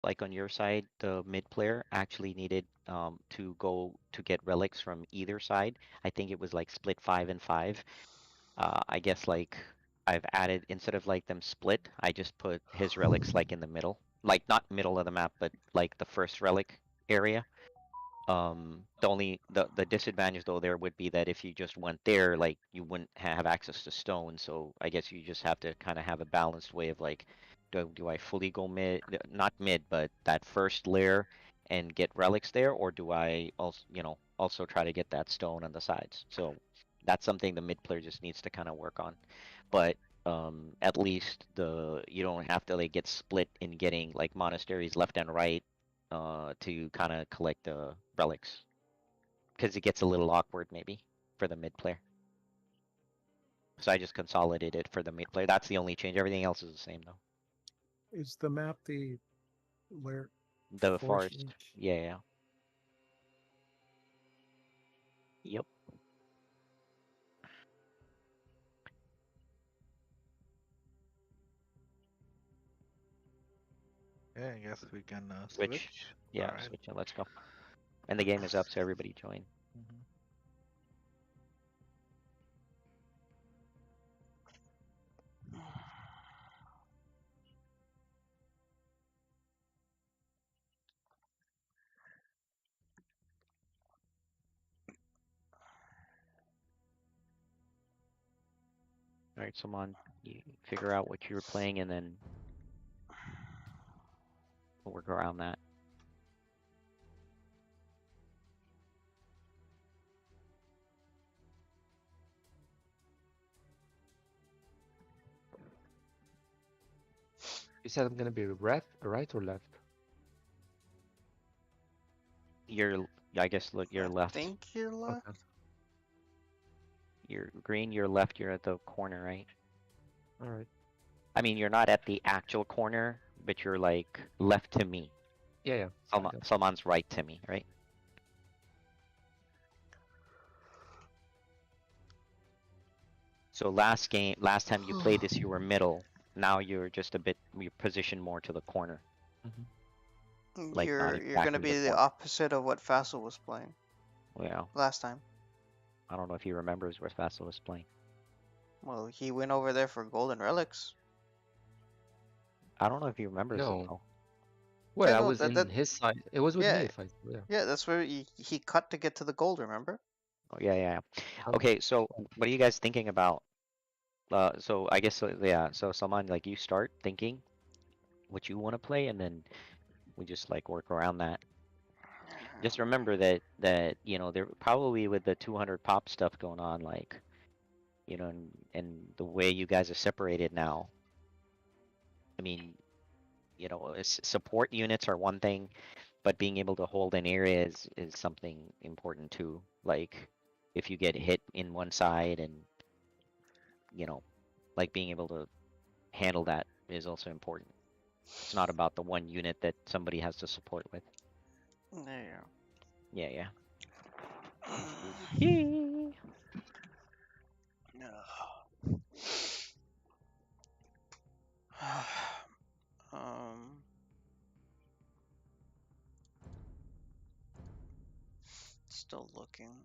like on your side, the mid player actually needed to go to get relics from either side. I think it was like split 5 and 5. I guess like I've added instead of like them split, I just put his relics like in the middle, like not middle of the map, but like the first relic area. The disadvantage though there would be that if you just went there, like you wouldn't have access to stone. So I guess you just have to kind of have a balanced way of like, do I fully go mid, not mid, but that first layer and get relics there, or do I also, also try to get that stone on the sides? So that's something the mid player just needs to kind of work on. But at least you don't have to like get split in getting like monasteries left and right to kind of collect the relics because it gets a little awkward maybe for the mid player. So I just consolidated for the mid player. That's the only change. Everything else is the same though. Is the map the where The forest? forest, yeah, yeah, yep. Yeah, I guess we can Switch, switch. All yeah, right. switch and let's go. And the game is up, so everybody join. Mhm. All right, Saman, you figure out what you're playing and then we'll work around that. You said I'm gonna be right or left? You're, I guess, look, you're I left. think you're left. Okay. You're green, you're left, you're at the corner, right? All right. I mean, you're not at the actual corner, but you're like left to me. Yeah, yeah. Yeah. Salman's right to me, right? So last time you played this, you were middle. Now you're just you're positioned more to the corner, like not You're gonna exactly the be the corner. opposite of what Fassel was playing Well, last time. I don't know if he remembers where Vassal was playing. Well, he went over there for golden relics. I don't know if he remembers it No. though. Well, Yeah, I no, was in his side. It was with me yeah, if I yeah. yeah. That's where he cut to get to the gold. Remember? Oh, yeah, yeah, yeah. Okay. Okay, so what are you guys thinking about? So I guess yeah. So Salman, like you start thinking what you want to play, and then we just like work around that. Just remember that there probably with the 200 pop stuff going on, like and the way you guys are separated now. I mean, support units are one thing, but being able to hold an area is something important too. Like if you get hit in one side and you know, like being able to handle that is also important. It's not about the one unit that somebody has to support with. There. Yeah, yeah. You Yay! go. um. Still looking.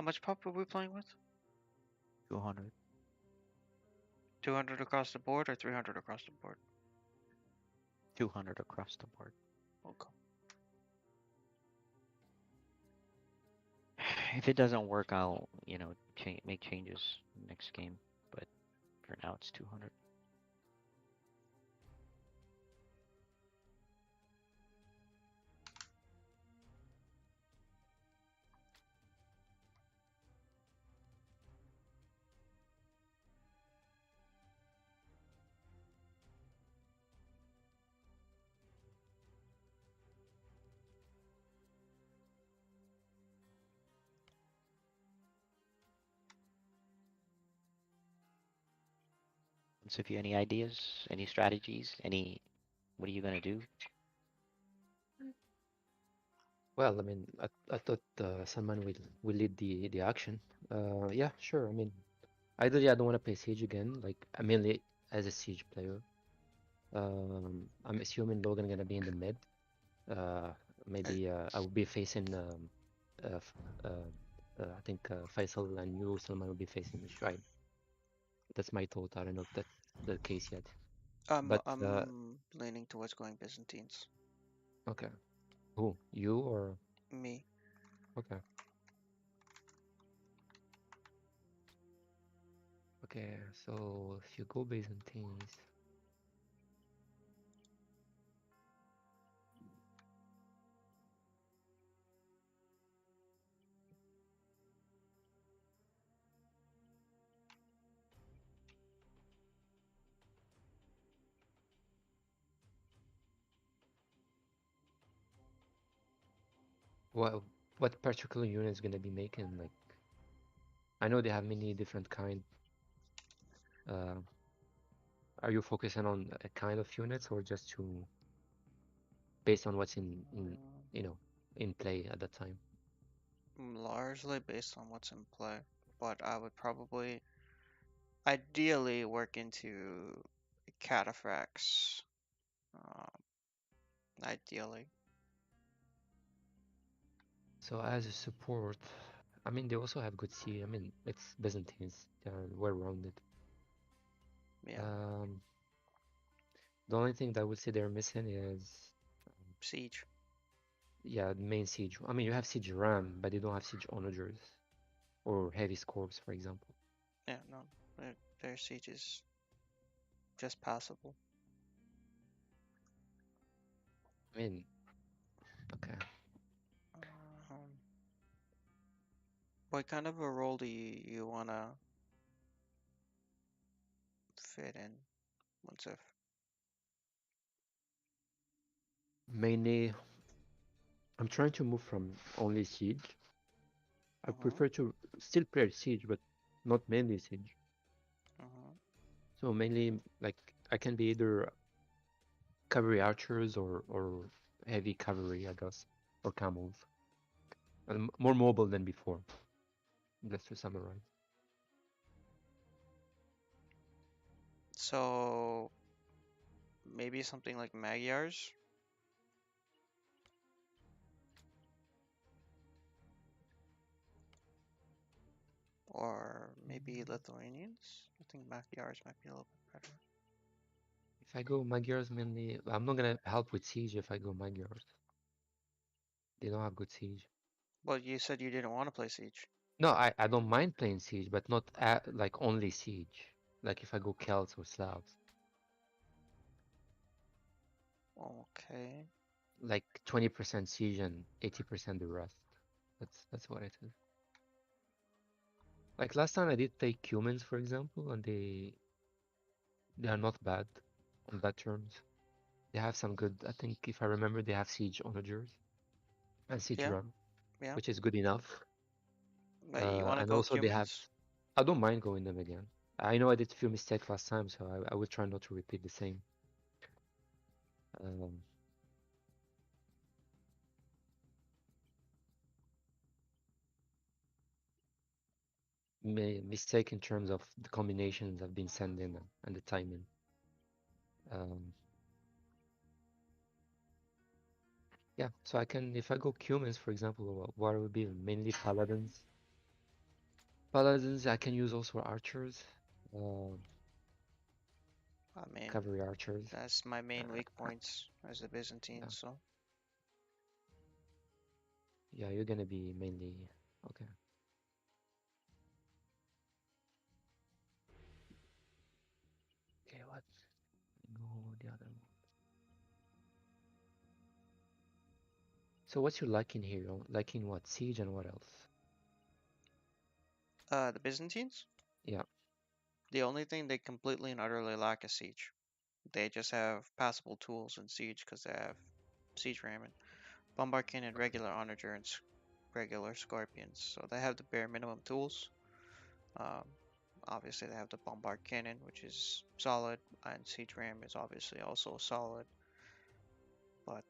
How much pop are we playing with? 200. 200 across the board or 300 across the board? 200 across the board. Okay. If it doesn't work, I'll, you know, make changes next game. But for now, it's 200. So if you any ideas, any strategies, what are you gonna do? Well, I mean, I thought Salman will lead the action. Yeah, sure. I mean, ideally, I don't want to play Siege again. Like, I mainly as a Siege player. I'm assuming Logan gonna be in the mid. Maybe I will be facing I think Faisal and you, Salman, will be facing the Shrine. That's my thought. I don't know if that's the case yet. But I'm leaning towards going Byzantines. okay. Who? You or Me. okay. Okay, so if you go Byzantines, what particular unit is gonna be making? Like, I know they have many different kind. Are you focusing on a kind of units or just to based on what's in you know in play at that time? Largely based on what's in play, but I would probably ideally work into cataphracts. Ideally. So as a support, I mean they also have good C. I mean it's Byzantines, they're well-rounded. Yeah. The only thing that I would say they're missing is Siege. yeah, the main siege. I mean you have siege ram, but they don't have siege onagers or heavy scorps, for example. Yeah, no. Their siege is just passable. I mean, okay. What kind of a role do you wanna fit in, Munsif? Mainly, I'm trying to move from only siege. I prefer to still play siege, but not mainly siege. So mainly, like I can be either cavalry archers or heavy cavalry, I guess, or camels, and more mobile than before. Just to summarize. So maybe something like Magyars? Or maybe Lithuanians? I think Magyars might be a little bit better. If I go Magyars mainly, I'm not gonna help with siege if I go Magyars. They don't have good siege. Well, you said you didn't want to play Siege. No, I don't mind playing siege, but not like only siege. Like if I go Celts or Slavs. Okay. Like 20% siege and 80% the rest. That's what it is. Like last time I did play Cumans, for example, and they are not bad on bad terms. They have some good, I think if I remember, they have siege onagers and siege ram, Yeah. which is good enough. You want to And go also they have, Cumans? I don't mind going them again. I know I did a few mistakes last time, so I will try not to repeat the same. Mistake in terms of the combinations I've been sending and the timing. Yeah, so I can, if I go Cumans, for example, what would be mainly paladins Paladins, I can use also archers, uh, I mean, cavalry archers. that's my main weak Uh, points as the Byzantines. So Yeah, you're gonna be mainly okay. Okay, what? Go the other one. So what's your liking here? Liking what? Siege and what else? the Byzantines. Yeah. The only thing they completely and utterly lack is siege. They just have passable tools in siege because they have siege ramen, bombard cannon, regular onager, and regular scorpions. So they have the bare minimum tools. Um, obviously, they have the bombard cannon, which is solid, and siege ram is obviously also solid. But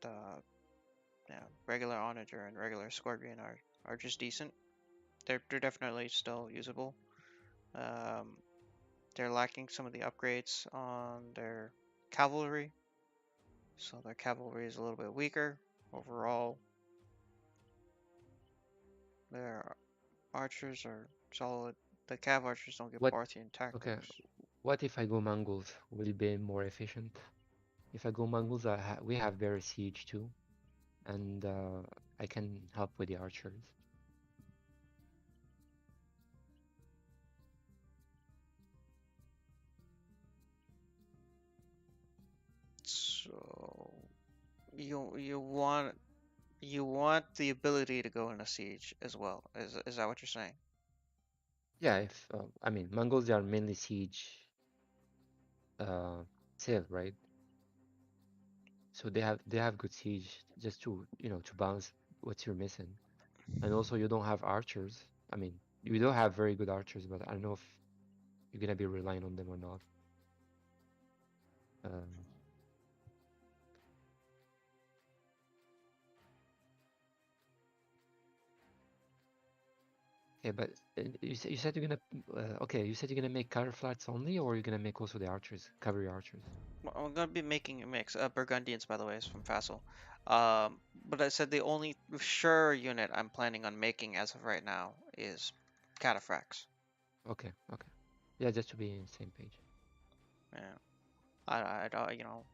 yeah, regular onager and regular scorpion are just decent. They're definitely still usable. Um, they're lacking some of the upgrades on their cavalry, so their cavalry is a little bit weaker overall. Their archers are solid. The cav archers don't get What? Parthian Okay. tactics. What if I go Mongols? Will it be more efficient? If I go Mongols, we have very siege too, and I can help with the archers. So you want the ability to go in a siege as well. Is that what you're saying? Yeah, if I mean Mongols they are mainly siege, uh, civ, right? So they have good siege just to to balance what you're missing, and also you don't have archers. I mean you don't have very good archers, but I don't know if you're gonna be relying on them or not. Um, yeah, but you said you're gonna okay. You said you're gonna make cover flats only, or you're gonna make also the archers, cavalry archers. Well, I'm gonna be making a mix. Burgundians, by the way, is from Fassel. But I said the only sure unit I'm planning on making as of right now is Cataphracts. Okay, okay. Yeah, just to be on the same page. Yeah, I don't,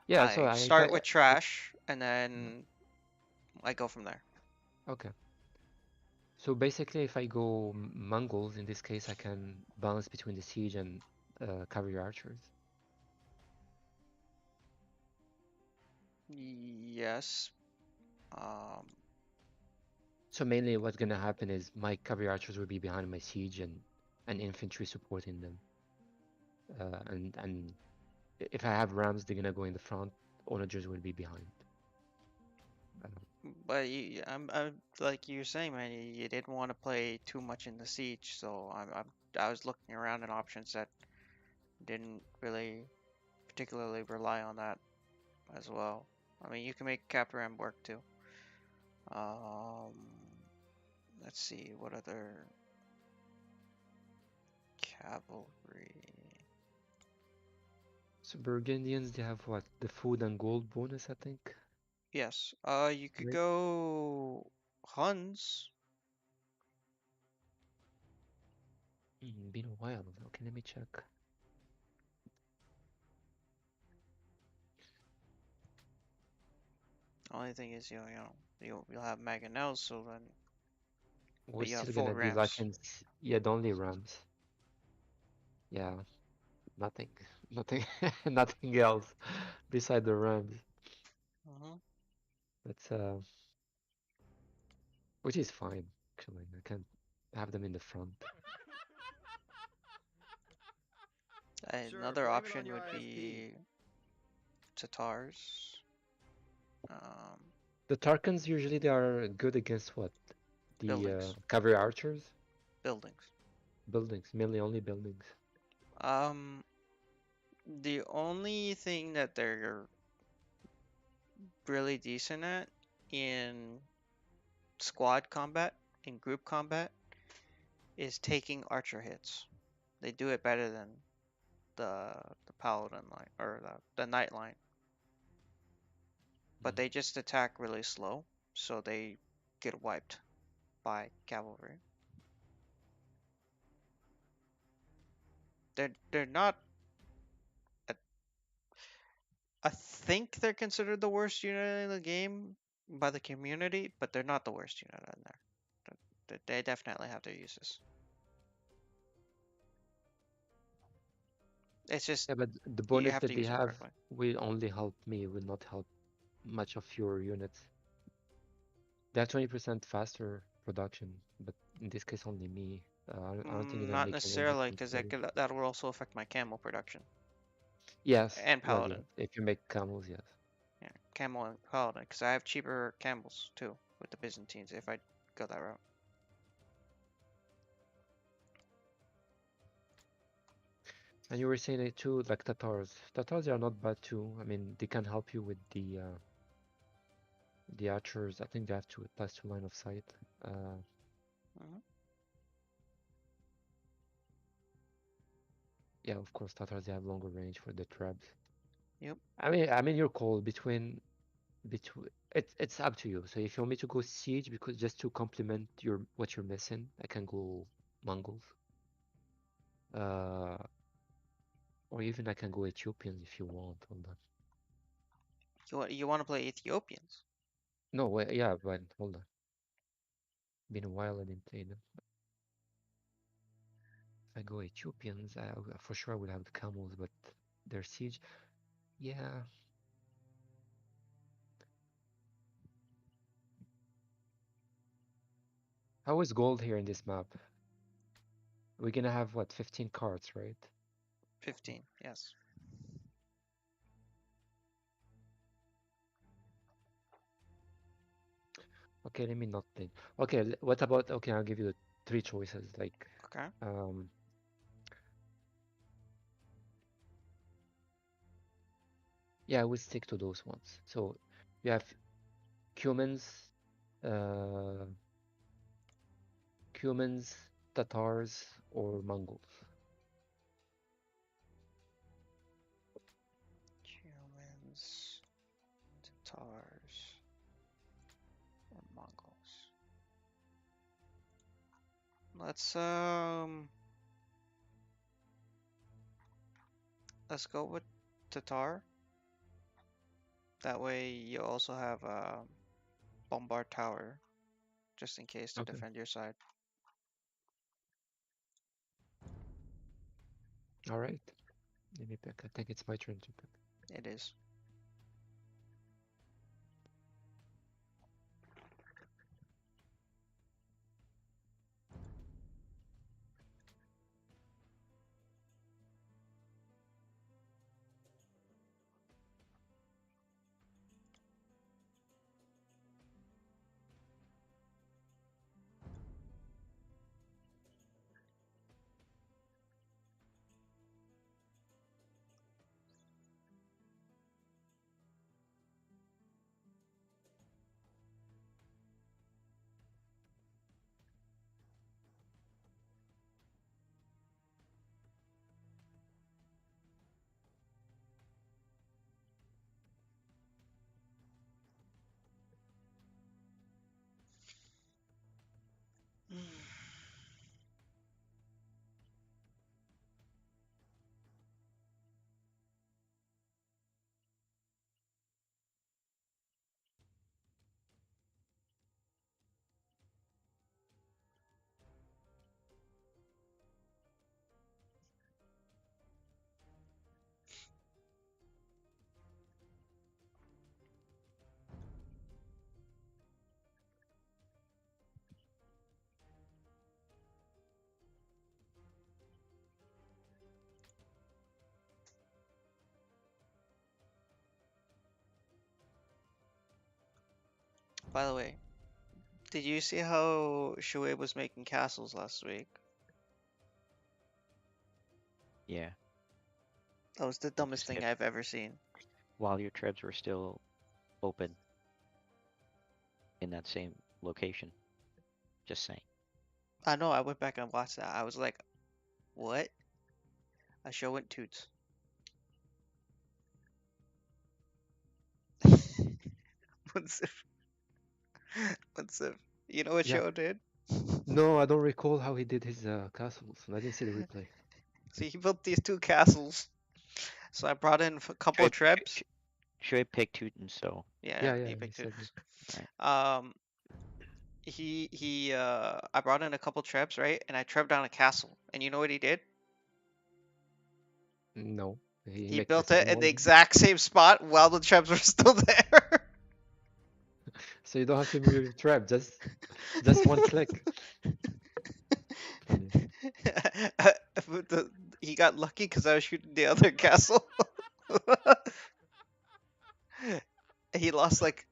Yeah, so I I start got with trash and then I go from there. okay. So basically, if I go Mongols, in this case, I can balance between the siege and cavalry archers. Yes. Um, So mainly what's gonna happen is my cavalry archers will be behind my siege and infantry supporting them. And if I have rams, they're gonna go in the front. Onagers will be behind. but I'm like you were saying, man, you didn't want to play too much in the siege, so I was looking around at options that didn't really particularly rely on that as well. I mean, you can make Caparam work too. Um, let's see, what other cavalry? So Burgundians, they have what? The food and gold bonus, I think. Yes, you could Right? go Huns. Been a while. Okay, let me check. Only thing is, you'll have Mangonels, so then, We're but you have still full gonna be ramps. lacking. Yeah, the only rams. Yeah, nothing, nothing, nothing else beside the rams. Hmm. That's which is fine actually. I can have them in the front. Another option would be Tatars. Um, The Tarkans usually they are good against what? The buildings, cavalry archers? buildings. Buildings, mainly only buildings. Um, the only thing that they're really decent at in squad combat, in group combat, is taking archer hits. They do it better than the paladin line or the knight line, but they just attack really slow, so they get wiped by cavalry. They're not. I I think they're considered the worst unit in the game by the community, but they're not the worst unit in there. They definitely have their uses. It's just Yeah, but the you bonus have to that they use it have correctly. will only help me, will not help much of your units. They have 20% faster production, but in this case only me. I don't think it'll Not make any necessarily, difference because for you. that will also affect my camo production Yes, and well, yeah, paladin. if you make camels, yes. Yeah, camo and paladin, because I have cheaper camels too with the Byzantines if I go that route. And you were saying it too, like Tatars. Tatars are not bad too. I mean, they can help you with the archers. I think they have to plus 2 line of sight. hmm Yeah, of course, Tatars they have longer range for the traps. Yep. I mean, your call between it's up to you. So if you want me to go siege because just to complement your what you're missing, I can go Mongols. Uh, or even I can go Ethiopians if you want. Hold on. You want to play Ethiopians? No, wait, yeah, but hold on. Been a while I didn't play them. If I go Ethiopians, for sure I will have the camels, but their siege, yeah. How is gold here in this map? We're gonna have what, 15 cards, right? 15. Yes. Okay, let me not think. Okay, what about, okay, I'll give you the three choices. Like, Okay. um, yeah, we'll stick to those ones. So you have Cumans, uh, Cumans, Tatars, or Mongols. Humans, Tatars, or Mongols. Let's go with Tatar. That way you also have Bombard Tower, just in case to Okay. defend your side. All right. Let me pick. I think it's my turn to pick. It is. By the way, did you see how Shuaib was making castles last week? Yeah. That was the You dumbest just thing hit I've ever seen. while your trebs were still open in that same location. Just saying. I know, I went back and watched that. I was like, what? I show went toots. What's if? What's if? You know what Yeah. show did? No, I don't recall how he did his castles. I didn't see the replay. So he built these 2 castles. So I brought in a couple of trebs. Should I pick Teuton? So Yeah, Yeah, he you picked said it. it. I brought in a couple trebs, right? And I trebbed down a castle. And you know what he did? No, he He make built the it second in the one. exact same spot while the trebs were still there. So you don't have to move your trap, just one click. Funny. But he got lucky because I was shooting the other castle. He lost like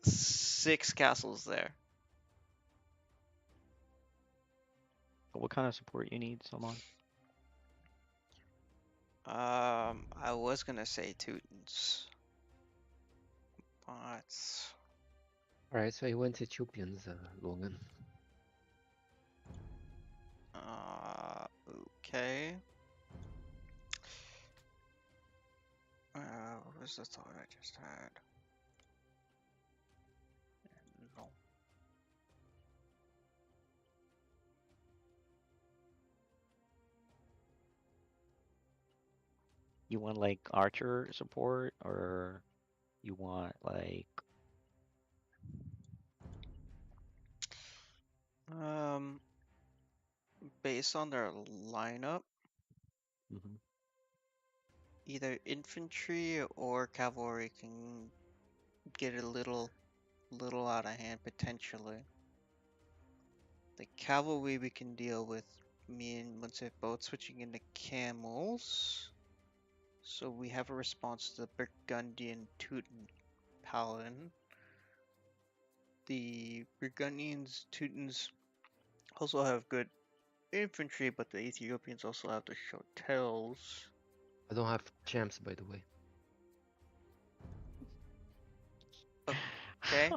6 castles there. what kind of support you need, Salman? I was gonna say Teutons, but Alright, so he went Ethiopians, Logan. okay. What was the thought I just had? No. You want like archer support, or you want like Based on their lineup, mhm. either infantry or cavalry can get a little out of hand potentially. The cavalry we can deal with. Me and Munsif both switching into camels. So we have a response to the Burgundian Teuton Paladin. The Burgundians, Teutons also have good infantry, but the Ethiopians also have the Chotels. I don't have champs, by the way. Okay.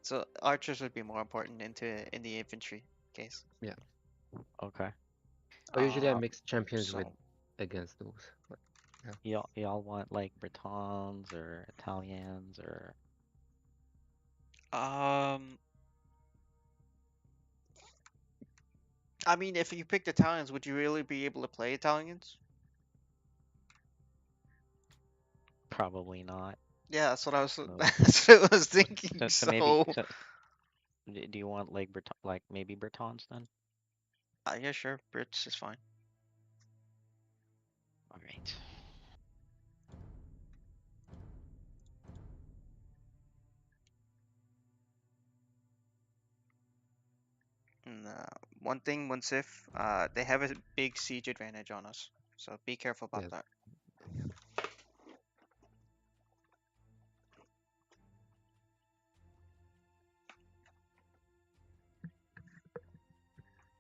So archers would be more important in the infantry case. Yeah. Okay. But usually I Um, mix champions with so against those. But Y'all want like Bretons or Italians or um, I mean, if you picked Italians, would you really be able to play Italians? probably not. Yeah, that's what I was. So, That's what I was thinking. so So, maybe do you want like maybe Bretons then? yeah, sure, Brits is fine. All right. And, one thing, Munsif, they have a big siege advantage on us, so be careful about yes. that.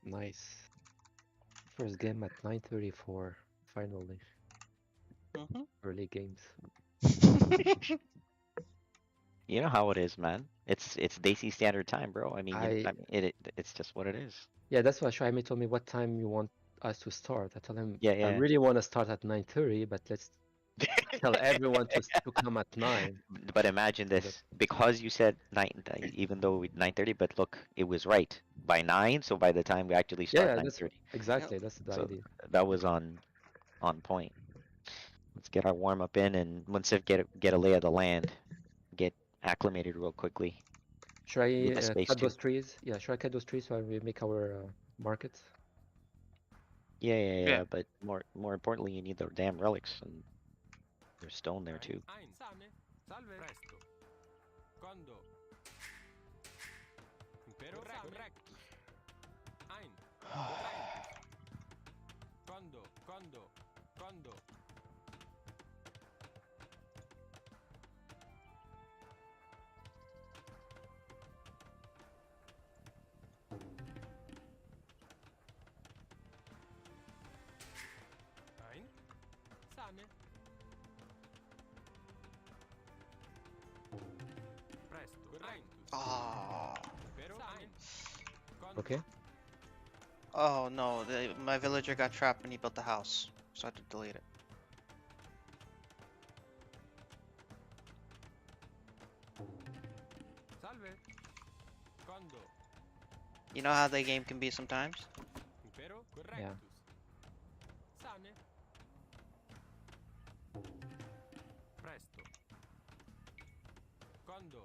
Nice. First game at 9:34. Finally. Early games. You know how it is, man. It's Desi Standard Time, bro. I mean, I it's just what it is. Yeah, that's why Shaimi told me what time you want us to start. I told him Yeah, I yeah. really want to start at 9:30, but let's tell everyone to come at 9. But imagine So that this, because you said 9, even though 9:30, but look, it was right by 9. So by the time we actually start yeah, that's 9:30, exactly that's the so idea. that was on point. Let's get our warm up in, and Munsif get a lay of the land, get acclimated real quickly Should with the I space cut too. those trees? Yeah, should I cut those trees so we make our markets? Yeah. But more importantly, you need the damn relics, and there's stone there too. Oh. Okay. Oh no, my villager got trapped when he built the house, so I had to delete it. You know how the game can be sometimes? Impero Yeah. correctus. Sane. Presto. Quando.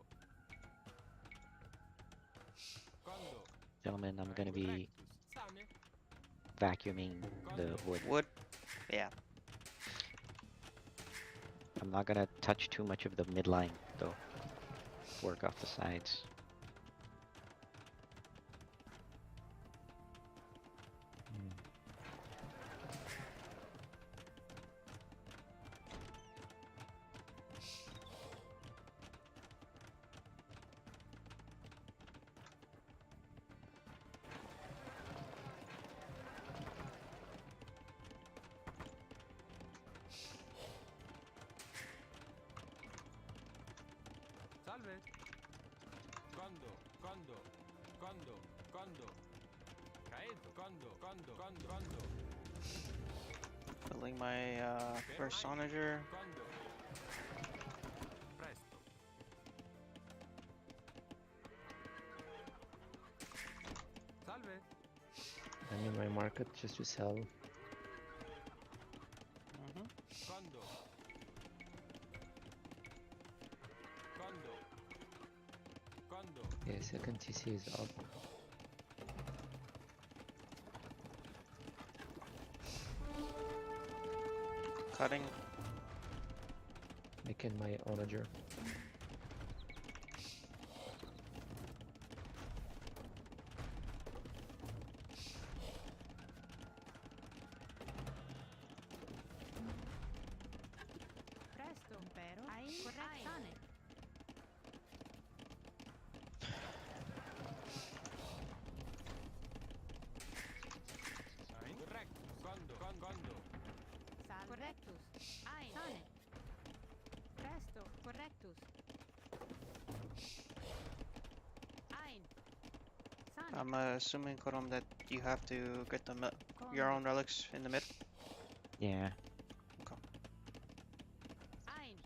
Quando. Gentlemen, I'm gonna be Correctus. Sane. vacuuming the wood. Wood. Yeah. I'm not gonna touch too much of the midline though. Work off the sides. Salve. Quando. Quando. Quando. Quando. Caedo. Quando. Quando. Quando. Quando. Building my first onager. Quando. Presto. Salve. I'm in my market just to sell. Mhm. Quando. Quando. Quando. Yeah, second TC is up. Cutting. Making my onager. Presto, impero. Correzione. Ein. Correctus. Quando. Quando. Salve. Correctus. Ein. Sane. Presto. Correctus. Ein. Sane. I'm assuming, Korom, that you have to get the your Condo. own relics in the mid. Yeah. Ein.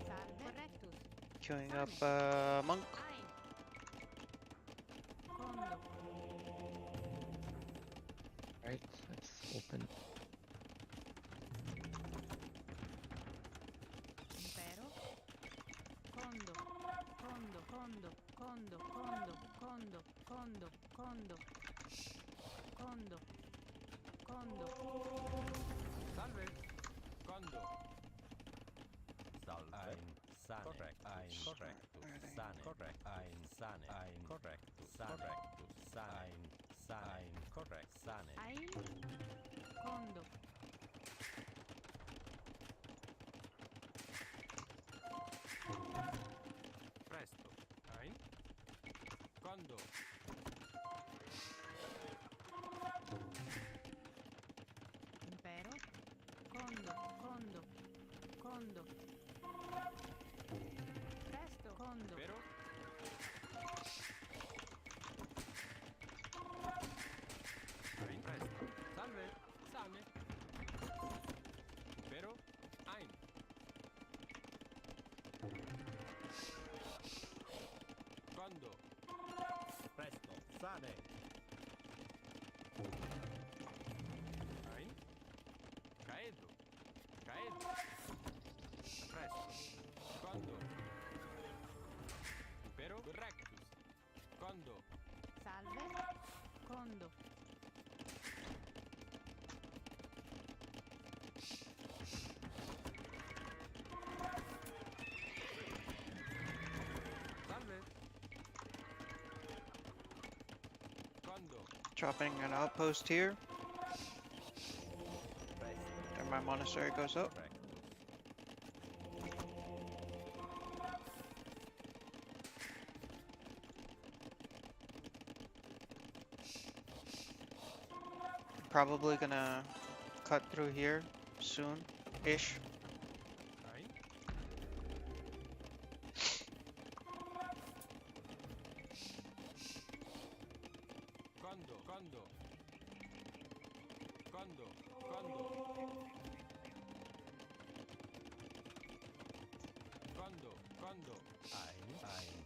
Salve. Correctus. Queuing up monk. Ein. Condo. Right, let's open. Impero. Condo. Condo. Condo. Condo. Condo. Condo. Condo. Condo. Condo. Condo. Salve. Quando. Salve. Ein. Sane. Correct. Ein. Correctus. Ready. Sane. Correct. Ein. Sane. Ein. Correctus. Sane. Correctus. Sane. Sane. Correct. Sane. Ein. Condo. Presto. Ein. Quando. Impero. Condo. Condo. Condo. Presto. Condo. Impero. Ein. Presto. Salve. Sane. Impero. Ein. Quando. Presto. Sane. Ein. Caedo. Caedo. Presto. Quando. Impero. Correctus. Quando. Salve. Condo. Salve. Quando. Dropping an outpost here. Then my monastery goes up. Correctus. Probably gonna cut through here soon-ish. Ein. Quando. Quando. Ein correct. Sane.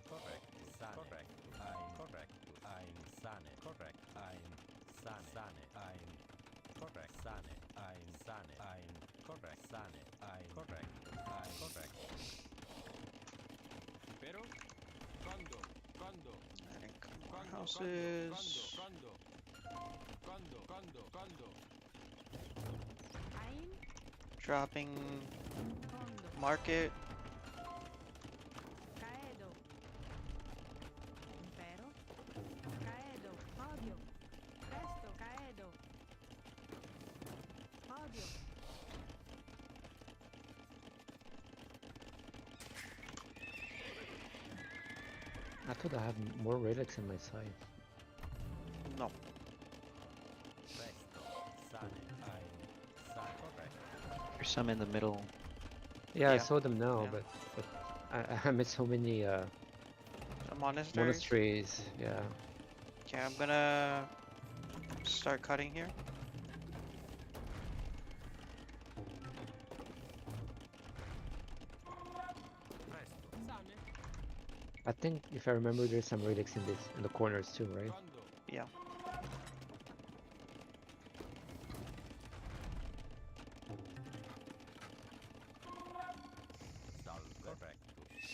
Correct. Ein correct. Ein sane. Correct. Ein sane. Sane. Ein correct. Sane. Ein sane. Ein correct. Sane. Ein correct. Ein correct. Pero Condo. Adding a couple more houses. Ein. Dropping Condo. market. Caedo. Impero. Caedo. Odio. Presto. Caedo. Odio. I thought I had more relics in my side. No. Presto. Sane. Ein sane. Correct. There's some in the middle. Yeah, I Yeah, saw them now, yeah. but I missed so many The monasteries. monasteries. Yeah. Okay, I'm gonna start cutting here. Presto. Sane. I think if I remember, there's some relics in the corners too, right? Yeah. Salve. Correctus.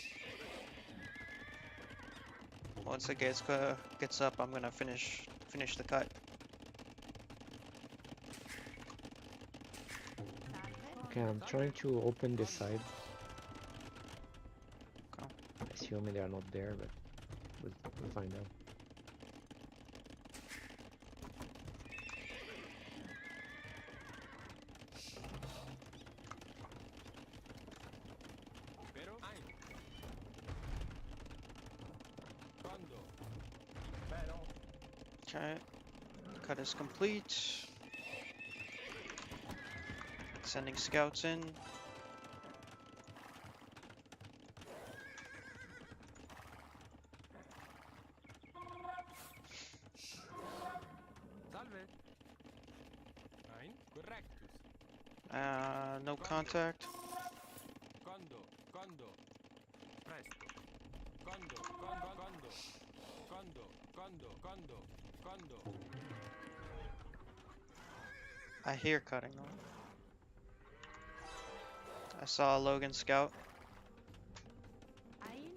Once it gets up, I'm gonna finish the cut. Salve. Okay, I'm trying to open this side. Okay. Assuming they are not there, but we'll find out. Pero ein. Condo. Pero. Okay. Cut is complete. Sending scouts in. Salve. Ein. Correctus. No contact. Condo. Presto. Condo. I hear cutting though. I saw a Logan scout. Ein.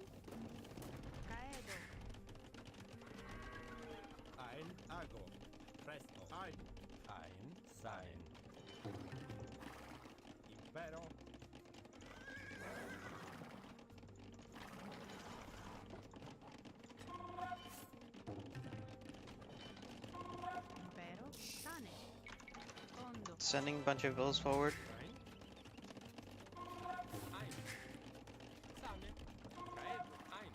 Caedo. Ein ago. Presto. Ein sign. Impero. Impero. Sane. Condo. Sending a bunch of villas forward. Ein. Sane. Caedo. Ein.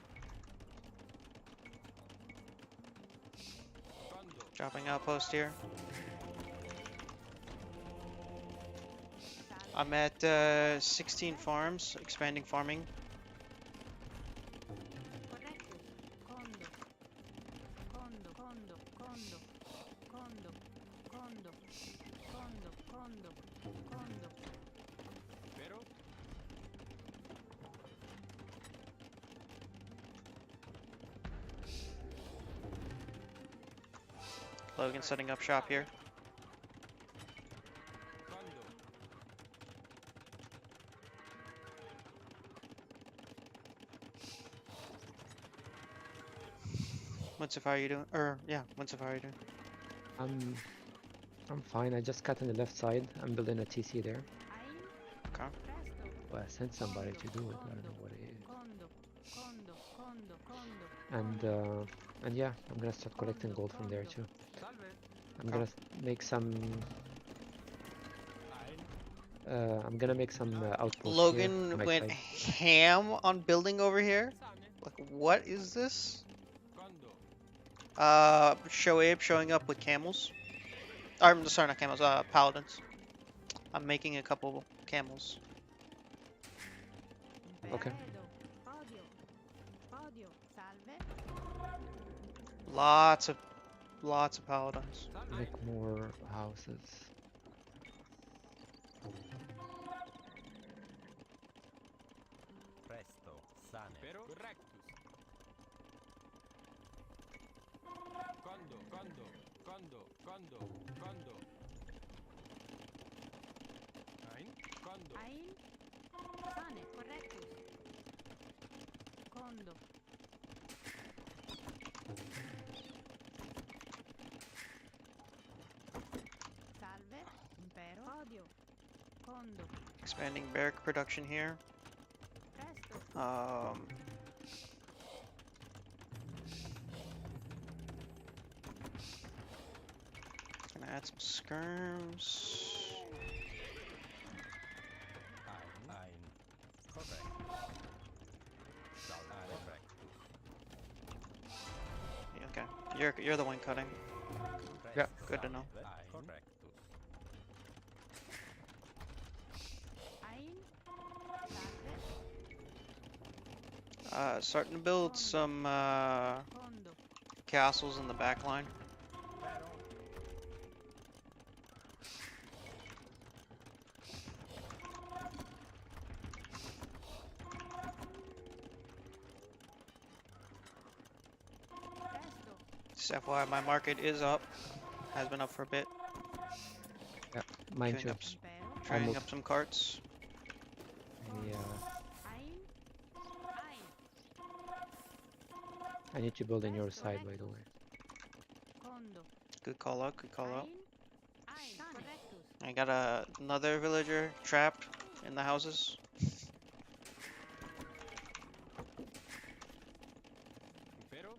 Condo. Dropping outpost here. Salve. I'm at 16 farms, expanding farming. Correctus. Condo. Pero. Logan setting up shop here. Condo. Winsif, how are you doing? Yeah, Winsif, how are you doing? I'm fine. I just cut on the left side. I'm building a TC there. Ein. Okay. Presto. Well, I sent somebody to do it. I don't know what it is. Condo. And yeah, I'm gonna start collecting gold from there too. Salve. I'm gonna make some. Ein. I'm gonna make some outposts here Logan on my went side. ham on building over here. Sane. Like, what is this? Condo. Shoaib showing up with camels. Or, sorry, not camels, paladins. I'm making a couple camels. Okay. Odio. Salve. Lots of paladins. Salve. Make more houses. Ein. Sane. Correctus. Condo. Salve. Impero. Odio. Condo. Expanding barrack production here. Presto. Gonna add some skirms. Ein. Correct. Correct. Yeah, okay, you're the one cutting. Yeah. Good to know. Correctus. Ein. Salve. Starting to build some Condo. castles in the back line. Presto. Just FYI, my market is up. Has been up for a bit. Mine Trading too. up, Impero. trading Almost. up some carts. Yeah. Ein. Ein. I need to build on your side, by the way. Condo. Good call out. Good call out. Ein. Ein. Correctus. I got another villager trapped in the houses. Impero.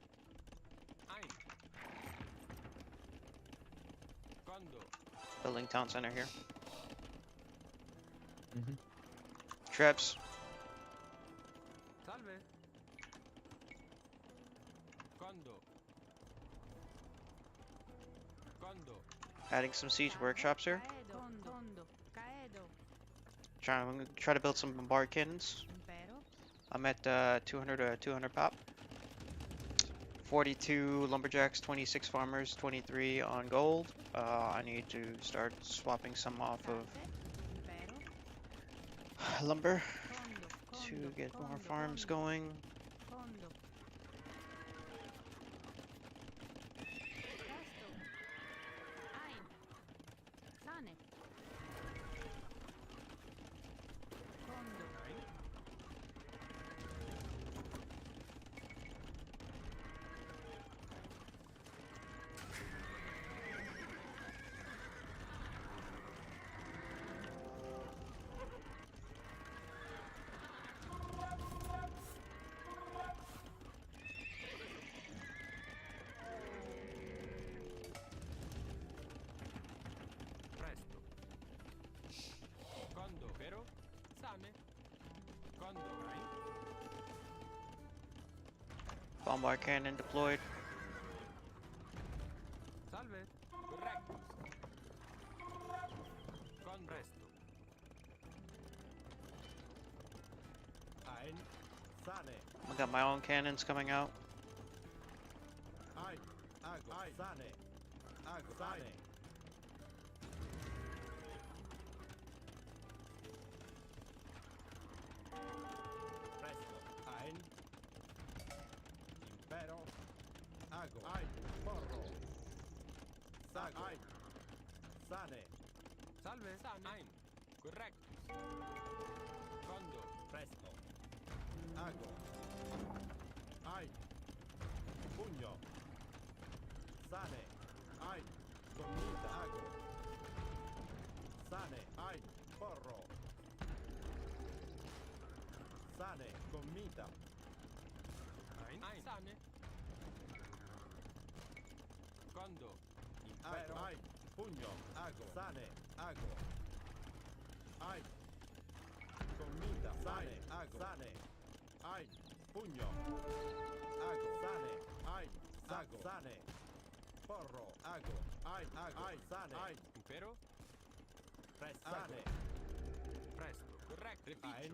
Ein. Condo. Building town center here. Mhm. Traps. Salve. Condo. Condo. Adding some siege workshops here. Caedo. Condo. Caedo. I'm gonna try to build some bombard cannons. Impero. I'm at 200 pop. 42 lumberjacks, 26 farmers, 23 on gold. I need to start swapping some off of Salve. Impero. lumber Condo. to Condo. get more Condo, farms condo, going. Condo. Presto. Ein. Sane. Condo. Presto. Condo. Impero. Sane. Condo. Ein. Bombard cannon deployed. Salve. Correctus. Con presto. Ein. Sane. I got my own cannons coming out. Ein. Ago. Ein. Sane. Ago. Sane. Presto. Ein. Impero. Ago. Ein. Porro. Sago. Ein. Sane. Salve. Sane. Ein. Correctus. Condo. Presto. Ago. Ein. Pugno. Sane. Ein. Gomita. Ago. Sane. Ein. Porro. Sane. Gomita. Ein. Sane. Condo. Impero. Ein. Pugno. Ago. Sane. Ago. Ein. Gomita. Sane. Ago. Sane. Ein. Pugno. Ago. Sane. Ein. Sago. Sane. Porro. Ago. Ein. Ago. Ein. Sane. Ein. Impero. Presto. Sane. Presto. Corretto. Ein.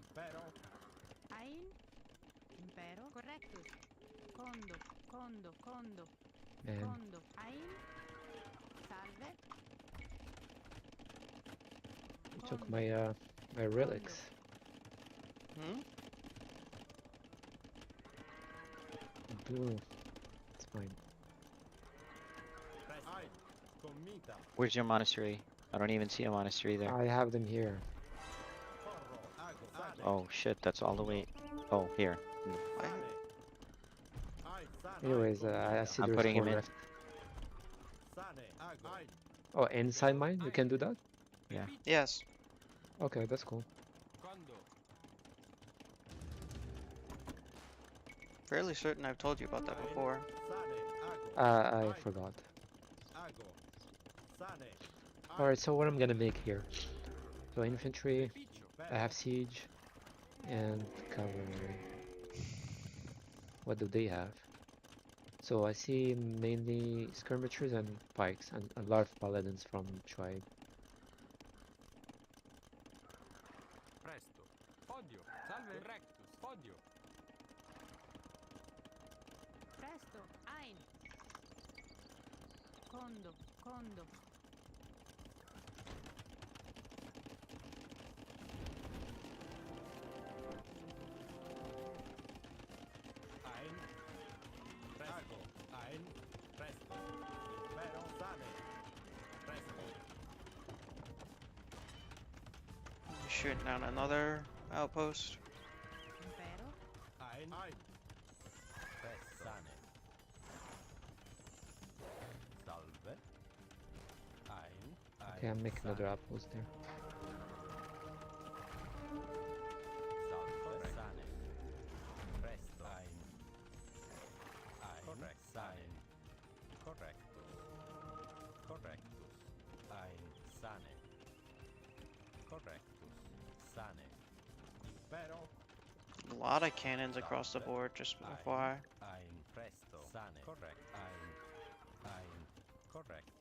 Impero. Ein. Impero. Correctus. Condo. Condo. Condo. And Condo. Ein. Salve. you took my my relics. Hmm? blue. It's fine. Presto. Commita. Where's your monastery? I don't even see a monastery there. I have them here. Porro. Ago. Sane. Oh shit, that's all the way. Oh, here. I, Sane. Ai. Sane. Anyways, I see I'm there's putting him four in. left. Sane. Ago. Ai. Oh, inside mine? You can do that? Yeah. yes. Okay, that's cool. Quando. Fairly certain I've told you about that before. Sane. Ago. I Ai. forgot. Ago. Sane. Alright, so what I'm gonna make here. So infantry, Piccio. I have siege, and cavalry. What do they have? So I see mainly skirmishers and pikes, and a lot of paladins from tribe. Presto. Podio. Salve. Rectus. Podio. Presto. Ein. Condo. Condo. Ein. Presto. Ein. Presto. Impero. Sane. Presto. Shooting down another outpost. Impero. Ein. Ein. Sane. Salve. Ein. Okay, I'm making another outpost there. Salve. Sane. Presto. Ein. Correct. Sane. Correctus. Correctus. Ein. Sane. Correctus. Sane. Impero. A lot of cannons across the board, just FYI. Ein. Presto. Sane. Correct. Ein. Ein. Correctus.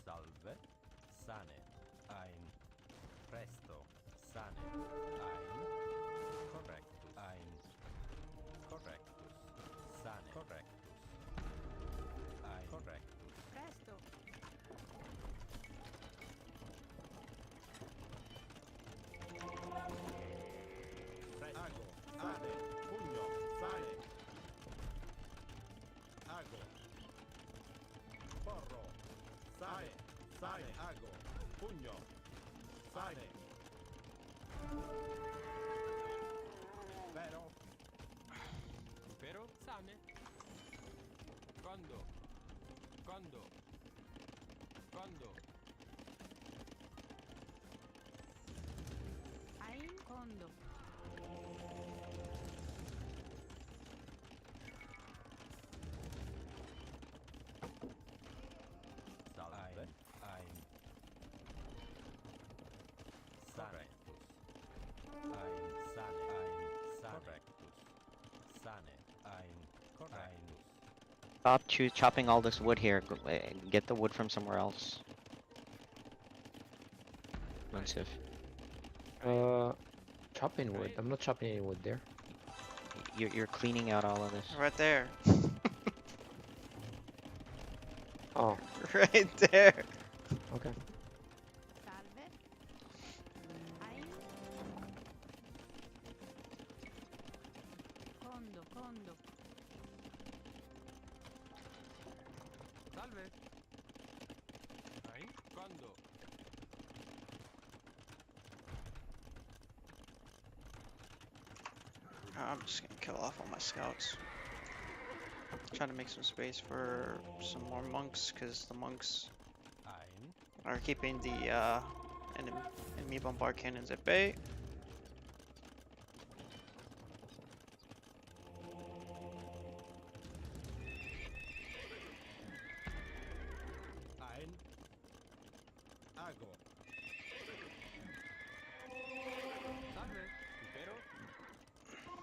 Salve. Sane. Ein. Presto. Sane. Ein. Correctus. Ein. Correctus. Sane. Correctus. Ein. Correctus. Presto. Ago. Sane. Pugno. Sane. Ago. Porro. Sane. Sane. Ago. Pugno. Sane. Pero. Pero. Sane. Quando. Quando. Quando. Ein. Condo. Salve. Ein. Correctus. Ein. Sane. Ein. Correctus. Sane. Ein. Correctus. Stop chopping all this wood here. Get the wood from somewhere else. Munsif. Chopping wood. I'm not chopping any wood there. You're cleaning out all of this. Right there. Oh, Right there. okay. Salve. Ein. Condo. Condo. Salve. Ein. Quando. I'm just gonna kill off all my scouts. Trying to make some space for some more monks, because the monks Ein. are keeping the enemy bombard cannons at bay. Ein. Ago. Salve. Impero.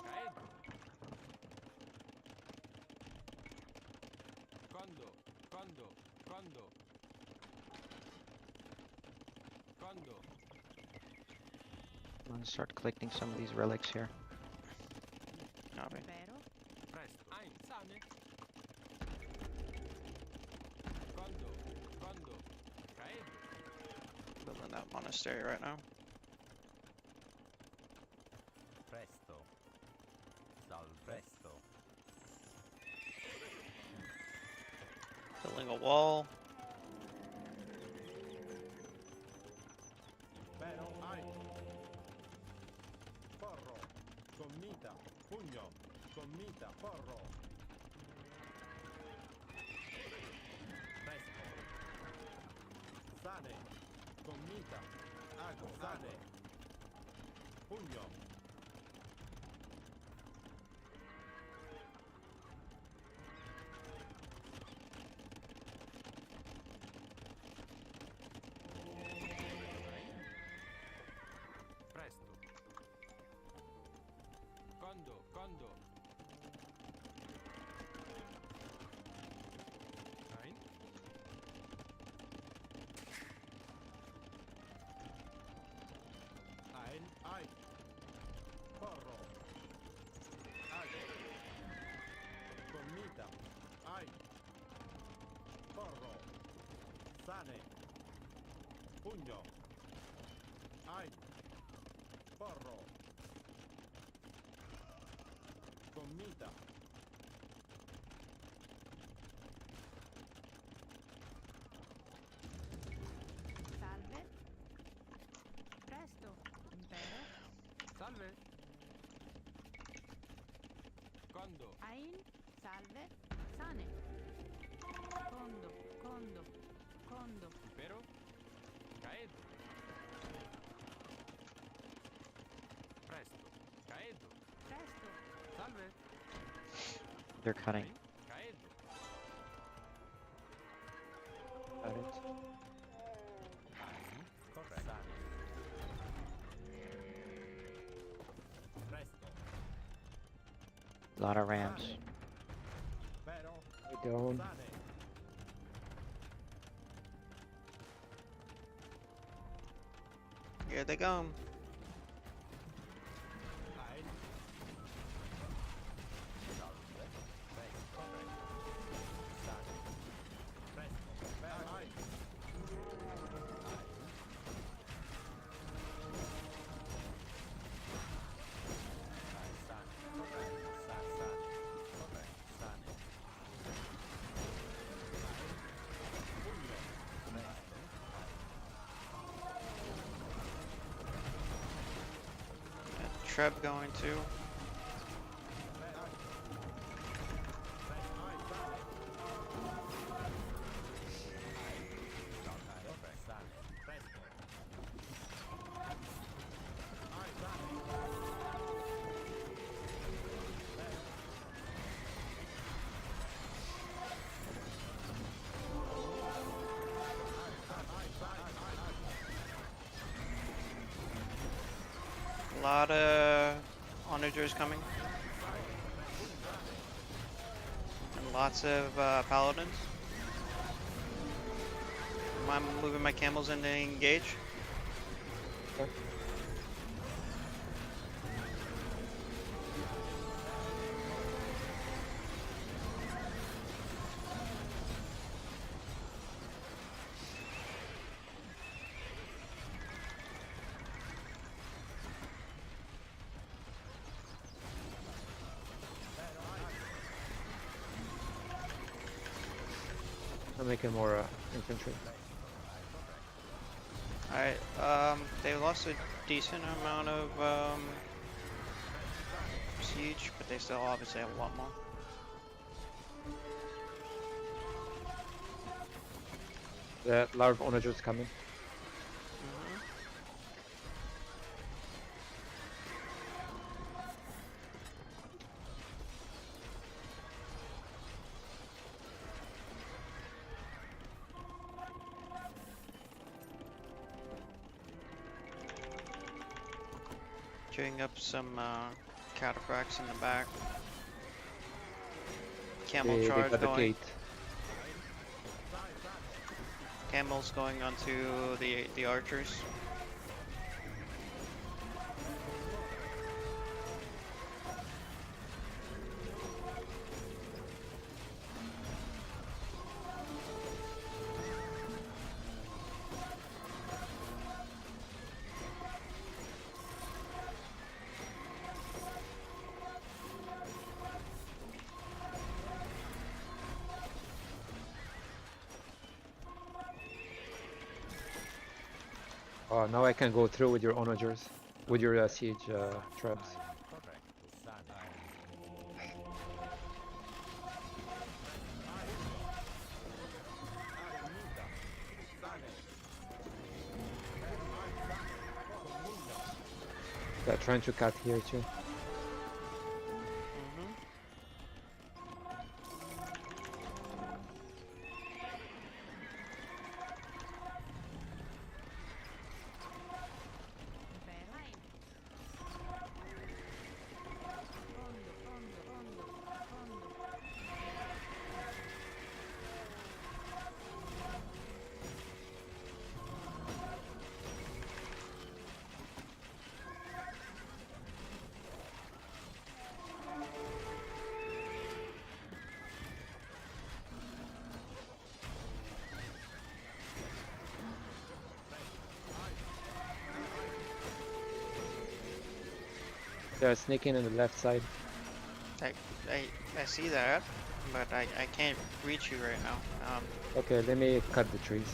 Caed. Quando. Quando. Quando. Quando. I'm gonna start collecting some of these relics here. Copy. Impero. Presto. Ein. Sane. Quando. Quando. Caed. Building that monastery right now. Presto. a wall. Pero hay. Porro. Gomita. Puño. Gomita. Porro. Fresco. Sane. Gomita. Ago. Sane. Puño. Presto. Condo. Nein. Ein. Porro. Ago. Gomita. Ein. Porro. Sane. Puño. Ein. Porro. Gomita. Salve. Presto. Impero. Salve. Condo. Ein. Salve. Sane. Condo. Impero. Caedo. Presto. Caedo. Presto. Salve. They're cutting. Caedo. Got it. Correct. Sane. Presto. Lot of ramps. Pero. Down. Sane. Here they come. Ein. Salve. Presto. Correct. Sane. Presto. Pero. Ein. Treb going too. A lot of onagers coming. And lots of paladins. I'm moving my camels in to engage. I'm making more infantry. Alright, they lost a decent amount of siege, but they still obviously have a lot more. The large onagers coming. Queuing up some cataphracts in the back. Camel They charge got the going. gate. Camels going onto the archers. Oh, now I can go through with your onagers, with your siege traps. Ein korrekt. Sane. Ein Yeah, trying to cut here too. Mm-hmm. Impero. Fondo, fondo. They're sneaking on the left side. I see that, but I can't reach you right now. Okay, let me cut the trees.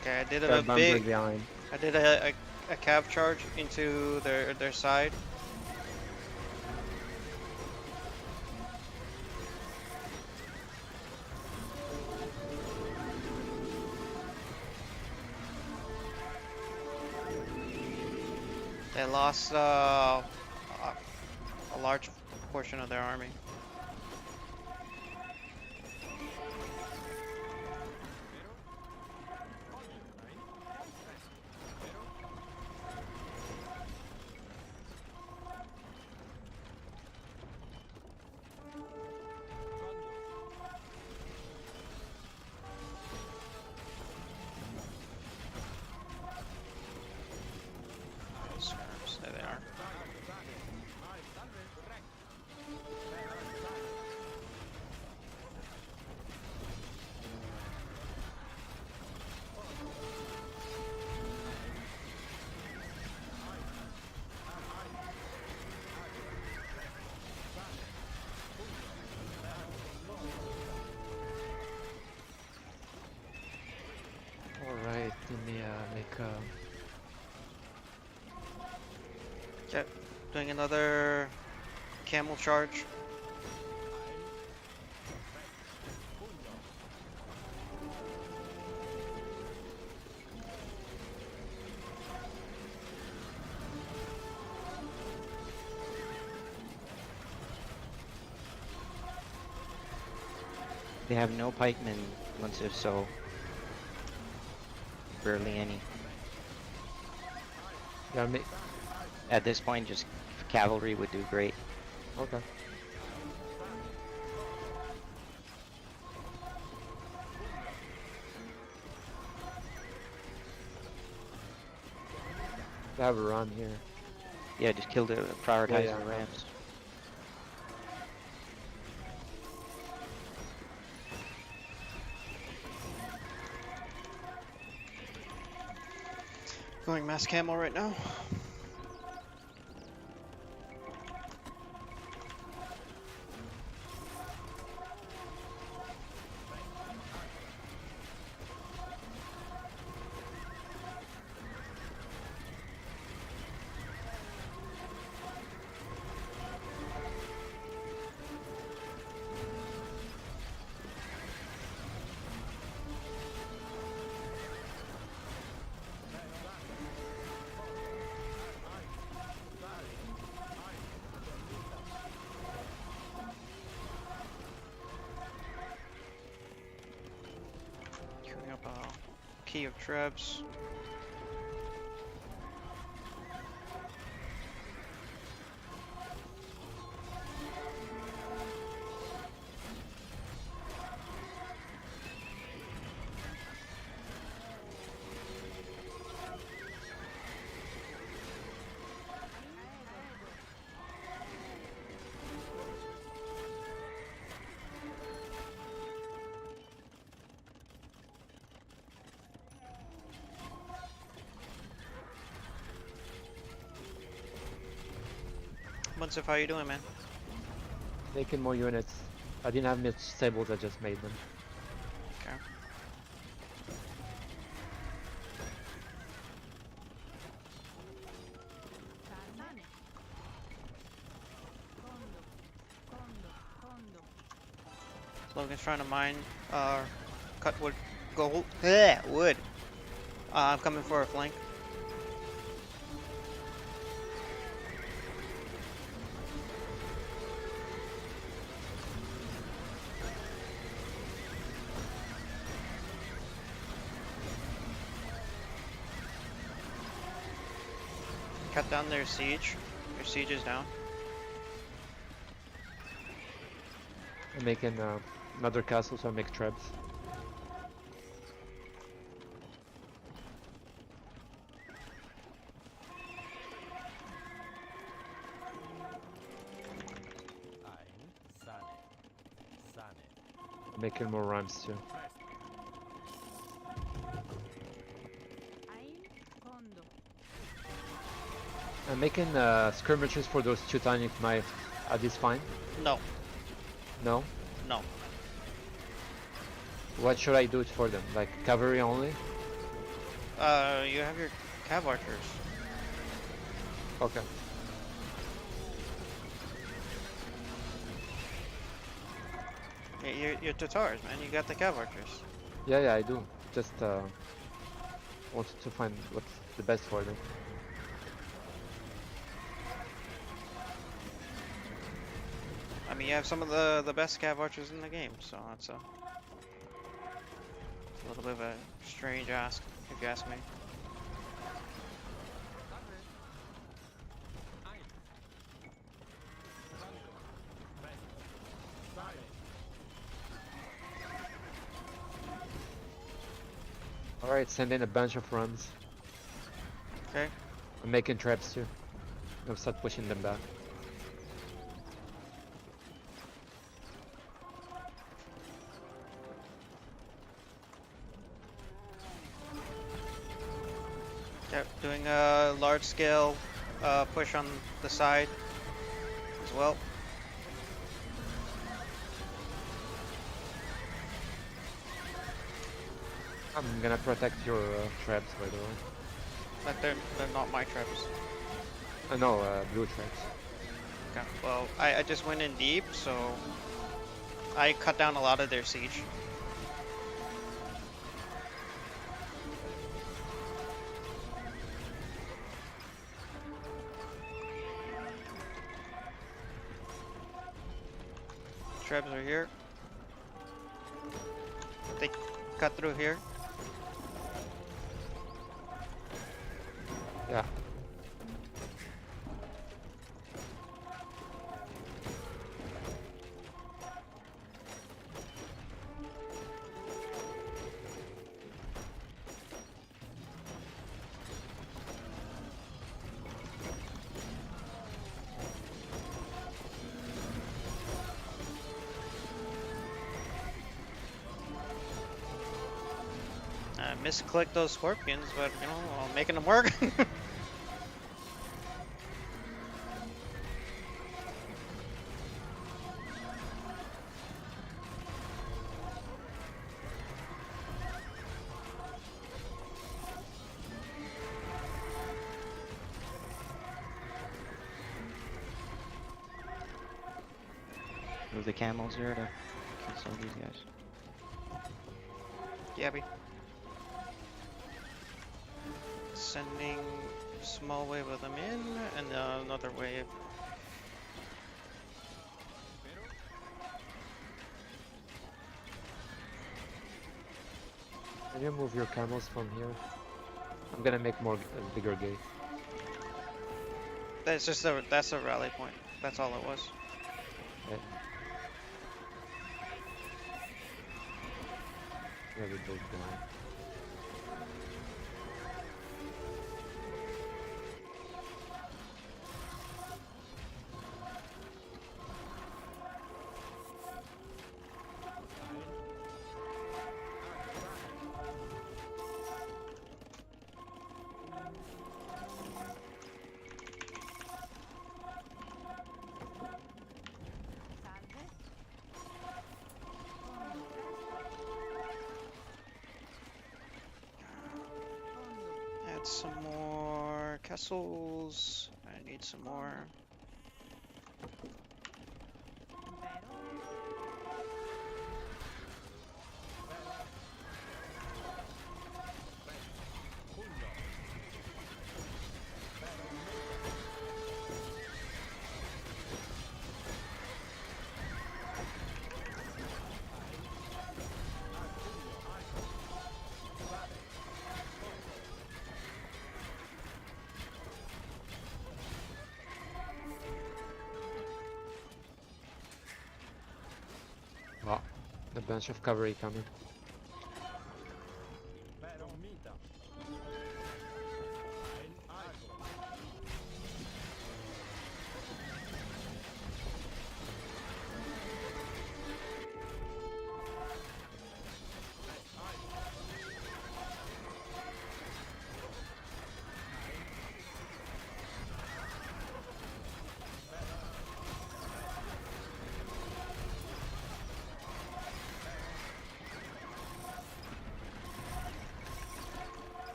Okay, I did Got a Bamberg big. behind. I did a cav charge into their side. They lost a large portion of their army. Skirms, there they are. Alright, let me make a... Yep, doing another camel charge. They have no pikemen, once if so. Barely any. Yeah, make... At this point, just cavalry would do great. Okay. They have a run here. Yeah, just kill the prioritize yeah, the yeah. rams. Going mass camel right now. Queuing up a key of trebs. Defensive, how you doing, man? Making more units. I didn't have much stables, I just made them. Okay. Sane. Condo. Logan's trying to mine, cut wood, gold, wood. I'm coming for a flank. Cut down their siege. Their siege is down. I'm making another castle, so I make traps. Sane. Making more rhymes too. Ain. Condo. I'm making skirmishers for those Teutonic knife. Are these fine? No, No? no. What should I do for them? Like cavalry only? You have your cav archers. Okay. Your Tatars, man. You got the cav archers. Yeah, I do. Just wanted to find what's the best for them. I mean, you have some of the best cav archers in the game, so it's a little bit of a strange ask, if you ask me. Alright, send in a bunch of runs. Okay. I'm making traps too. I'll start pushing them back. Yep, doing a large scale push on the side as well. I'm gonna protect your traps, by the way. But they're not my traps. No, blue traps. Okay. Well, I just went in deep, so I cut down a lot of their siege. Trebs are here. They cut through here. Yeah. I misclicked those scorpions, but you know, I'm making them work. Move the camels here to kill some of these guys. Gabby. Sending small wave of them in, and another wave. Can you move your camels from here? I'm gonna make more bigger gate. That's a rally point. That's all it was. Okay. Yeah, we both down. Got some more castles. I need some more. Oh, a bunch of cavalry coming.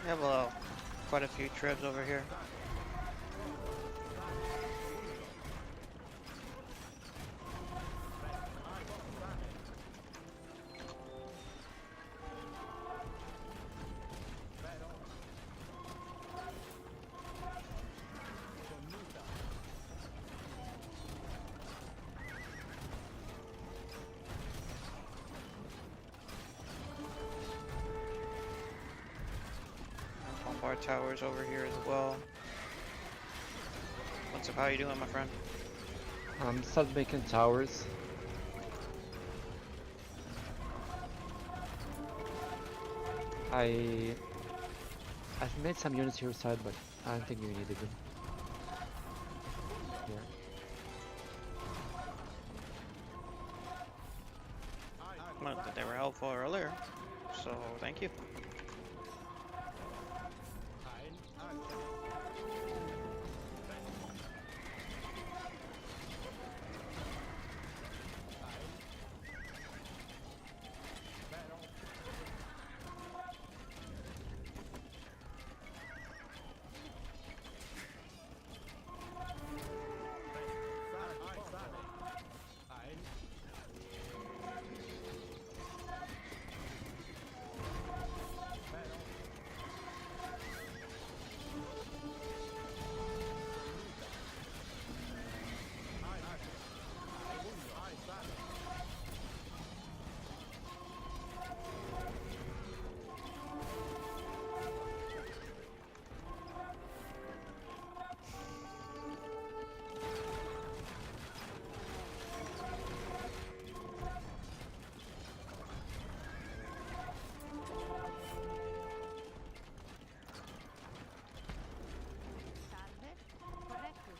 We have quite a few tribs over here. Bombard towers over here as well. What's up? How you doing, my friend? Start making towers. I've made some units here side, but I don't think you needed them. Here. Not that they were helpful earlier, so thank you. Salve. Corretto.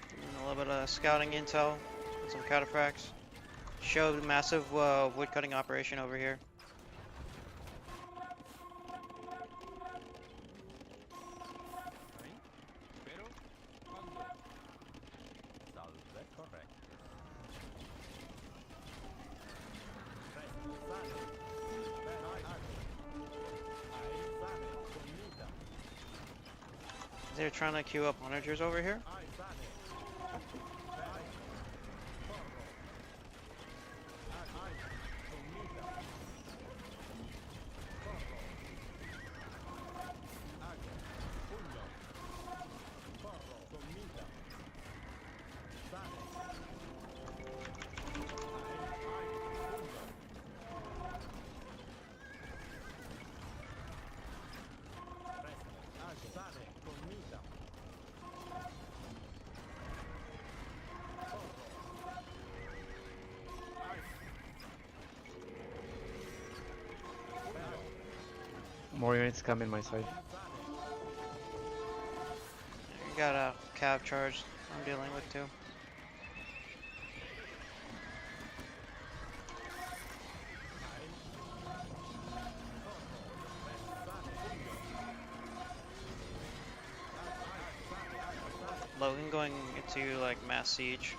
Doing a little bit of scouting intel, with some cataphracts. Showed massive wood cutting operation over here. Salve, correct. They're trying to queue up onagers over here. More units coming my side. You got a cav charge I'm dealing with too. Logan going into like mass siege.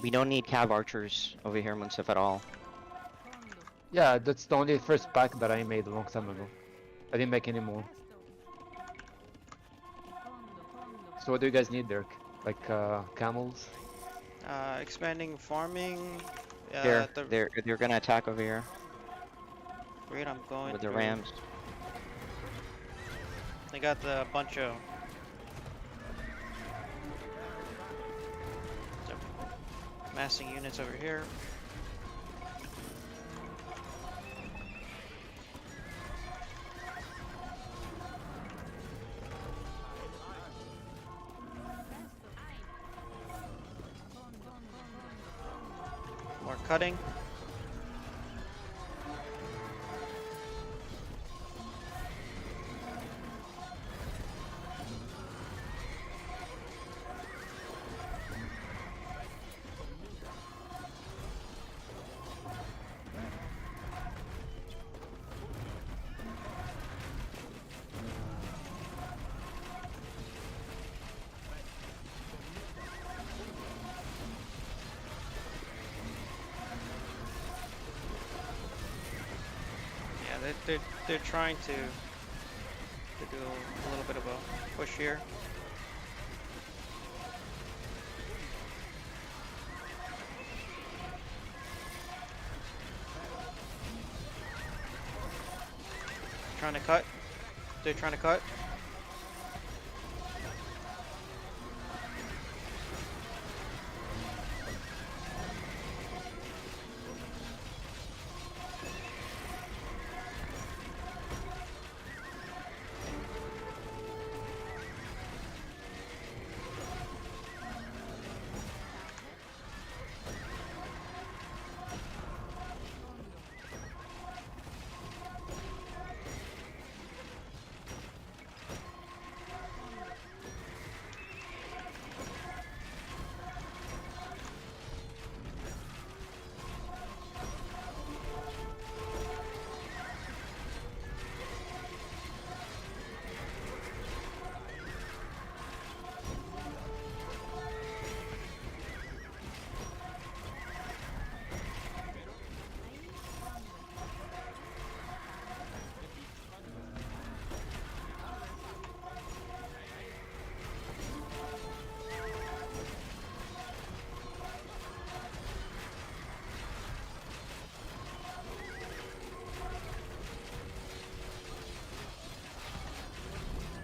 We don't need cav archers over here, Munsif, at all. Fondo. Yeah, that's the only first pack that I made a long time ago. I didn't make any more. Fondo, fondo. So what do you guys need there? Like camels? Expanding farming. Here, The they're gonna attack over here read I'm going with the through. rams. They got the bunch of massing units over here. More cutting. Yeah, they're trying to do a little bit of a push here. Trying to cut. They're trying to cut.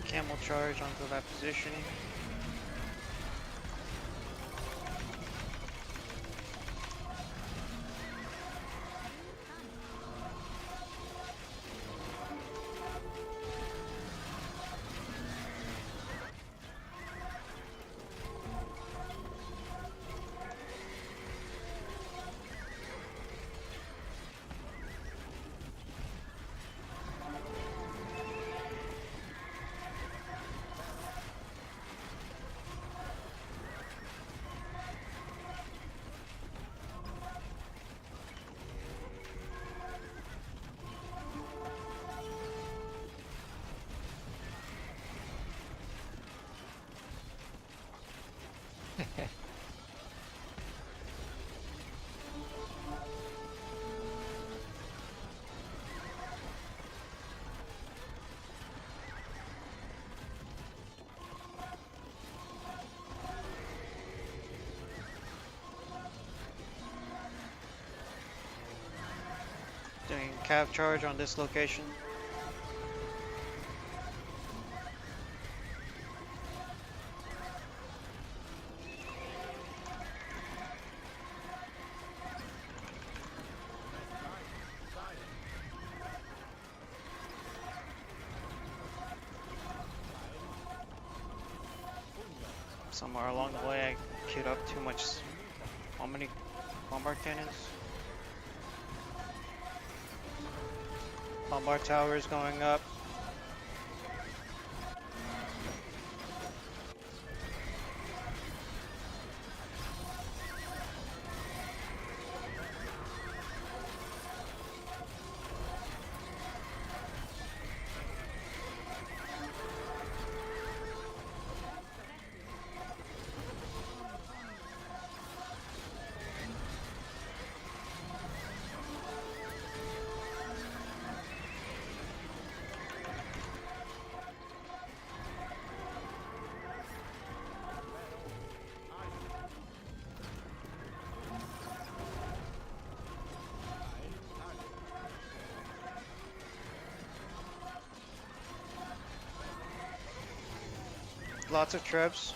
Camel charge onto that position. Doing cav charge on this location. Somewhere along the way, I queued up too much. How many bombard cannons? Bombard towers going up. Lots of trebs.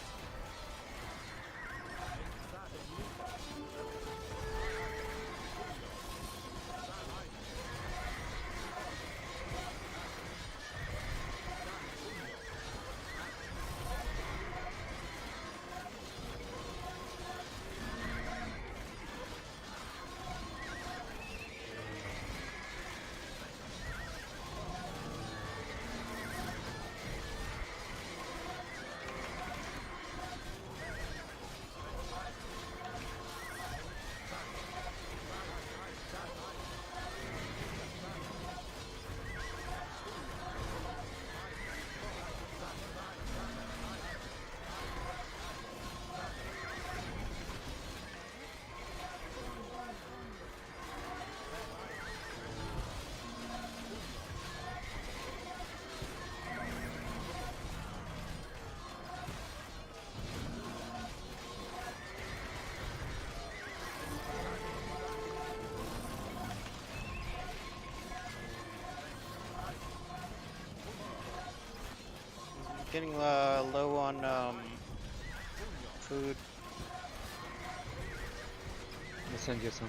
Getting low on food. I'll send you some.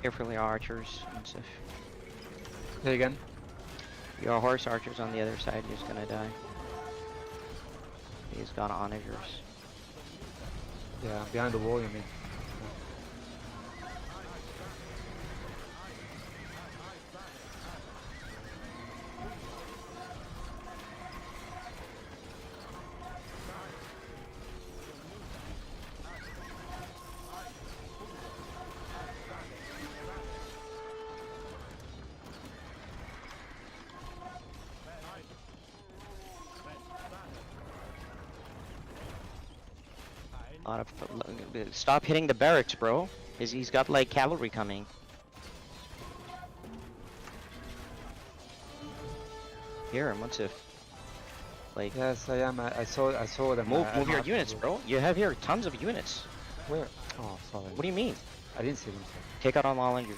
Carefully, archers and stuff. Say again. Your horse archers on the other side is gonna die. He's got onagers. Yeah, behind the wall, you mean? Lot of stop hitting the barracks, bro. He's got like cavalry coming. Here, him. What's if? Like, Yes, I am. I saw them. move I'm your out. units, bro. You have here tons of units. Where? Oh, sorry. What do you mean? I didn't see them. Take out all Molingers.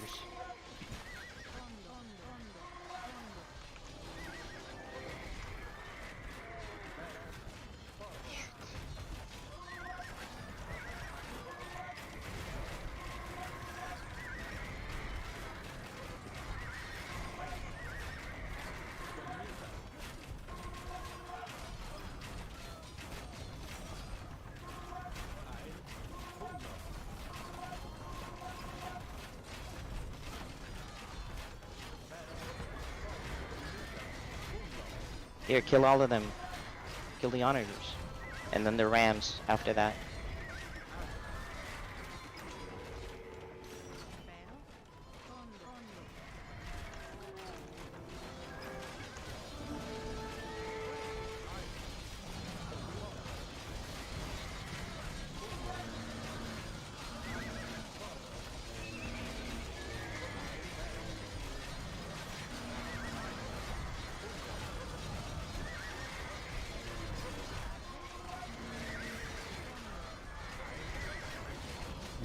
Here, kill all of them. Kill the onagers. And then the rams after that.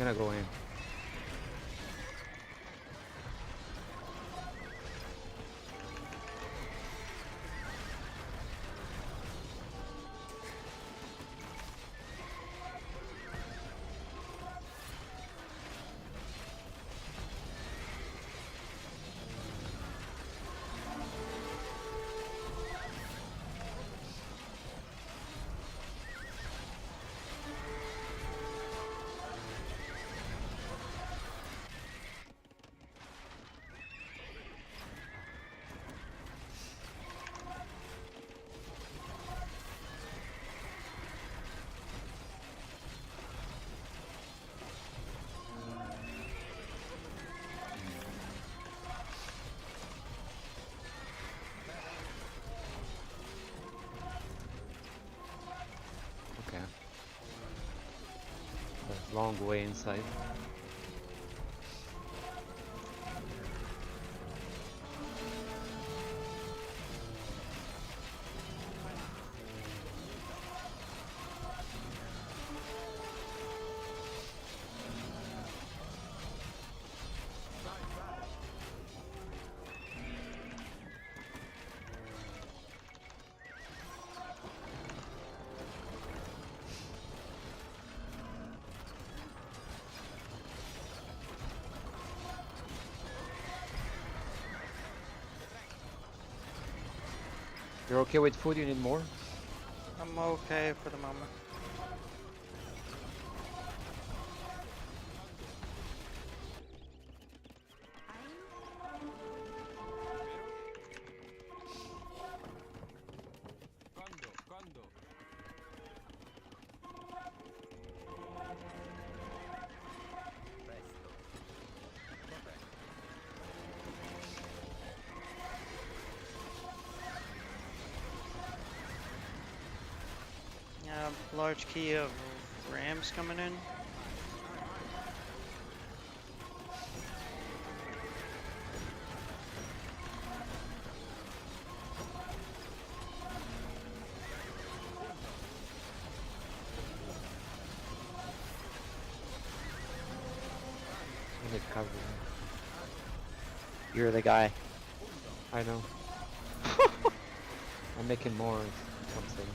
gonna go in. Okay. A long way inside. You're okay with food? You need more? I'm okay for the moment. Quando? Presto. Corretto. Large key of rams coming in. I need cover. You're the guy. I know. I'm making more. Something.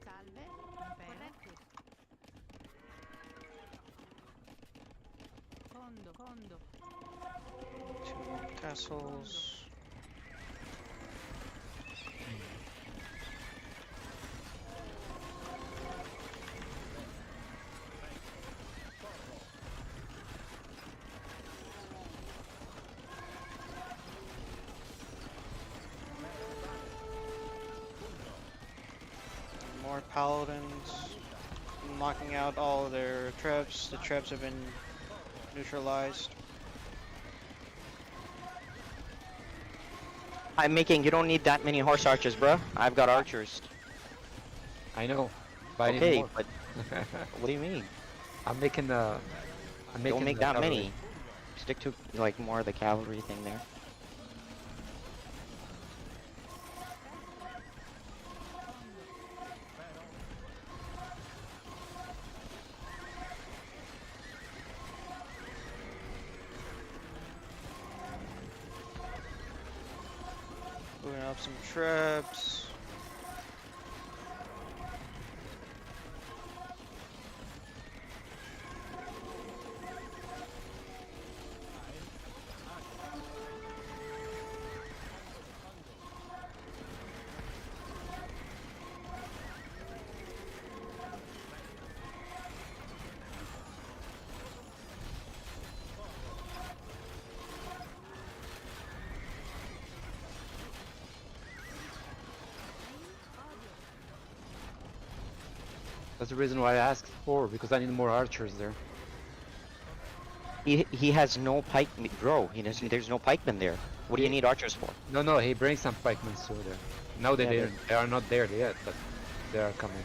Salve. Correctus. Condo. Two more castles. More paladins. Knocking out all their traps. The traps have been neutralized. I'm making. You don't need that many horse archers, bro. I've got archers. I know. But I need Okay, more. but what do you mean? I'm making the. I'm making Don't make the that cavalry. many. Stick to like more of the cavalry thing there. Moving up some traps. That's the reason why I asked 4, because I need more archers there. He has no pike, bro. There's no pikemen there. What do you He- need archers for? No, he brings some pikemen through there. Now Yeah, they are not there yet, but they are coming.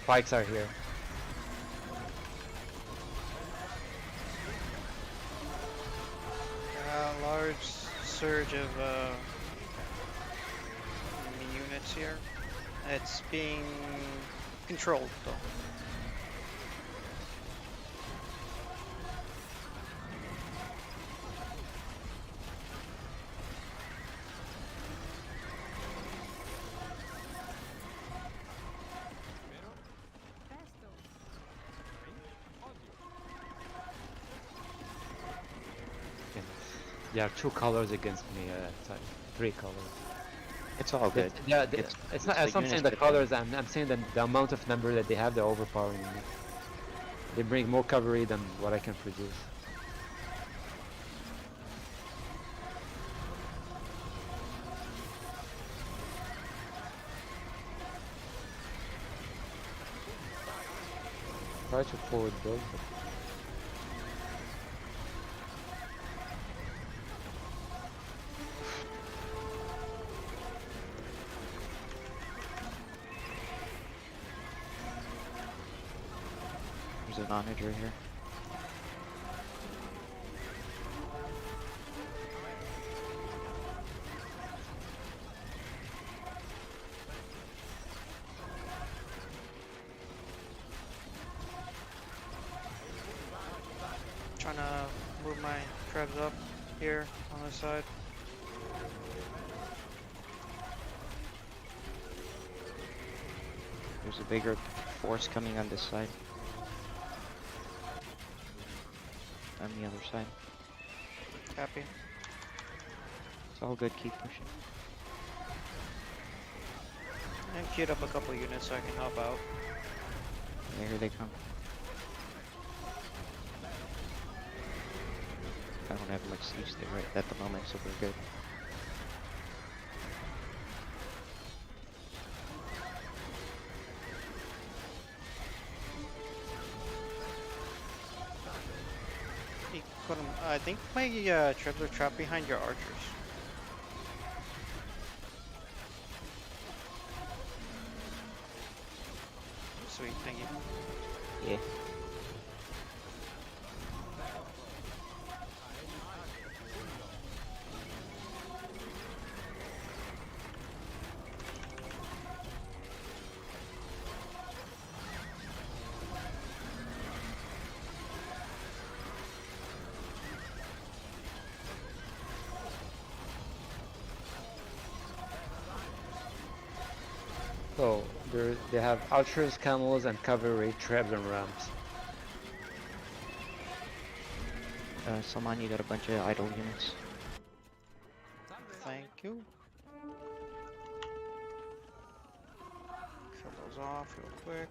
Pikes are here. Large surge of enemy units here. It's being controlled though. Presto. Yes. There are 2 colors against me, sorry, 3 colors. It's all good. Yeah, It's not. the I'm not saying units the that- colors. I'm saying that the amount of number that they have, they're overpowering me. They bring more cavalry than what I can produce. Try to forward build, but There's an onager here. Trying to move my trebs up here on this side. There's a bigger force coming on this side. On the other side. Happy. It's all good. Keep pushing. And queued up a couple units so I can help out. Yeah, here they come. I don't have much siege there right at the moment, so we're good. I think my trebs are trapped behind your archers. Sweet, thank you. Yeah. so they have archers, camels, and cavalry, trebs, and rams. Salman, you got a bunch of idle units. Thank you. Kill those off real quick.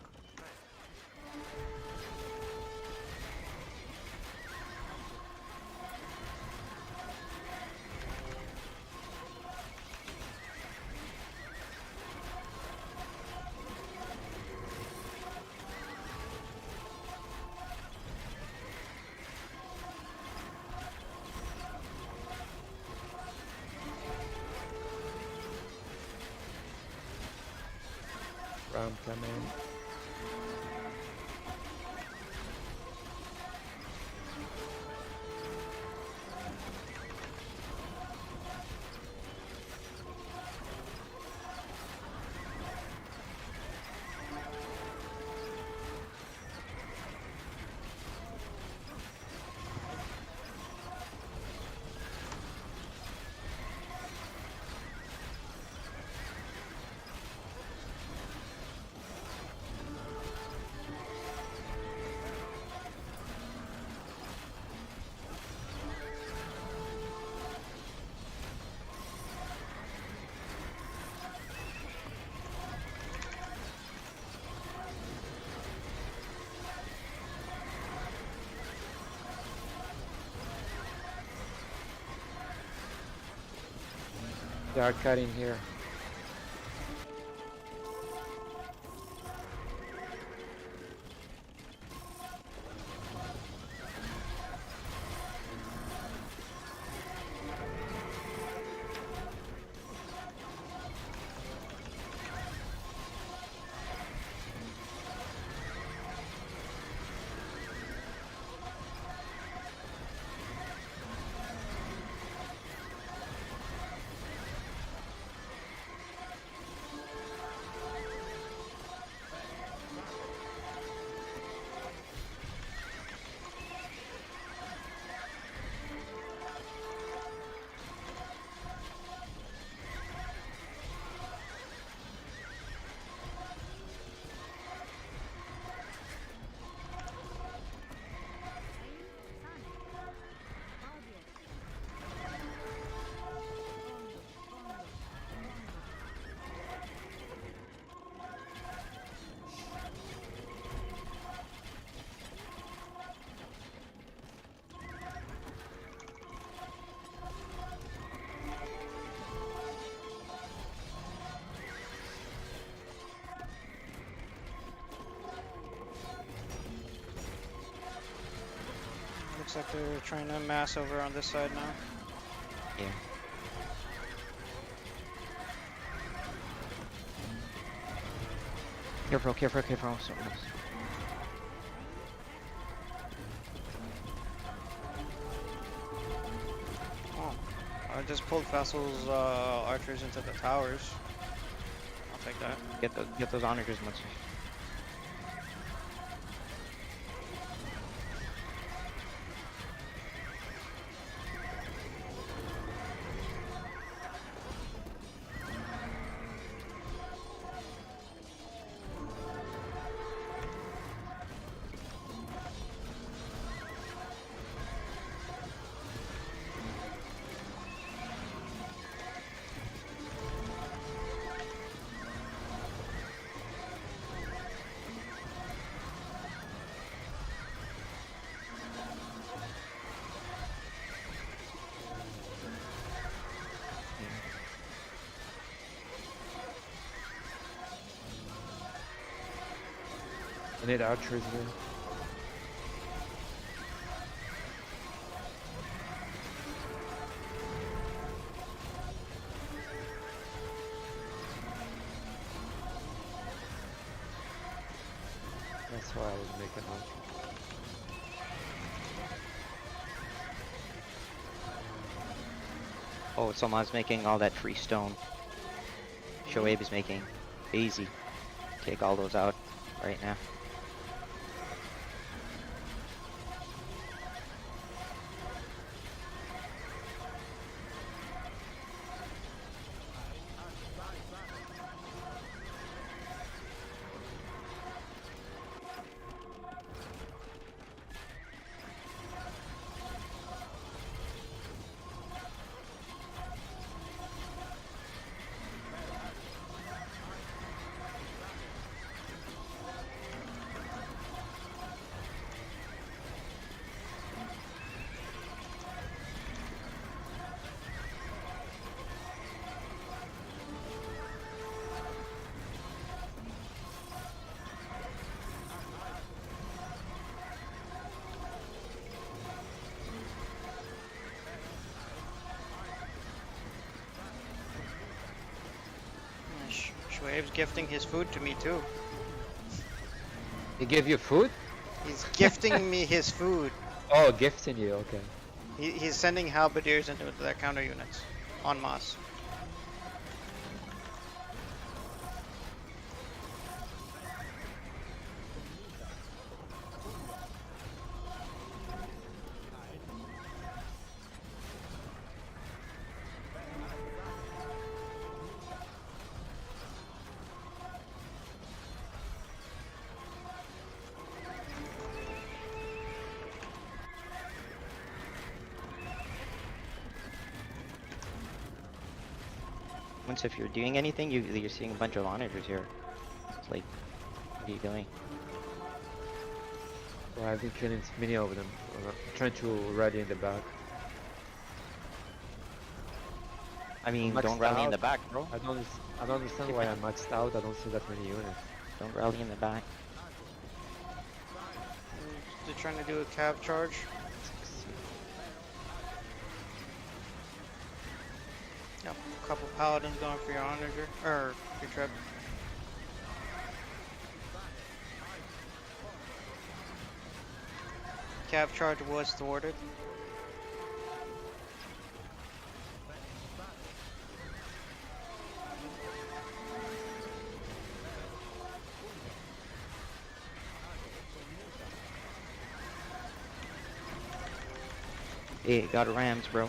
Ram coming. They are cutting here. Looks like they're trying to mass over on this side now. Yeah. Careful, careful, careful. Someone else. Oh, I just pulled Vessel's archers into the towers. I'll take that. Get those onagers much. I need archers here. That's why I was making archers. Oh, someone's making all that free stone. Shoaib is making. Easy. Take all those out right now. Shoaib's gifting his food to me too. He gave you food? He's gifting me his food. Oh, gifting you, okay. He's sending halberdiers into their counter units en masse. Once if you're doing anything, you're seeing a bunch of onagers here. It's like, what are you doing? Well, I've been killing many of them. I'm trying to rally in the back. I mean, maxed don't rally in out. the back, bro. I don't understand why I'm maxed out. I don't see that many units. Don't rally in the back. They're trying to do a cab charge. Yep, a couple paladins going for your onager or your trip. Cab charge was thwarted. Hey, got rams, bro.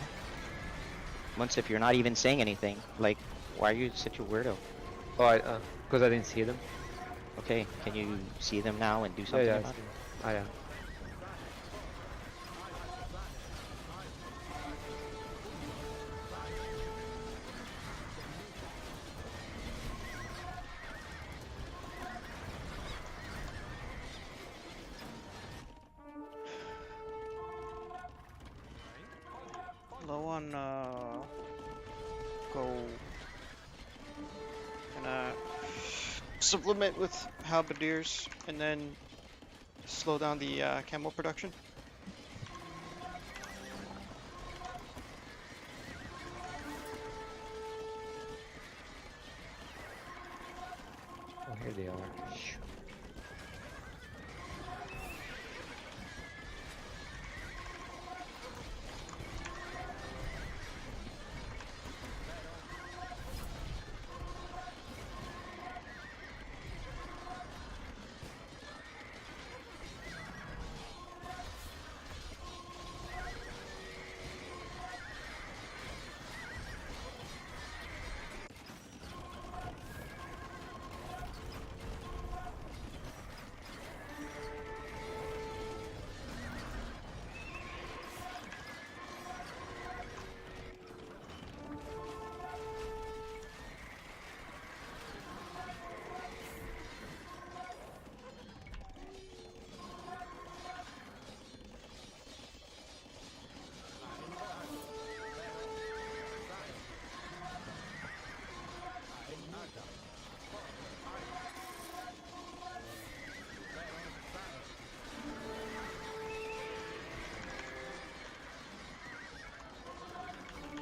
Once if you're not even saying anything, like, why are you such a weirdo? Oh, because I didn't see them. Okay, can you see them now and do Yeah, something yeah. I about see it? them. Ah, yeah. Low on go. Gonna supplement with halberdiers and then slow down the camo production. Oh, here they are. Shoo.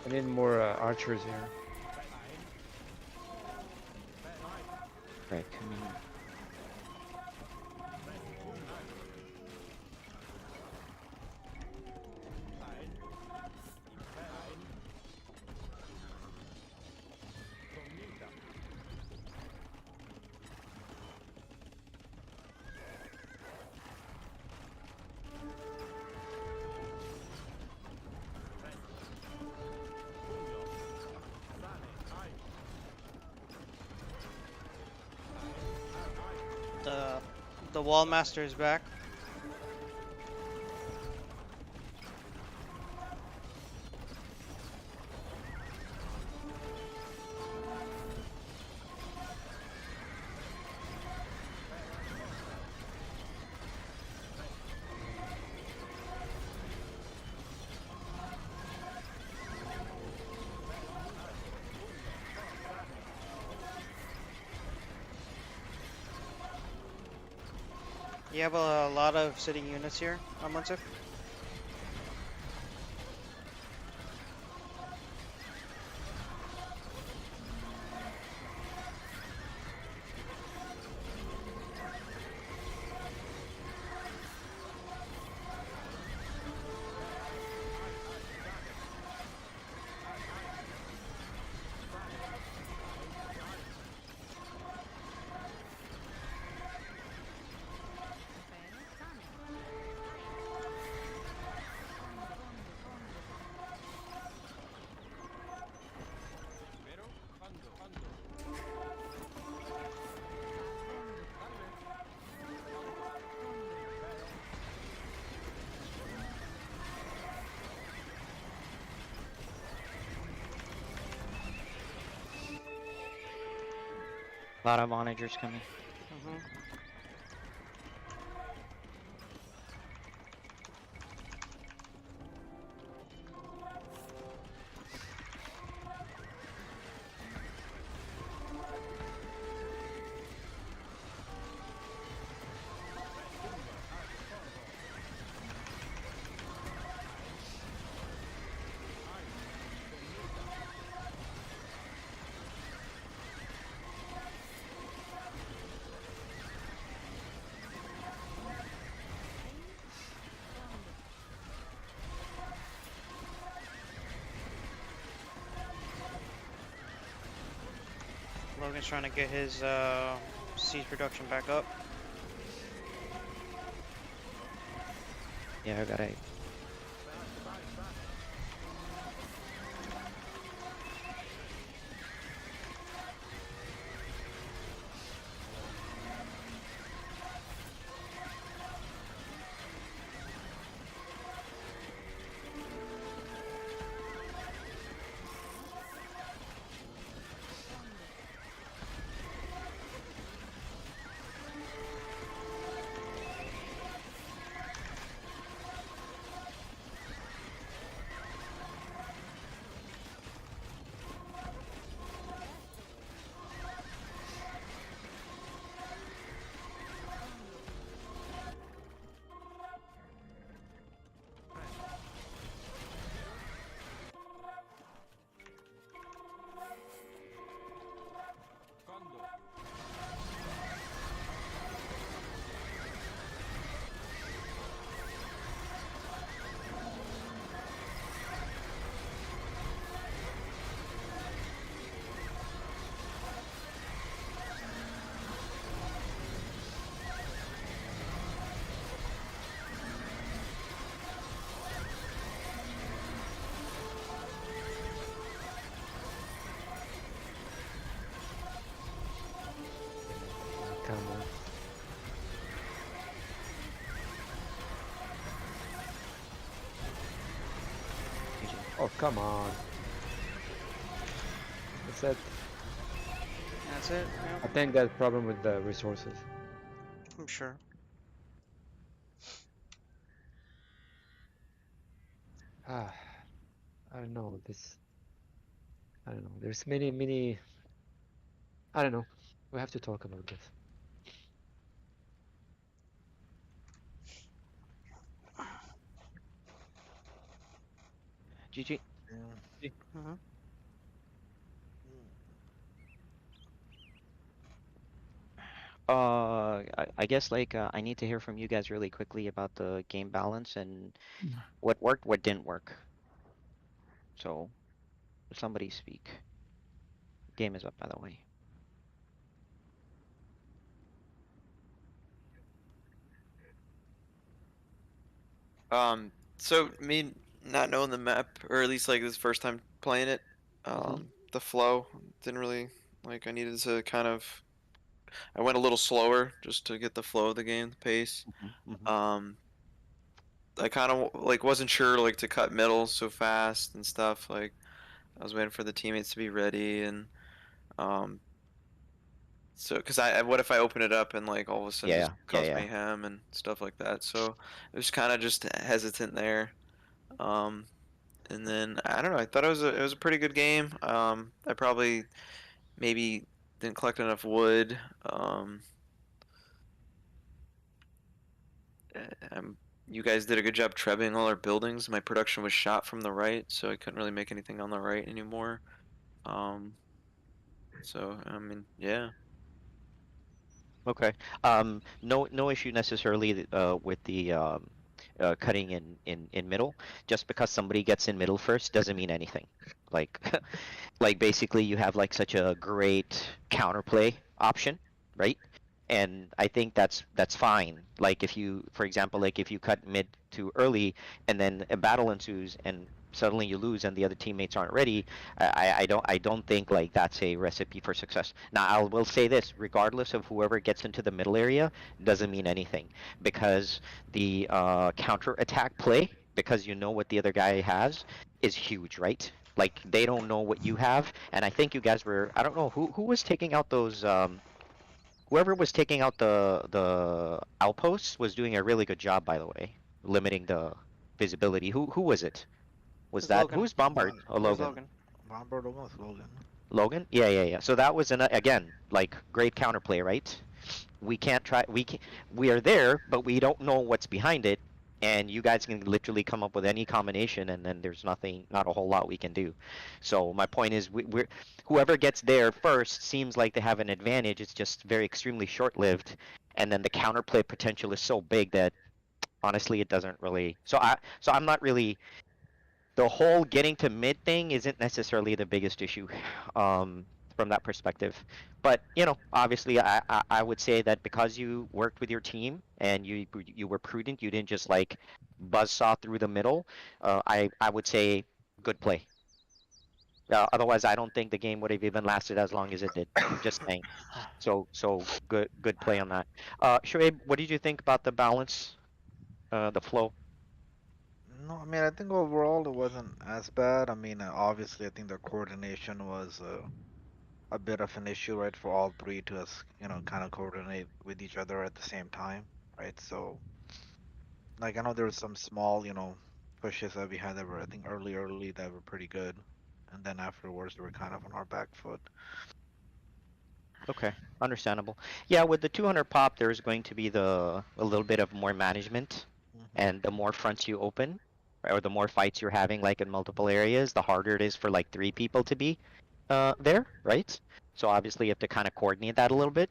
I need more archers here. Right, come in. The wall master is back. You have a lot of sitting units here on Munsif. A lot of onagers coming. Logan's trying to get his siege production back up. Yeah, I got it. Come on. Oh, come on. That's it. That's it. I Yep, think that problem with the resources. I'm sure. Ah, I don't know. I don't know. There's many. I don't know. We have to talk about this. GG. Hmm. I guess like I need to hear from you guys really quickly about the game balance and what worked, what didn't work. So, somebody speak. Game is up, by the way. So me not knowing the map, or at least like this first time playing it, the flow didn't really like. I needed to kind of. I went a little slower just to get the flow of the game, the pace. I kind of like wasn't sure like to cut middle so fast and stuff. Like I was waiting for the teammates to be ready and um. So, cause what if I open it up and like all of a sudden Yeah, just yeah, cause yeah. mayhem and stuff like that. So it was kind of just hesitant there. Um, And then I don't know. I thought it was a pretty good game. I probably maybe didn't collect enough wood. Um, you guys did a good job trebbing all our buildings. My production was shot from the right, so I couldn't really make anything on the right anymore. Um, so I mean, yeah. Okay. No issue necessarily with the cutting in middle. Just because somebody gets in middle first doesn't mean anything. Like, like basically you have like such a great counterplay option, right? And I think that's fine. Like if you, for example, like if you cut mid too early and then a battle ensues and suddenly you lose and the other teammates aren't ready, I don't think like that's a recipe for success. Now I will say this, regardless of whoever gets into the middle area, doesn't mean anything because the counter attack play, because you know what the other guy has, is huge, right? Like they don't know what you have, and I think you guys were. I don't know who was taking out those. Whoever was taking out the outposts was doing a really good job, by the way, limiting the visibility. Who was it? Was It's that Logan. who's Bombard? Oh, It was Logan. Logan. Bombard almost Logan. Logan? Yeah, yeah, yeah. So that was an again like great counterplay, right? We can't try. We are there, but we don't know what's behind it. And you guys can literally come up with any combination, and then there's nothing, not a whole lot we can do. So my point is, we're whoever gets there first seems like they have an advantage. It's just very extremely short-lived, and then the counterplay potential is so big that honestly, it doesn't really. So I'm not really. The whole getting to mid thing isn't necessarily the biggest issue. Um, from that perspective. But obviously, I would say that because you worked with your team and you were prudent, you didn't just like buzzsaw through the middle. I would say good play. Otherwise, I don't think the game would have even lasted as long as it did. Just saying. So good play on that. Shoaib, what did you think about the balance, the flow? No, I mean, I think overall it wasn't as bad. I mean, obviously, I think the coordination was a bit of an issue, right, for all three to us, kind of coordinate with each other at the same time, right? So, like, I know there was some small, pushes that we had that were, I think, early that were pretty good, and then afterwards we were kind of on our back foot. Okay, understandable. Yeah, with the 200 pop, there's going to be a little bit of more management, and the more fronts you open, right, or the more fights you're having, like in multiple areas, the harder it is for like three people to be there, right? So obviously you have to kind of coordinate that a little bit.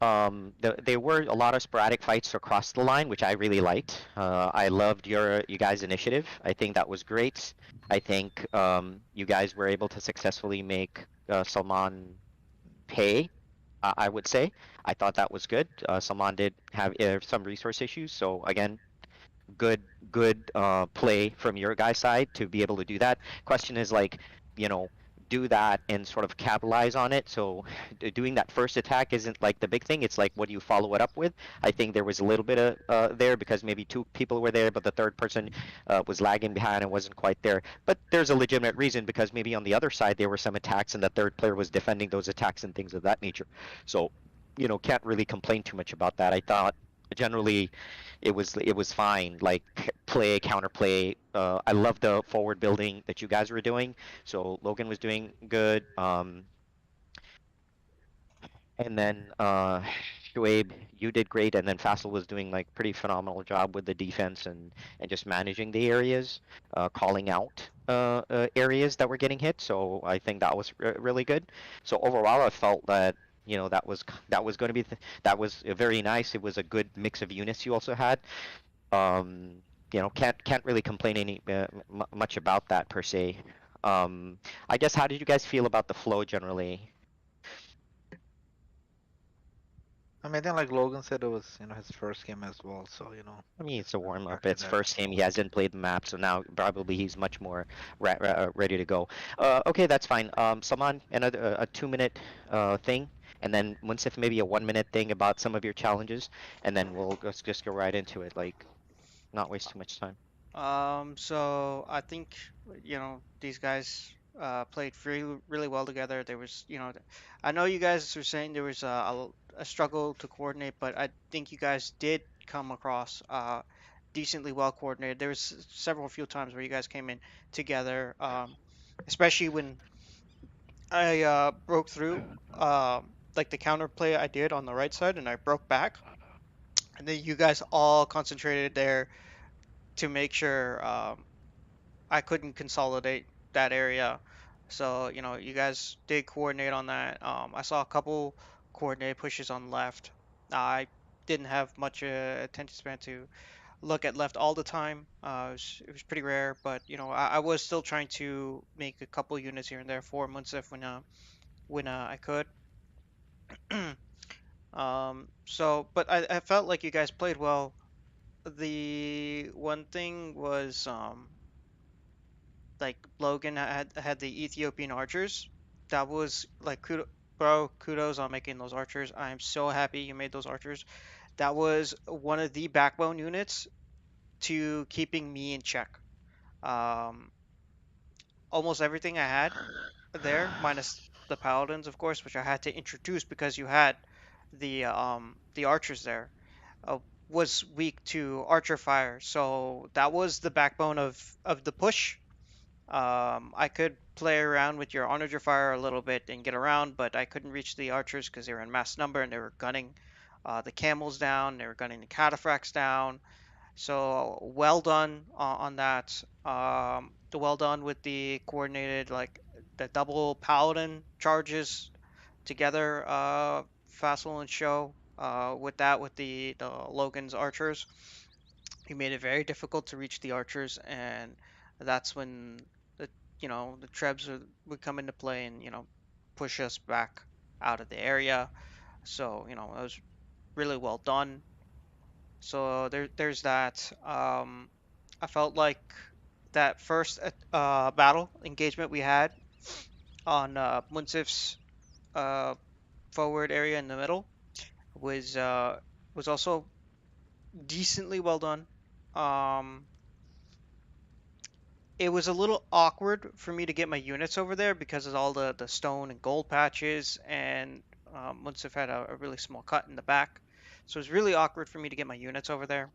There were a lot of sporadic fights across the line, which I really liked. I loved you guys' initiative. I think that was great. I think you guys were able to successfully make Salman pay. I would say. I thought that was good. Salman did have some resource issues, so again, good play from your guys' side to be able to do that. Question is like, you know, do that and sort of capitalize on it. So doing that first attack isn't like the big thing. It's like what do you follow it up with? I think there was a little bit of there because maybe two people were there, but the third person was lagging behind and wasn't quite there. But there's a legitimate reason because maybe on the other side there were some attacks and the third player was defending those attacks and things of that nature. So, can't really complain too much about that. I thought generally it was fine. Like play, counterplay. I love the forward building that you guys were doing. So Logan was doing good. And then Shoaib, you did great. And then Faisal was doing like pretty phenomenal job with the defense and just managing the areas, calling out areas that were getting hit. So I think that was really good. So overall, I felt that that was going to be that was very nice. It was a good mix of units you also had. Can't really complain much about that per se. I guess how did you guys feel about the flow generally? I mean, I think like Logan said, it was, his first game as well, so, I mean, it's a warm up. after It's that. first game. He hasn't played the map, so now probably he's much more ready to go. Okay, that's fine. Salman, another a 2 minute thing, and then Munsif maybe a 1 minute thing about some of your challenges, and then we'll just go right into it. Like, not waste too much time. So I think these guys played really really well together. There was I know you guys were saying there was a struggle to coordinate, but I think you guys did come across decently well coordinated. There was several few times where you guys came in together, especially when I broke through like the counterplay I did on the right side, and I broke back, and then you guys all concentrated there to make sure I couldn't consolidate that area. So, you guys did coordinate on that. I saw a couple coordinated pushes on left. I didn't have much attention span to look at left all the time. It was pretty rare, but I was still trying to make a couple units here and there for Munsif when I could. But I felt like you guys played well. The one thing was like Logan had the Ethiopian archers. That was like kudos on making those archers. I am so happy you made those archers. That was one of the backbone units to keeping me in check. Um, Almost everything I had there, minus the paladins, of course, which I had to introduce because you had the archers there, uh, was weak to archer fire. So that was the backbone of the push. I could play around with your onager fire a little bit and get around, but I couldn't reach the archers because they were in mass number and they were gunning the camels down, they were gunning the cataphracts down. So well done on that. Well done with the coordinated, like the double paladin charges together, Fassel and Show. With that, with the Logan's archers, he made it very difficult to reach the archers, and that's when the Trebs would come into play and push us back out of the area. So it was really well done. So there's that. I felt like that first battle engagement we had on Munsif's uh, forward area in the middle was also decently well done. Um, it was a little awkward for me to get my units over there because of all the stone and gold patches, and Munsif had a really small cut in the back, so it was really awkward for me to get my units over there.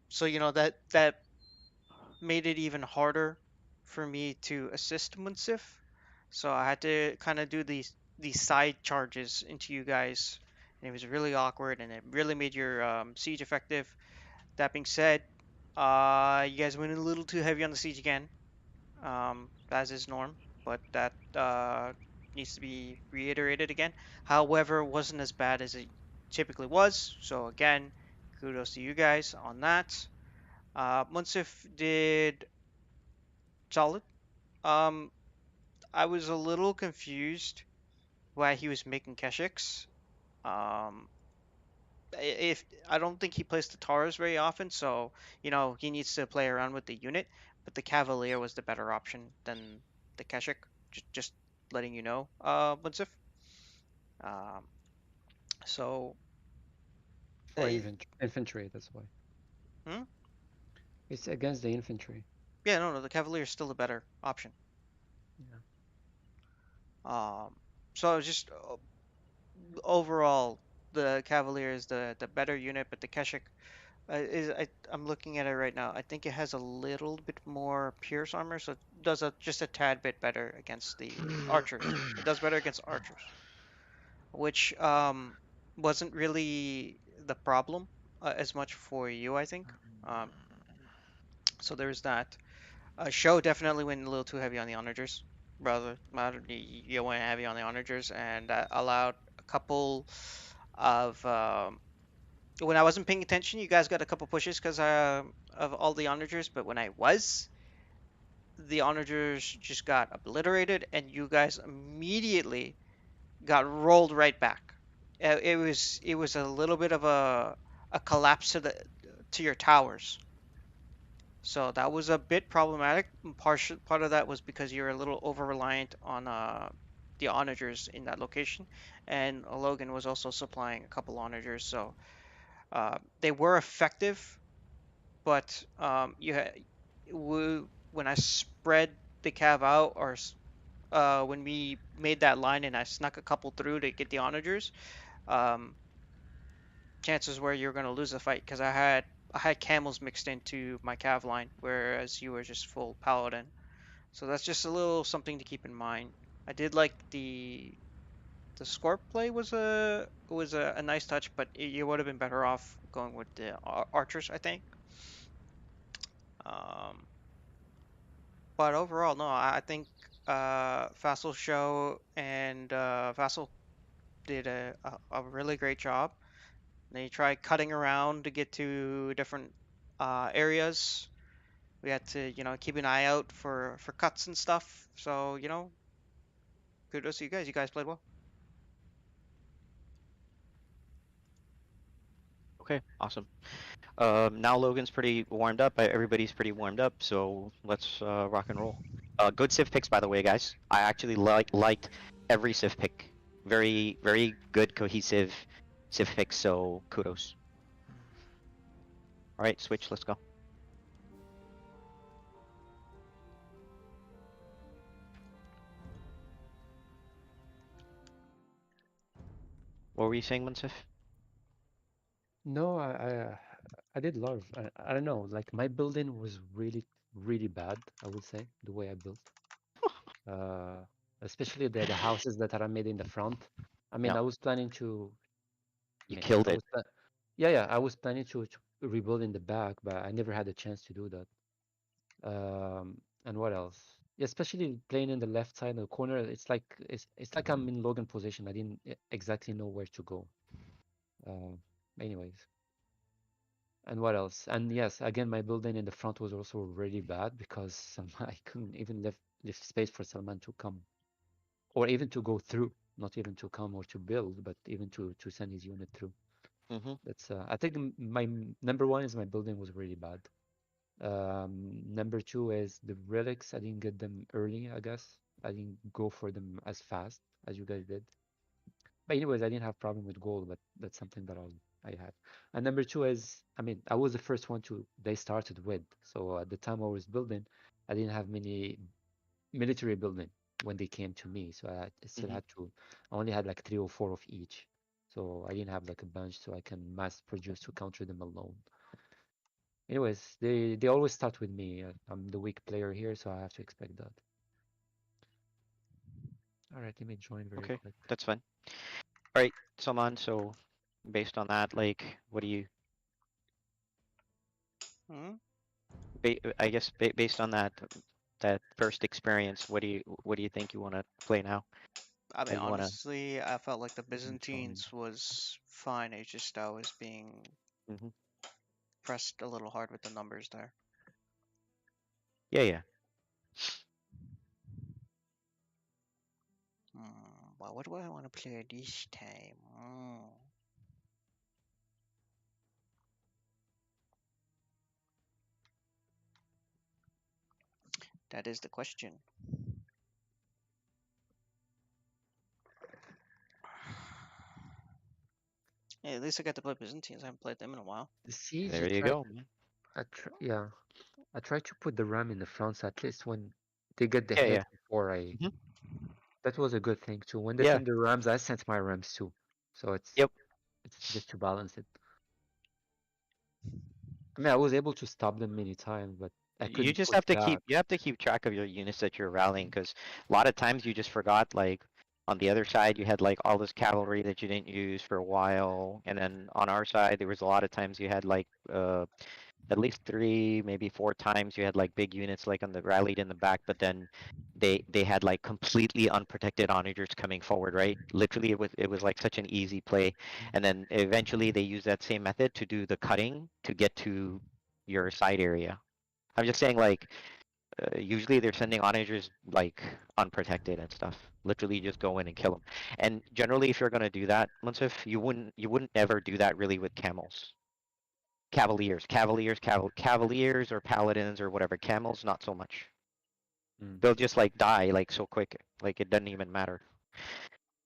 So that made it even harder for me to assist Munsif. So I had to kind of do these side charges into you guys, and it was really awkward, and it really made your siege effective. That being said, you guys went a little too heavy on the siege again, as is norm, but that needs to be reiterated again. However, it wasn't as bad as it typically was. So again, kudos to you guys on that. Munsif did solid. Um, I was a little confused why he was making Keshiks. Um, if I don't think he plays the Taurus very often, so he needs to play around with the unit. But the Cavalier was the better option than the Keshik. Just letting you know, Munsif. Um, so For uh, infantry, that's why. hmm? It's against the infantry. Yeah, no, the Cavalier is still the better option. Yeah. So just overall, the Cavalier is the better unit, but the Keshik I'm looking at it right now. I think it has a little bit more pierce armor, so it does just a tad bit better against the archers. It does better against archers, which wasn't really the problem as much for you, I think. Um, so there's that. Show definitely went a little too heavy on the onagers, brother. You went heavy on the onagers, and that allowed a couple of when I wasn't paying attention, you guys got a couple pushes because of all the onagers, but when I was, the onagers just got obliterated, and you guys immediately got rolled right back. It was a little bit of a collapse to your towers. So that was a bit problematic. Part of that was because you're a little over reliant on the onagers in that location, and Logan was also supplying a couple onagers, so they were effective, but when I spread the cav out, or when we made that line and I snuck a couple through to get the onagers, um, chances were you're gonna lose the fight because I had camels mixed into my cav line, whereas you were just full paladin. So that's just a little something to keep in mind. I did like the Scorp play was a nice touch, but you would have been better off going with the archers, I think. Um, but overall, no, I think Fassel Show and Fassel did a really great job. They tried cutting around to get to different areas. We had to, keep an eye out for cuts and stuff. So, kudos to you guys. You guys played well. Okay, awesome. Now Logan's pretty warmed up. Everybody's pretty warmed up, so let's rock and roll. Good civ picks, by the way, guys. I actually liked every civ pick. Very, very good, cohesive civ picks. So kudos. All right, switch. Let's go. What were you saying, Munsif? No, I did love. I don't know. Like my building was really bad. I would say the way I built. Uh, Especially the houses that are made in the front. I mean, Yeah. I was planning to. You I mean, killed I it. was yeah, I was planning to rebuild in the back, but I never had a chance to do that. And what else? Yeah, especially playing in the left side of the corner, it's like I'm in Logan position. I didn't exactly know where to go. Uh, Anyways, And what else? And yes, again, my building in the front was also really bad because I couldn't even leave space for Salman to come, or even to go through. Not even to come or to build, but even to send his unit through. Mm-hmm. That's I think my number one is my building was really bad. Number two is the relics. I didn't get them early, I guess. I didn't go for them as fast as you guys did. But anyways, I didn't have problem with gold, but that's something that I had. And number two is, I mean, I was the first one they started with. So at the time I was building, I didn't have many military building when they came to me. So I still Mm-hmm. had I only had like 3 or 4 of each. So I didn't have like a bunch so I can mass produce to counter them alone. Anyways, they always start with me. I'm the weak player here, so I have to expect that. All right, let me join very Okay, quick. that's fine. All right, Salman. So based on that, like, what do you? Hmm? I guess based on that first experience, what do you think you want to play now? I How mean, you want to? honestly, I felt like the Join. Byzantines was fine. It's just I was being Mm-hmm. pressed a little hard with the numbers there. Yeah, yeah. Well, what do I want to play this time? That is the question. Hey, at least I got to play Byzantines. I haven't played them in a while. The siege, There you go, man. yeah, I try to put the ram in the front, so at least when they get the Yeah, hit yeah. before Hmm. that was a good thing too. When they Yeah. send the rams, I sent my rams too. So Yep. it's just to balance it. I mean, I was able to stop them many times, but I You couldn't just push have to back. keep track of your units that you're rallying because a lot of times you just forgot like on the other side you had like all this cavalry that you didn't use for a while, and then on our side there was a lot of times you had like at least 3, maybe 4 times you had like big units like on the rallied in the back, but then they had like completely unprotected onagers coming forward, right? Literally it was like such an easy play, and then eventually they use that same method to do the cutting to get to your side area. I'm just saying, like, usually they're sending onagers like unprotected and stuff. Literally, just go in and kill them. And generally, if you're gonna do that, Munsif, you wouldn't ever do that really with camels. Cavaliers or paladins or whatever. Camels, not so much. Mm. They'll just like die like so quick. Like it doesn't even matter.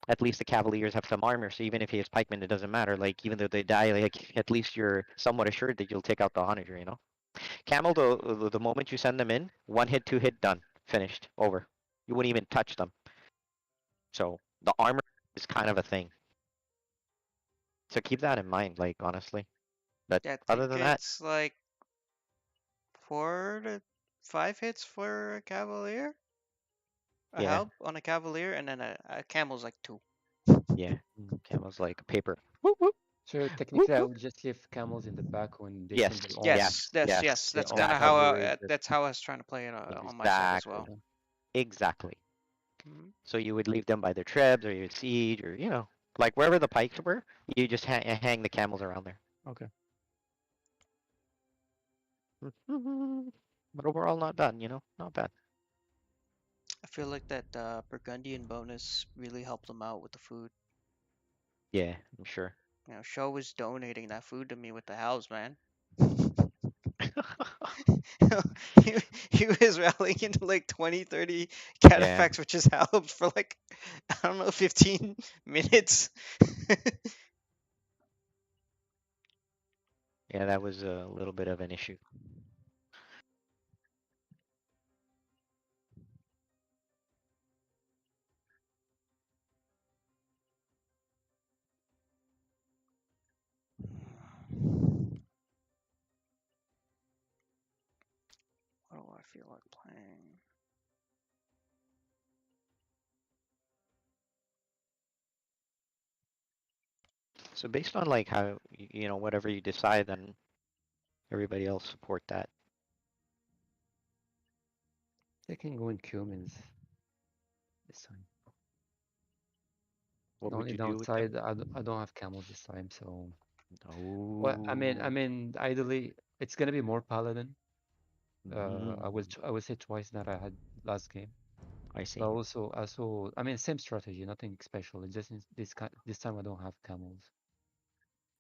At least the cavaliers have some armor, so even if he has pikemen, it doesn't matter. Like even though they die, like at least you're somewhat assured that you'll take out the onager, you know? Camel, the moment you send them in, 1 hit, 2 hit, done, finished, over. You wouldn't even touch them. So the armor is kind of a thing. So keep that in mind, like honestly. But I other think than that, it's like 4 to 5 hits for a cavalier. A yeah, help on a cavalier, and then a camel's like 2. yeah, Mm. camel's like paper. Whoop whoop So whoop technically, I whoop. would just leave camels in the back when they Yes, send their yes, armies. Yes, The that's only kind of how exactly, cavalry that that's how I was trying to play it on my side as exactly, well. exactly. Mhm. So you would leave them by their trebs, or you would siege, or like wherever the pikes were, you just hang the camels around there. okay. But overall, not bad, not bad. I feel like that Burgundian bonus really helped them out with the food. Yeah, I'm sure. Show was donating that food to me with the house, man. he, he was rallying into like 20, 30 Yeah, catapacts, which has helped for like, I don't know, 15 minutes. yeah, that was a little bit of an issue. What do I feel like playing? So based on like how whatever you decide, then everybody else support that. They can go in Cumans this time. What The would only you do with them? downside, I don't have camels this time, so Well, I Oh. mean, ideally, it's gonna be more paladin. Mm, I will say twice that I had last game. I see. But also, I mean, same strategy, nothing special. It's just this time I don't have camels.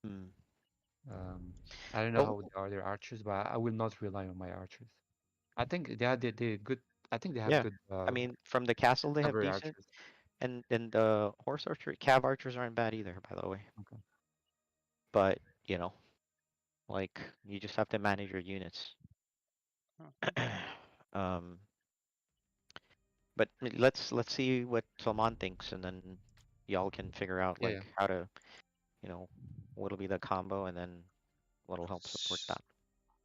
Hmm. Um, I don't know Well, how they are their archers, but I will not rely on my archers. I think they good. I think they have yeah. good I mean, from the castle they have cavalry decent, archers. and the horse archery, cav archers aren't bad either, by the way. Okay. But you know, like you just have to manage your units. um, but let's see what Salman thinks, and then y'all can figure out Yeah, yeah. like how to, you know, what'll be the combo, and then what'll help support S- that.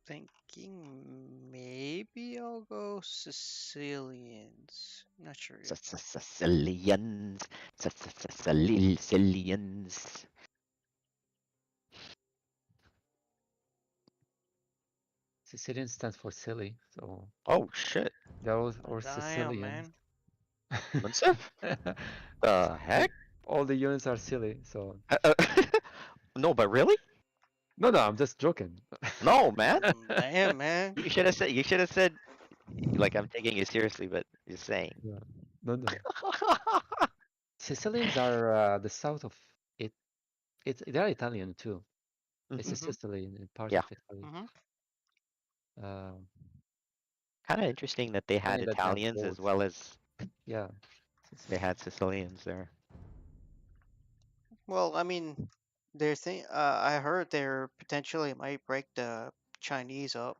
Thinking maybe I'll go Sicilians. Not sure yet. Sicilians, Sicilians. Sicilian stands for silly, so Oh shit, those or Damn, Sicilians. man. Munsif? The heck? All the units are silly, so No, but really? no, I'm just joking. No, man. Damn, man. You should have said. You should have said. Like I'm taking it seriously, but just saying. Yeah. No. Sicilians are the south of it. They're Italian too. It's a Mhm. Mm-hmm. Sicily in part Yeah, of Italy. Mm-hmm. Uh, kind of interesting that they had funny that they have Italians as both. well as Yeah. they had Sicilians there. Well, I mean, I heard they're potentially might break the Chinese up,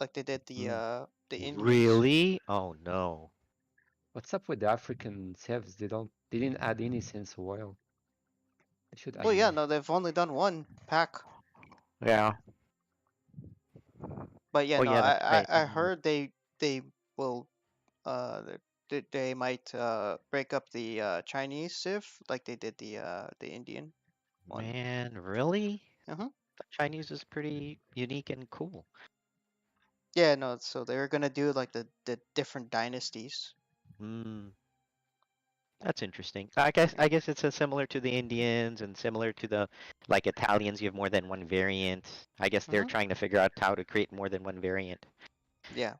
like they did Mm. the Indians. Really? Oh no. What's up with the African civs? They didn't add any since a while. They should Well, add yeah, more. no, they've only done one pack, Yeah. but yeah, Oh no, yeah, that's right. I heard they will they might break up the Chinese civ like they did the Indian one. Man, really? Uh-huh. The Chinese is pretty unique and cool. Yeah, no, so they're gonna do like the different dynasties. Hmm. That's interesting. I guess it's similar to the Indians and similar to the like Italians. You have more than one variant. I guess they're Mm-hmm. trying to figure out how to create more than one variant. Yeah.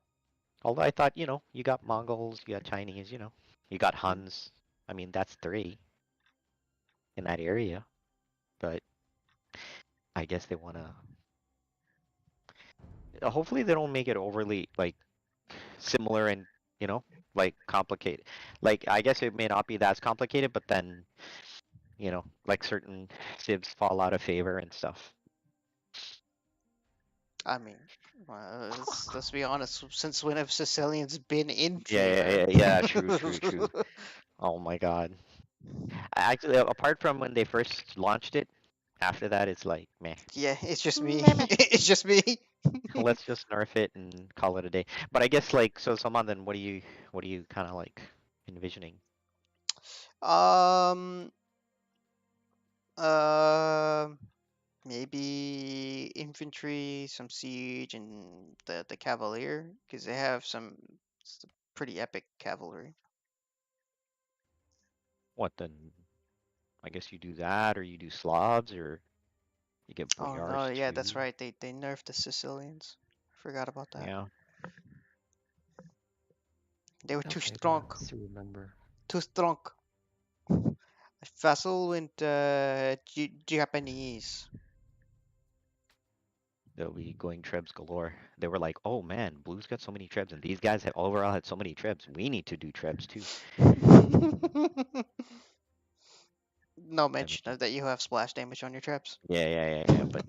Although I thought, you got Mongols, you got Chinese, you got Mhm. Huns. I mean, that's three in that area. But I guess they wanna. Hopefully, they don't make it overly like similar and like complicated. Like I guess it may not be that complicated, but then like certain civs fall out of favor and stuff. I mean, let's be honest. Since when have Sicilians been in Yeah, yeah, favor? yeah, yeah. True, true, true. Oh my God. Actually, apart from when they first launched it, after that it's like, meh. Yeah, it's just me. Meh, meh. It's just me. Let's just nerf it and call it a day. But I guess like so, Salman, then what are you kind of like envisioning? Um, uh, maybe infantry, some siege, and the cavalier, because they have some pretty epic cavalry. What then? I guess you do that, or you do Slavs, or you get Oh no, boyars yeah, that's too. right. They nerfed the Sicilians. Forgot about that. Yeah. They were too Okay, strong. still remember. Too strong. Vassal and Japanese. They'll be going trebs galore. They were like, "Oh man, Blue's got so many trebs, and these guys had overall had so many trebs. We need to do trebs too." No I mention mean, of that you have splash damage on your traps. yeah, yeah, yeah, yeah. But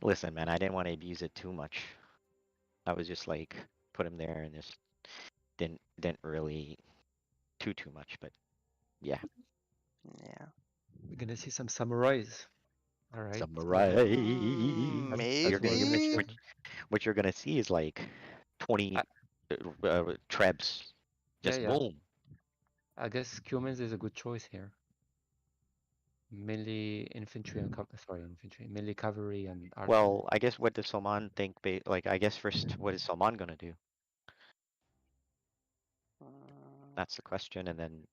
listen, man, I didn't want to abuse it too much. I was just like, put him there and just didn't really too much. But yeah, Yeah. We're gonna see some samurais. All right. samurai. That's what you Maybe. mentioned. What you're gonna see is like 20 I, trebs, yeah, just yeah. boom. I guess Cumans is a good choice here. Mainly infantry and infantry, mainly cavalry and archers. Well, I guess what does Salman think? Like, I guess first, what is Salman gonna do? That's the question, and then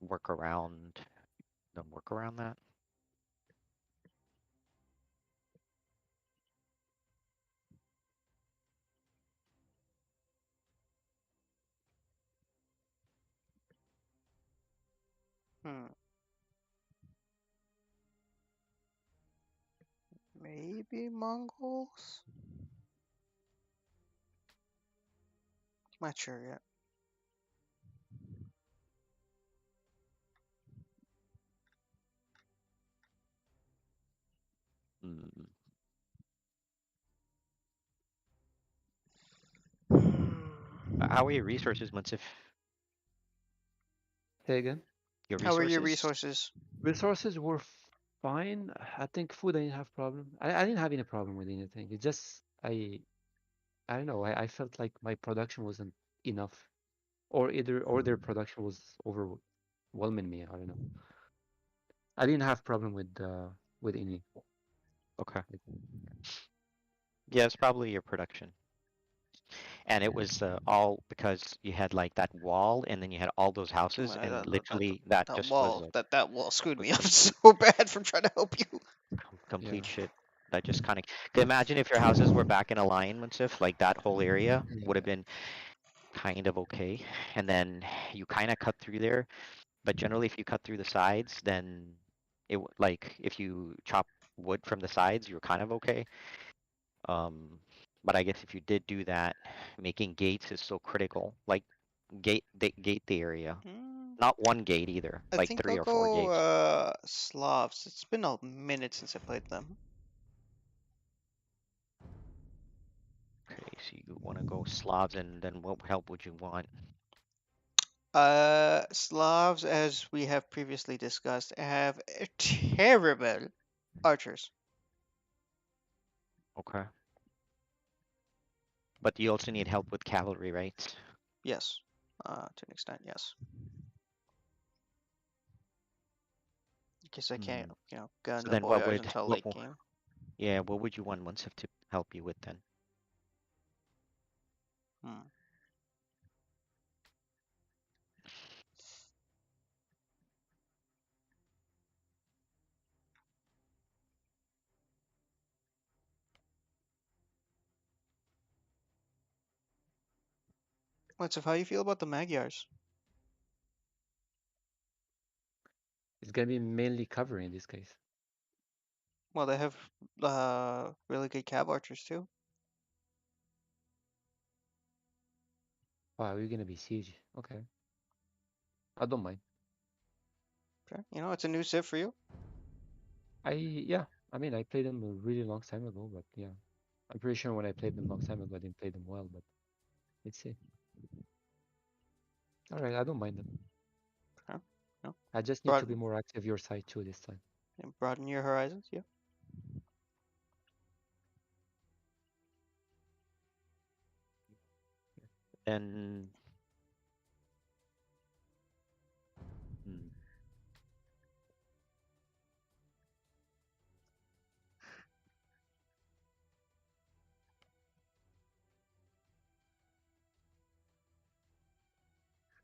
work around that. Maybe Mongols? Not sure yet. Hmm. How are your resources, Munsif? Say again. Your How are your resources? resources? Resources were fine. I think food I didn't have problem. I didn't have any problem with anything. It just I don't know. I felt like my production wasn't enough, or their production was overwhelming me. I don't know. I didn't have problem with any. Okay. Like, Yeah, it's probably your production. And it was all because you had like that wall, and then you had all those houses, Well, and literally that that just was wall, like that wall screwed me up complete, so bad from trying to help you. complete yeah, shit. That just kind of. Imagine if your houses were back in alignment, if like that whole area would have yeah. been kind of okay, and then you kind of cut through there. But generally, if you cut through the sides, then like if you chop wood from the sides, you're kind of okay. But I guess if you did do that, making gates is so critical. Like gate the area. Hmm, Not one gate either, I like think I'll 3 or 4 go gates. Slavs. It's been a minute since I played them. Okay, so you want to go Slavs, and then what help would you want? Slavs, as we have previously discussed, have terrible archers. Okay. But you also need help with cavalry, right? Yes, to an extent, yes. In case I can't, Hmm. gun So the then what boyars would until what late game. yeah, what would you want Munsif to help you with then? Hmm. What's how you feel about the Magyars? It's gonna be mainly cover in this case. Well, they have really good cab archers too. Wow, you're gonna be siege. Okay, I don't mind. Okay. It's a new civ for you. Yeah. I mean, I played them a really long time ago, but yeah, I'm pretty sure when I played them long time ago, I didn't play them well. But let's see. All right, I don't mind them. Okay. I just need to be Broaden, more active your side too this time. broaden your horizons. Yeah. And hmm,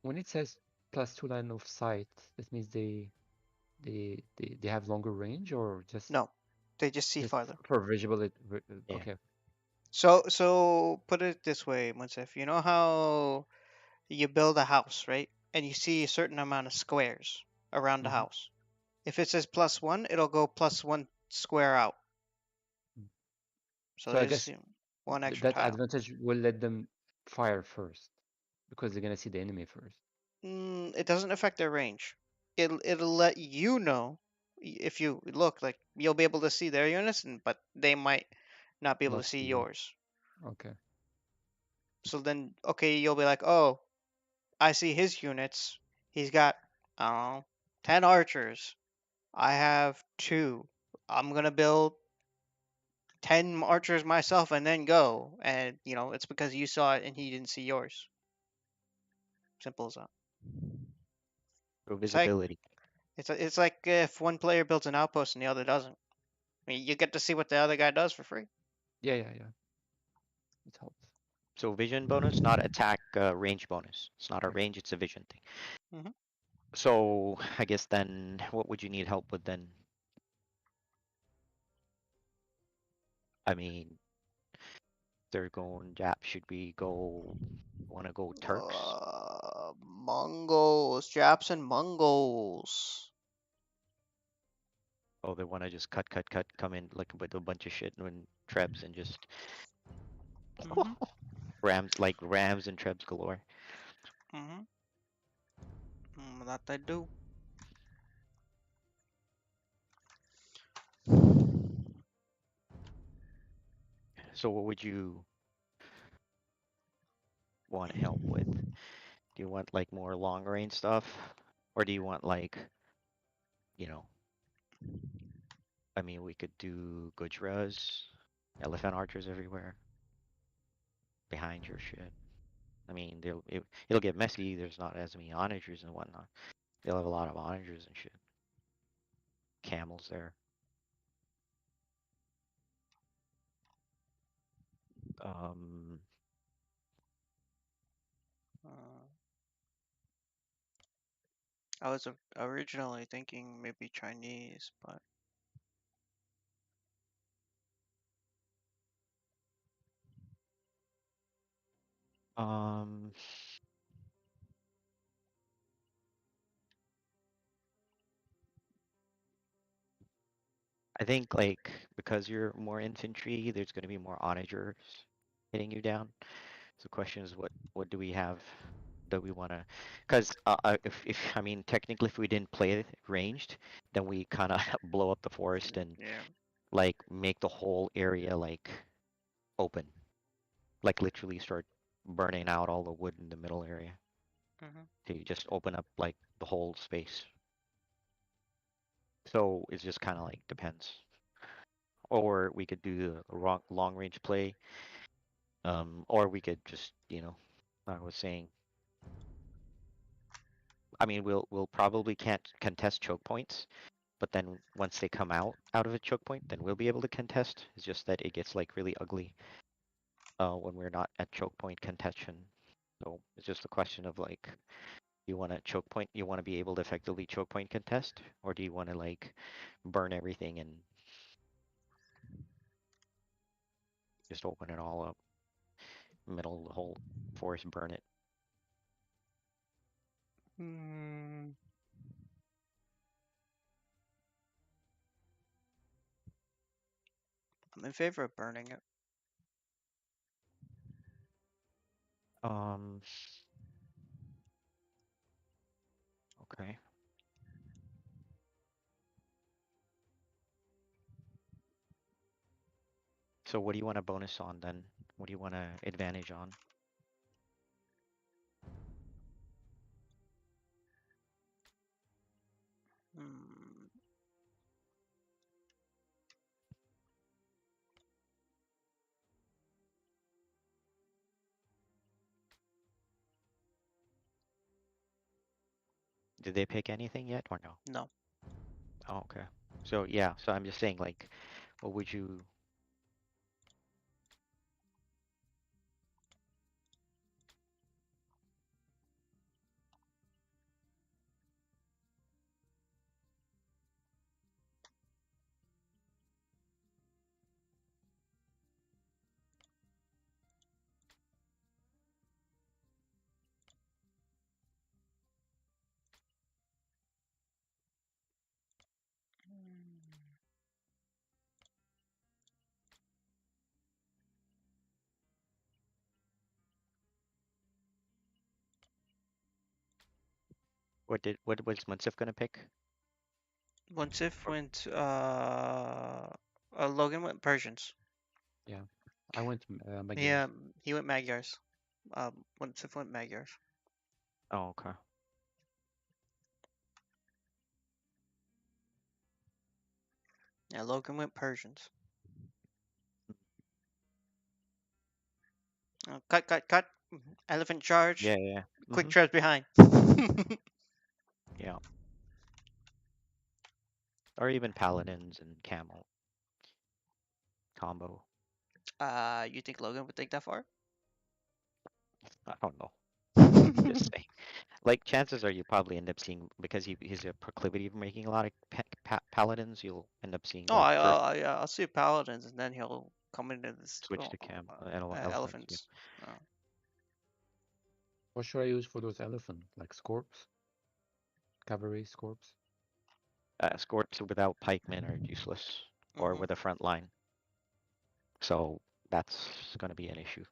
When it says +2 line of sight, that means they have longer range or No, they just see just farther. for visual. yeah. Okay. So put it this way, Munsif. You know how you build a house, right? And you see a certain amount of squares around the Mm-hmm. house. If it says +1, it'll go +1 square out. So So I there's guess one extra that tile. advantage will let them fire first because they're gonna see the enemy first. It doesn't affect their range. It'll let you know if you look, like you'll be able to see their units, but they might not be able to Not see see you. yours. Okay. So then, okay, you'll be like, oh, I see his units. He's got, I don't know, 10 archers. I have 2. I'm gonna build 10 archers myself and then go. And it's because you saw it and he didn't see yours. Simple as that. For It's like visibility. it's like if one player builds an outpost and the other doesn't. I mean, you get to see what the other guy does for free. Yeah. It helps. So vision bonus, not attack range bonus. It's not a Okay. range, it's a vision thing. Hmm. So I guess then what would you need help with then? I mean, they're going Jap. Should we go? Want to go Turks? Mongol Mongols, Japs and Mongols. Oh, they want to just cut, come in like with a bunch of shit and trebs and just Mhm. rams and trebs galore. Mhm. That they do. So what would you want help with? Do you want like more long range stuff? Or do you want like, you know, I mean, we could do Gujras, elephant archers everywhere, behind your shit. I mean, it'll get messy. There's not as many onagers and whatnot. They'll have a lot of onagers and shit. Camels there. Um, Uh, I was originally thinking maybe Chinese, but um, I think like because you're more infantry, there's going to be more onagers hitting you down. So the question is, what do we have that we want to? Because if I mean technically, if we didn't play it ranged, then we kind of blow up the forest and yeah. like make the whole area like open, like literally start burning out all the wood in the middle area. Mhm. So you just open up like the whole space. So it's just kind of like depends. Or we could do the long range play. Or we could just, I was saying, I mean, we'll probably can't contest choke points, but then once they come out of a choke point, then we'll be able to contest. It's just that it gets like really ugly when we're not at choke point contention. So it's just a question of like, you want to choke point, you want to be able to effectively choke point contest, or do you want to like burn everything and just open it all up, middle of the whole forest, burn it? Hmm. I'm in favor of burning it. Um, okay. So what do you want a bonus on then? What do you want a advantage on? Hmm. Did they pick anything yet or no? No. Oh, okay. So yeah, so I'm just saying like, what would you? What was Munsif gonna pick? Once if went Logan went Persians. Yeah, I went Magyars. Yeah, he went Magyars. Once if went Magyars. Oh, okay. Yeah, Logan went Persians. Cut. Elephant charge. Yeah, yeah. Quick Mm-hmm. traps behind. Yeah. Or even paladins and camel combo. You think Logan would take that far? I don't know. Just saying. Like chances are you probably end up seeing because he's a proclivity of making a lot of paladins. You'll end up seeing No, like first I'll see paladins, and then he'll come into this switch to elephants. Yeah. elephants. What should I use for those elephant? Like scorps? cavalry scorps. Scorps without pikemen are useless, or Mhm. with a front line. So that's gonna be an issue.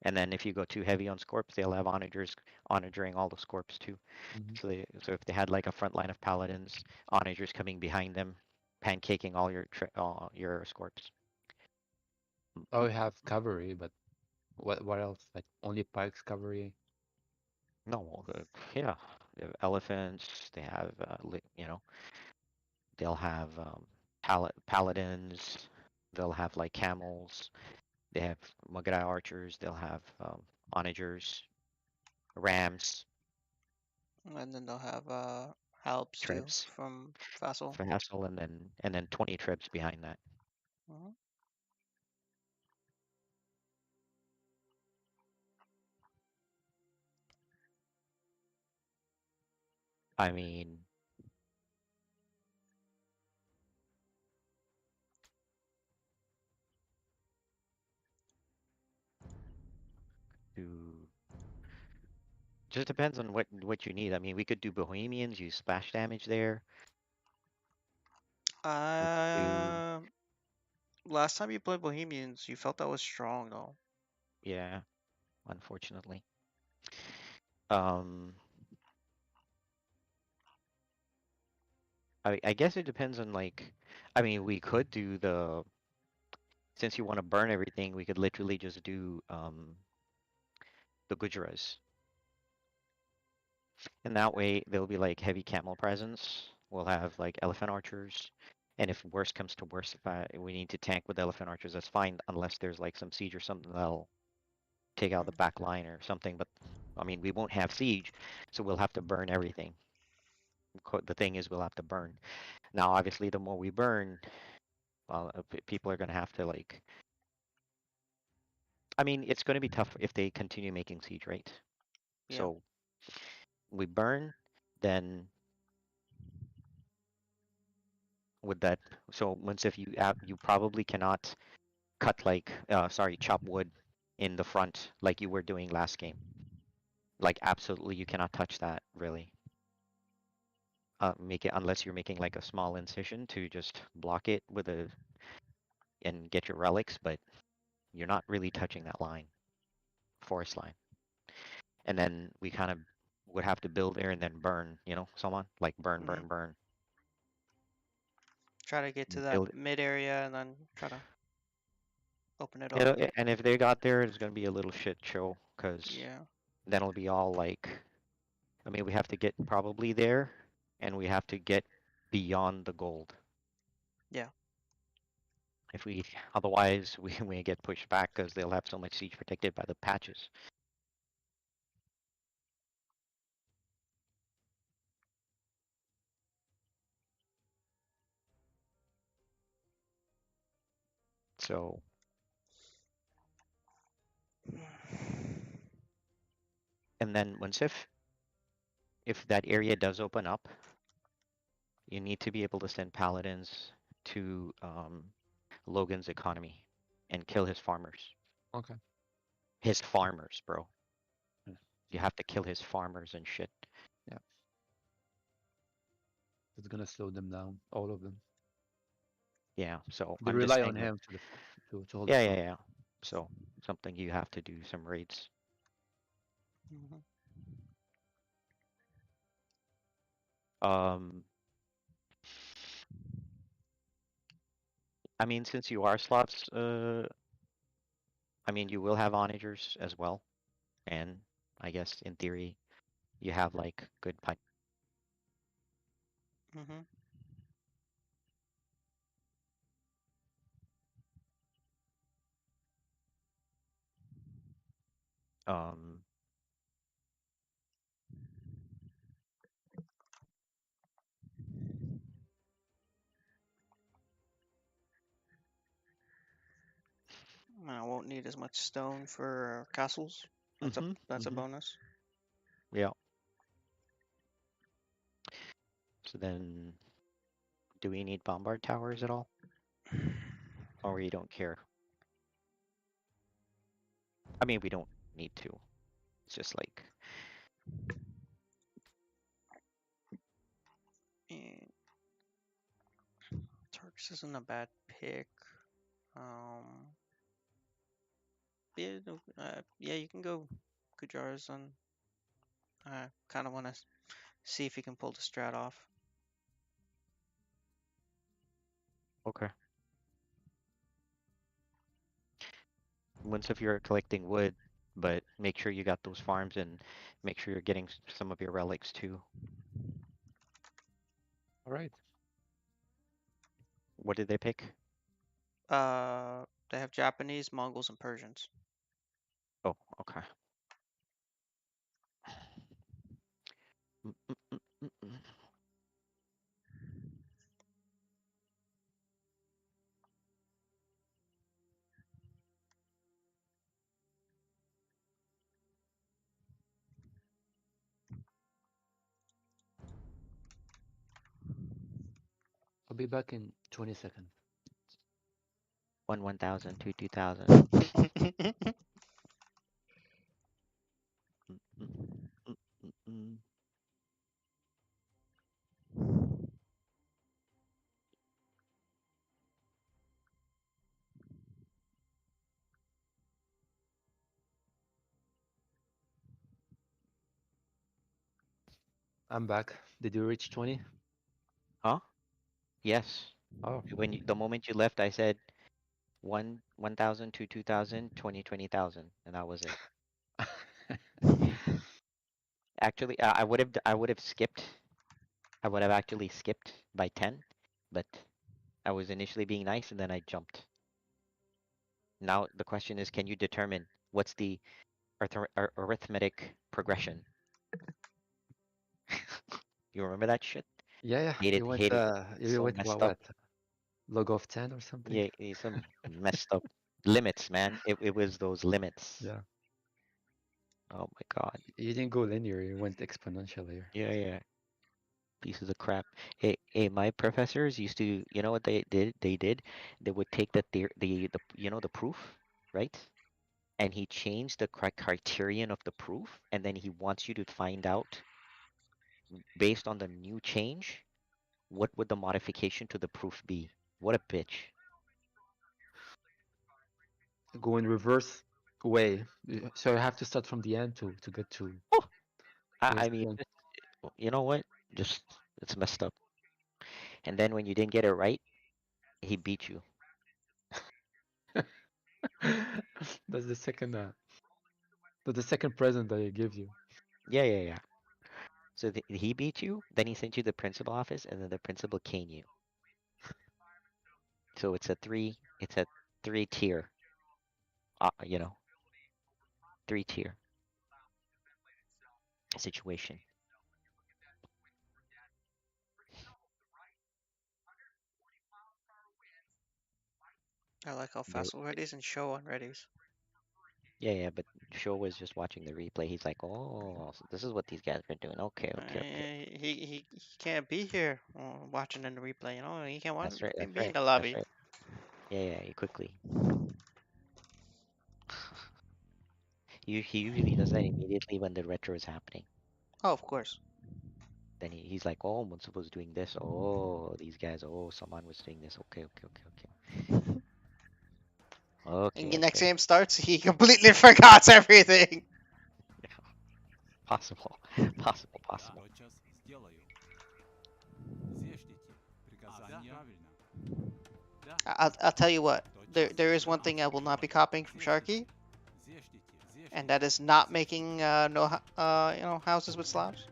And then if you go too heavy on Scorps, they'll have onagers onagering all the Scorps too. Mhm. So if they had like a front line of paladins, onagers coming behind them, pancaking all your Scorps. Oh, we have cavalry, but what else? Like only pikes cavalry. No, yeah, they have elephants. They have they'll have paladins. They'll have like camels. They have Magrai archers. They'll have onagers, rams, And then they'll have Halbs too trebs from Vassal. for hassle, and then 20 trebs behind that. Mhm. I mean, to just depends on what you need. I mean, we could do Bohemians, use splash damage there. We could do Last time you played Bohemians, you felt that was strong though. yeah, unfortunately. Um, I guess it depends on like, I mean, we could do since you want to burn everything, we could literally just do the Gujaras. And that way there'll be like heavy camel presence. We'll have like elephant archers. And if worst comes to worst, if we need to tank with elephant archers, that's fine, unless there's like some siege or something that'll take out the back line or something. But I mean, we won't have siege, so we'll have to burn everything. The thing is, we'll have to burn. Now, obviously, the more we burn, well, people are gonna have to like. I mean, it's gonna be tough if they continue making siege, right? Yeah. So we burn, then with that, so once if you probably cannot cut like chop wood in the front like you were doing last game. Like absolutely you cannot touch that really. Make it unless you're making like a small incision to just block it with and get your relics, but you're not really touching that line, forest line. And then we kind of would have to build there and then burn, someone like burn, burn, Mhm. burn. Try to get to that Build mid area and then try to open it up. it. And if they got there, it's gonna be a little shit show because Yeah. then it'll be all like, I mean, we have to get probably there, and we have to get beyond the gold. Yeah. If we otherwise we get pushed back because they'll have so much siege protected by the patches. So and then once if that area does open up, you need to be able to send paladins to Logan's economy and kill his farmers. Okay. His farmers, bro. Yeah. You have to kill his farmers and shit. It's gonna slow them down, all of them. Yeah. So They I'm just rely saying on that. him to hold Yeah, the yeah, front. yeah. So something you have to do some raids. Mhm. Um, I mean, since you are slots, I mean, you will have onagers as well, and I guess in theory, you have like good pipe. Mhm. Um, I won't need as much stone for castles. That's a mhm, that's a mhm, bonus. yeah. So then, do we need bombard towers at all, or you don't care? I mean, we don't need to. It's just like This isn't a bad pick. Yeah, yeah, you can go Gujaras on. I kind of want to see if he can pull the strat off. Okay. Once if you're collecting wood, but make sure you got those farms and make sure you're getting some of your relics too. All right. What did they pick? They have Japanese, Mongols, and Persians. Oh, okay. Mm, mm, mm, mm, mm. I'll be back in 20 seconds. 1,000, 2,000. Mm, mm, mm, mm, mm. I'm back. Did you reach 20? Huh? Yes. Oh, The moment you left, I said 1,000 to 2,000, 20, 20,000, and that was it. Actually, I would have skipped. I would have actually skipped by 10, but I was initially being nice and then I jumped. Now the question is, can you determine what's the arithmetic progression? You remember that shit? yeah. Hated, hated it. You So went messed up. what? Log of 10 or something? Yeah, some messed up limits, man. It was those limits. Yeah. Oh my god. You didn't go linear, you went exponential here. Yeah. Pieces of crap. Hey, my professors used to, you know what they did? They would take the you know the proof, right? And he changed the criterion of the proof, and then he wants you to find out based on the new change, what would the modification to the proof be? What a bitch. Go in reverse way. So you have to start from the end to get to Oh, his I mean, point. you know what? Just it's messed up. And then when you didn't get it right, he beat you. That's the second present that he gives you. Yeah. So he beat you, then he sent you the principal office, and then the principal caned you. So it's a three tier, you know, 3-tier situation. I like how But Facile readies and show on readies. yeah, but Show was just watching the replay. He's like, oh, so this is what these guys are doing. Okay. He can't be here watching in the replay. You know, he can't watch That's right. That's be in right. the That's lobby. right. Yeah, he quickly. He usually does that immediately when the retro is happening. Oh, of course. Then he's like, oh, Munsub was doing this. Oh, these guys. Oh, someone was doing this. Okay. And the Okay. next game starts, he completely forgot everything. Possible. Тотчас сделаю. Зешните. Приказание. Правильно. I'll tell you what. There is one thing I will not be copying from Sharky, Зешните. and that is not making houses with slabs.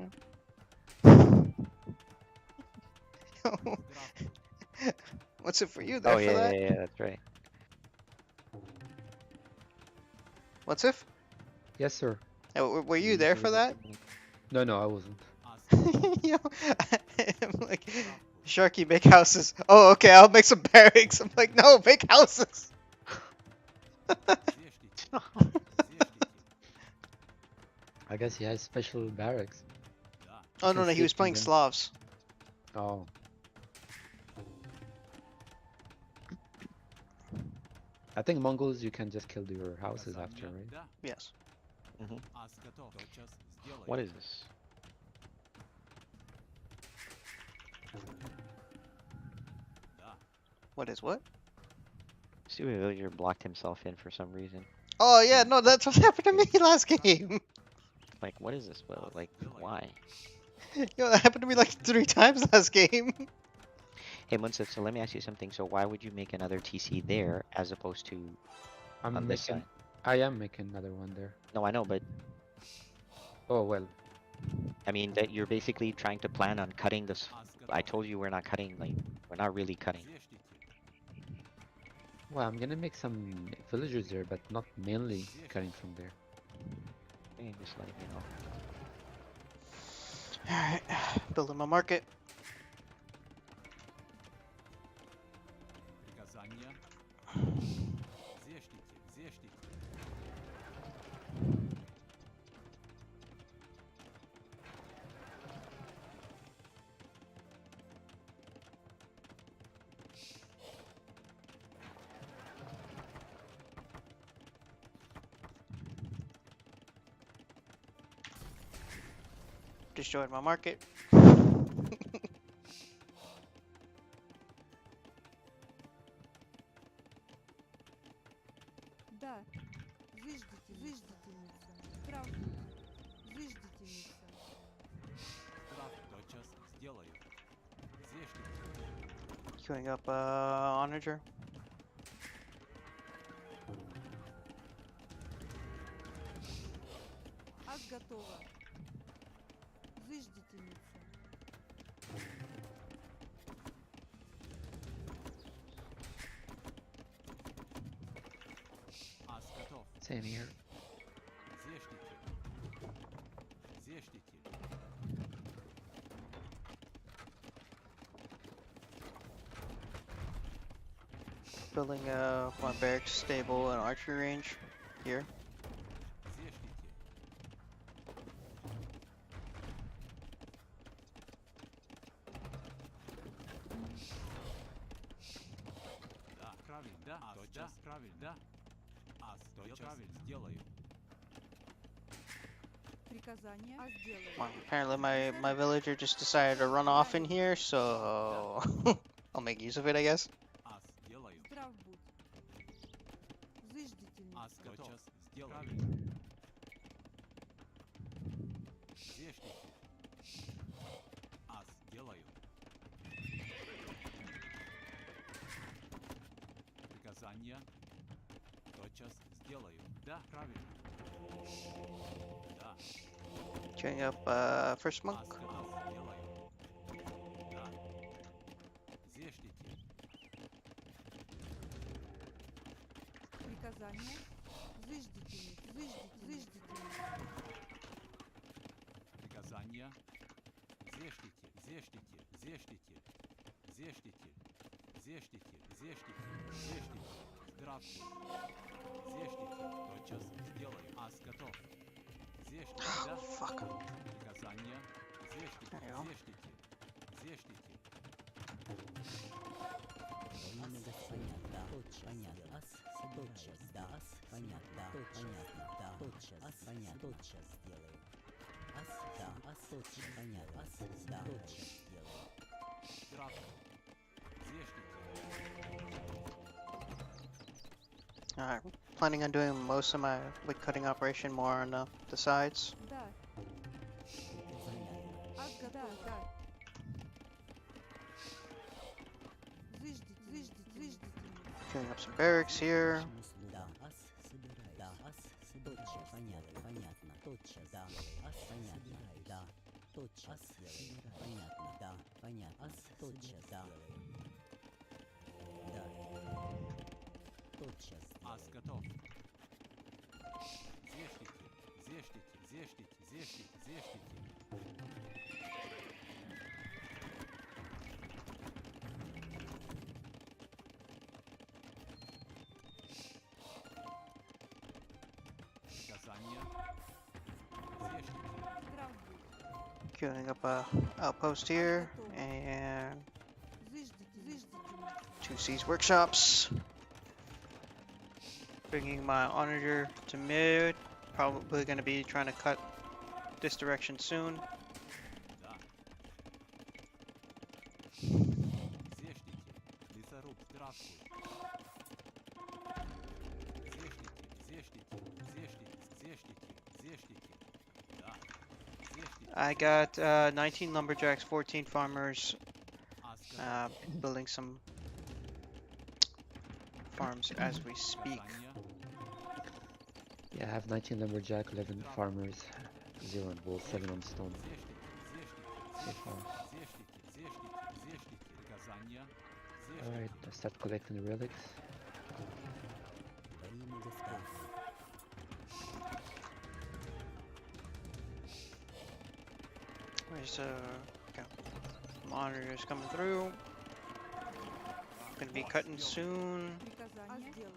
What's it for you there Oh for that? yeah, that's right. What's if? Yes, sir. Were you there for that? No, I wasn't. You know, I'm like, Sharky, make houses. Oh, okay, I'll make some barracks. I'm like, no, make houses. I guess he has special barracks. Oh no, can he sleep was playing in them. Slavs. Oh. I think Mongols you can just kill your houses after, right? Да. Yes. Ас готов. Тотчас сделаю. What is this? Да. What is what? Stupid villager blocked himself in for some reason. Oh yeah, no, that's what happened to me last game. Like, what is this, Will? Like, why? Yo, that happened to me like 3 times last game. Hey, Munsif, so let me ask you something. So why would you make another TC there as opposed to I'm on this making. side? I am making another one there. No, I know, but Oh well. I mean that you're basically trying to plan on cutting this. I told you we're not cutting, like, we're not really cutting. Well, I'm gonna make some villagers there, but not mainly cutting from there. And just like, you know. Alright, building my market. Приказания. Зештите, зештите. Destroyed my market. Да. Зиждительница. Правда. Зиждительница. Штраф тотчас сделаю. Зештите. Queuing up onager. Ас готова. Зиждительница. Ас готов. Same here. Зештите. Зештите. Building my barracks, stable, and archery range here. Зештите. Да, правильно. Да, тотчас правильно. Да. Ас, тотчас правильно. Сделаю. Приказание. Ас делаю. Well, apparently my villager just decided to run off in here, so I'll make use of it, I guess. Ас, делаю. Здрав будь. Зиждительница. Ас, тотчас сделаю. Правильно. Зештите. Ас, делаю. Приказания. Тотчас сделаю. Да, правильно. Да. Queuing up first monk. Ас, готов. Делаю. Да. Зештите. Приказание. Зиждительница. Зиждительница. Приказания. Зештите. Зештите. Зештите. Зештите. Зештите. Зештите. Зештите. Здравствуй. Зештите. Тотчас сделаю. Ас готов. Зештите. Да. Fuck. Приказания. Зештите. There you go. Зештите. Зештите. Здравствуй. Зештите. Alright, planning on doing most of my wood cutting operation more on the sides. Да. Ас готова. Да. Зиждительница. Queuing up some barracks here. Ас готов. Зештите. Зештите. Зештите. Зештите. Зештите. Приказания. Зештите. Здрав будь. Queuing up a outpost here and Зиждительница. 2 siege workshops. Bringing my onager to mid. Probably going to be trying to cut this direction soon. Да. Зештите. Мясоруб, здравствуй. Зештики. Да. Зештики. I got 19 lumberjacks, 14 farmers, building some farms as we speak. Yeah, I have 19 lumberjack, 11 farmers, 0 on wool, 7 on stone. So far. Alright, I start collecting relics. Where's okay. Monitors coming through. Gonna be cutting soon. Приказание. Сделаю.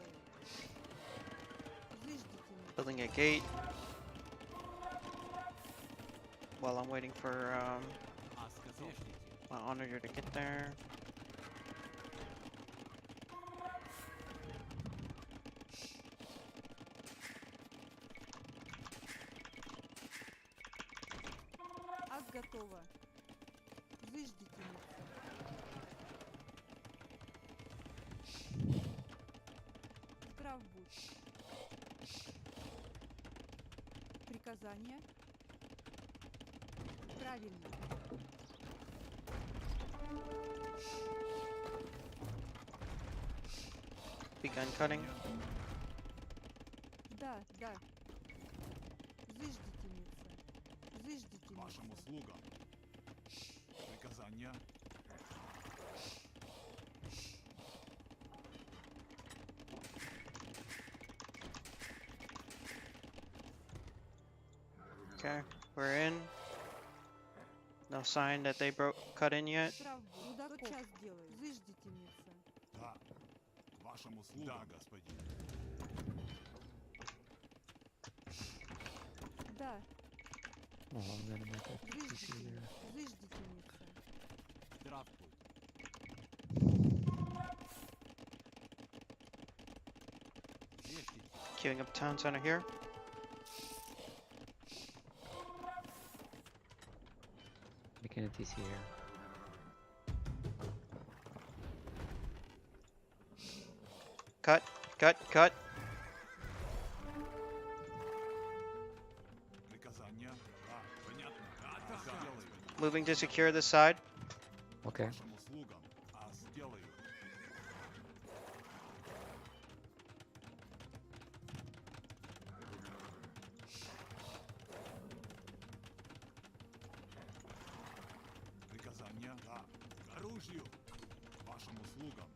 Заждите меня. Building a gate. While I'm waiting for my onager to get there. Ас готово. Заждительница. Здрав будь. Приказание. Правильно. Begun cutting. Да, да. Заждительница. Заждительница. Вашим услугам. Приказания. Okay, we're in. No sign that they cut in yet. Здрав будь. Тотчас делаю. Заждительница. Да. Вашим услугам. Да, господин. Да. Oh, I'm gonna make a PC Заждительница. here. Заждительница. Здравствуй. Зештики. Queuing up town center here. Making a TC here. Cut, cut. Приказания. Да, понятно. Да, сделаю. Moving to secure this side. Okay. Вашим услугам. Сделаю. Приказания. Да. К оружию. Вашим услугам.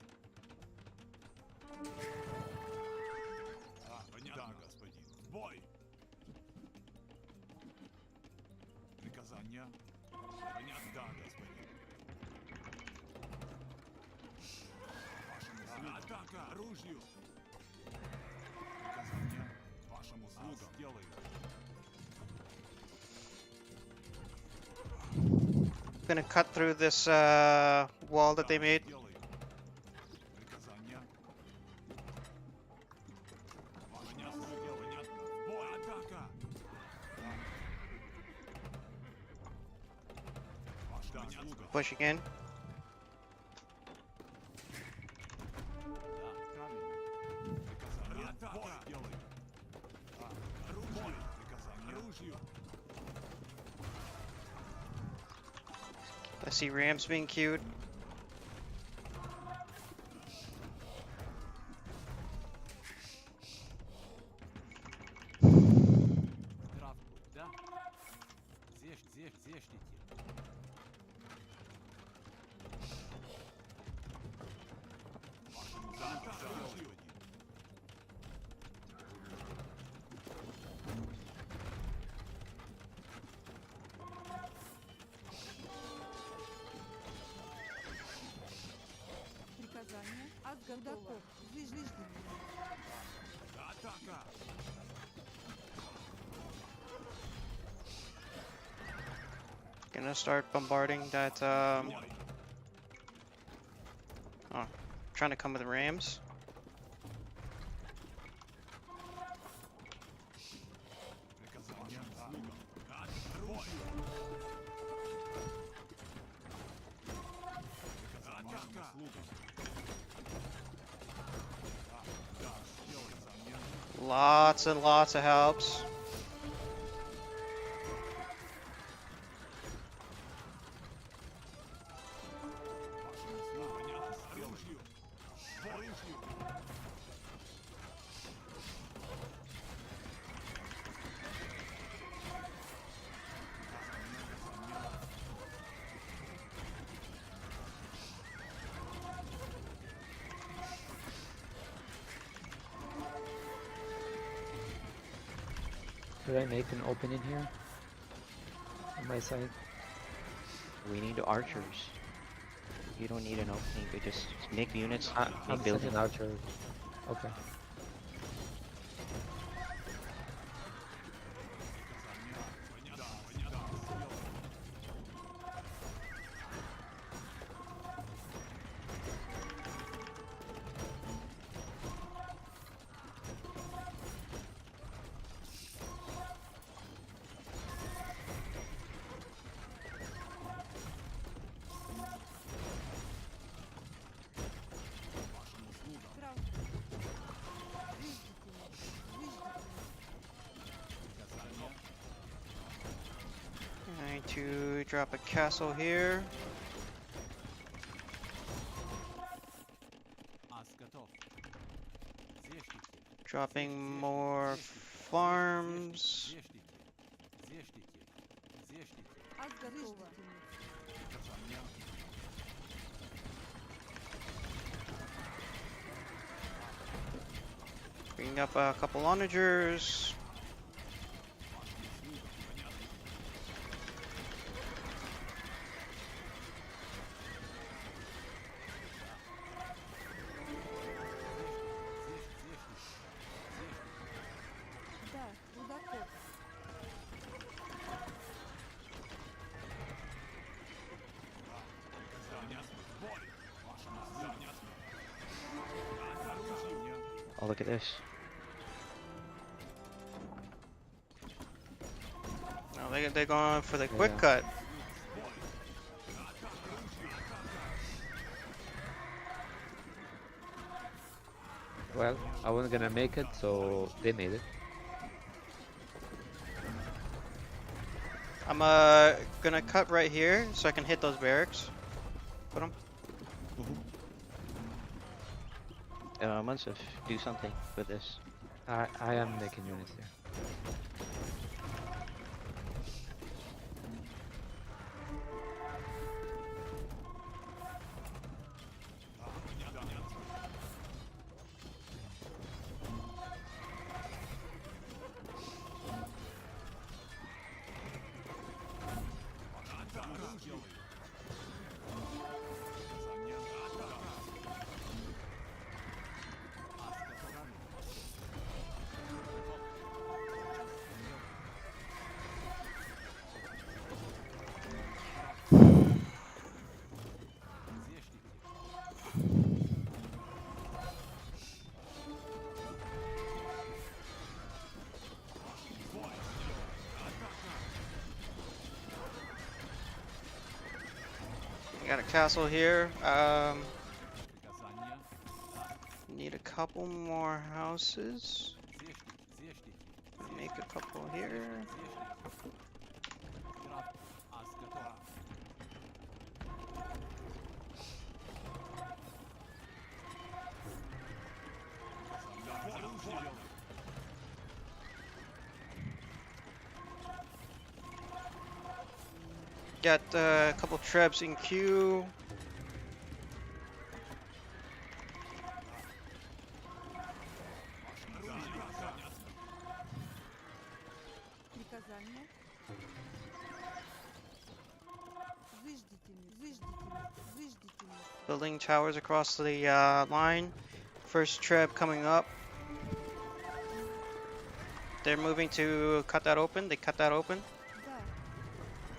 Да, понятно. Да, господин. В бой. Приказания. Понятно. Да, господин. Вашим услугам. Атака! Оружию! Приказания. Вашим услугам. Сделаю. Gonna cut through this wall that they made. Сделаю. Приказания. Понятно. Понятно. В бой! Атака! Вашим услугам. Pushing in. I see rams being queued. Здравствуй, да? Зештите. Приказание. Ас готово. Заждительница. Атака! Gonna start bombarding that. Oh, trying to come with rams. Приказания. Атака! Lots and lots of helps. Should I make an opening here? On my side? We need archers. You don't need an opening. You just make units. I'm Make buildings. sending archer. Okay. Прав. Зыждите меня. Зыждите меня. I need to drop a castle here. Ас готов. Зешдите. Dropping more farms. Зешдите. Зешдите. Зешдите. Аз готова. Bring up a couple onagers. Да, рудокоп. Oh, look at this. No, they're going for the quick Yeah. cut. Well, I wasn't gonna make it, so they made it. I'm gonna cut right here so I can hit those barracks. Put them. Munsif, do something with this. I am making units here. Got a castle here. Приказания. Need a couple more houses. Зешдите. Зешдите. Make a couple here. Зешдите. Граф. Ас готов. Got a couple trebs in queue. Приказание. Зыждите меня. Зыждите меня. Зыждите меня. Building towers across the line. First treb coming up. They're moving to cut that open. They cut that open. Да.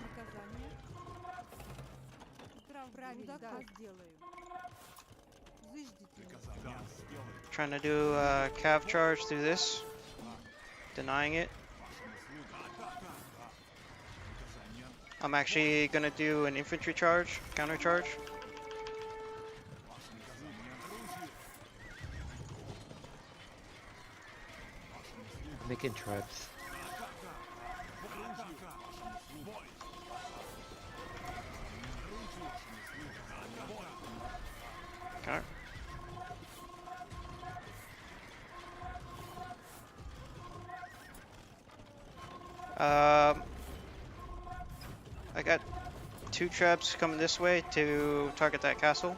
Наказание. Правильно, да, сделаю. Зыждите меня. Trying to do a cav charge through this. Denying it. I'm actually gonna do an infantry charge, counter charge. Making traps. Okay. I got 2 traps coming this way to target that castle.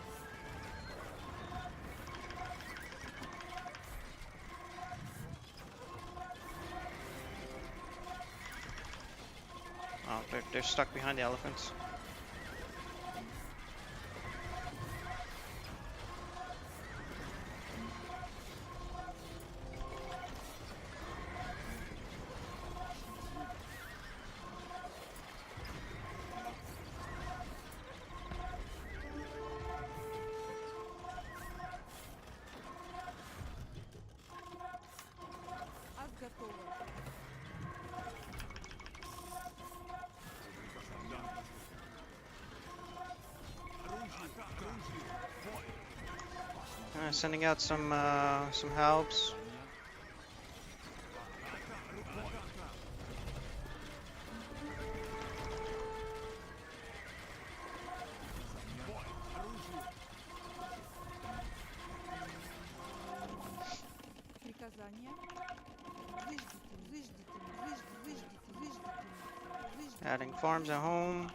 Oh, they're stuck behind the elephants. Ас готово. Sending out some halbs. Приказание. Выждите, выждите. Adding farms at home.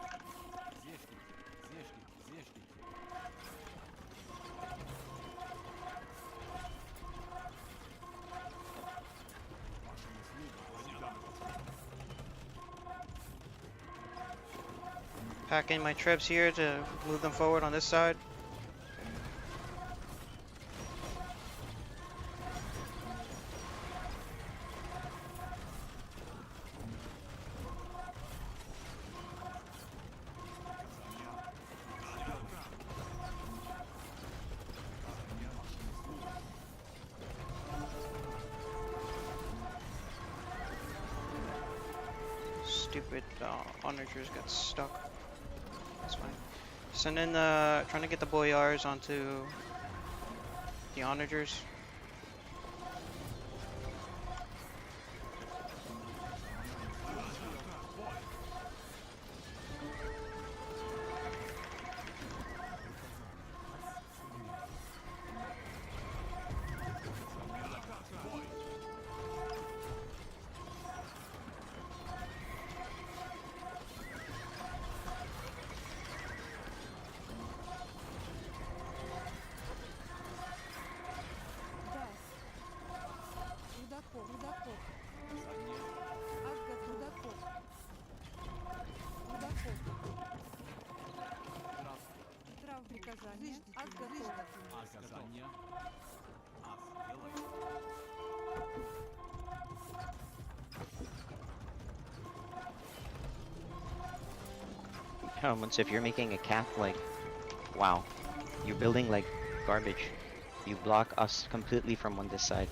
Packing my troops here to move them forward on this side. Stupid onagers got stuck. That's fine. Sending trying to get the boyars onto the onagers. Да. Рудокоп. Ас готово. Рудокоп. Трав приказание. Ас готово. Once if you're making a cap, like, wow, you're building like garbage. You block us completely from on this side.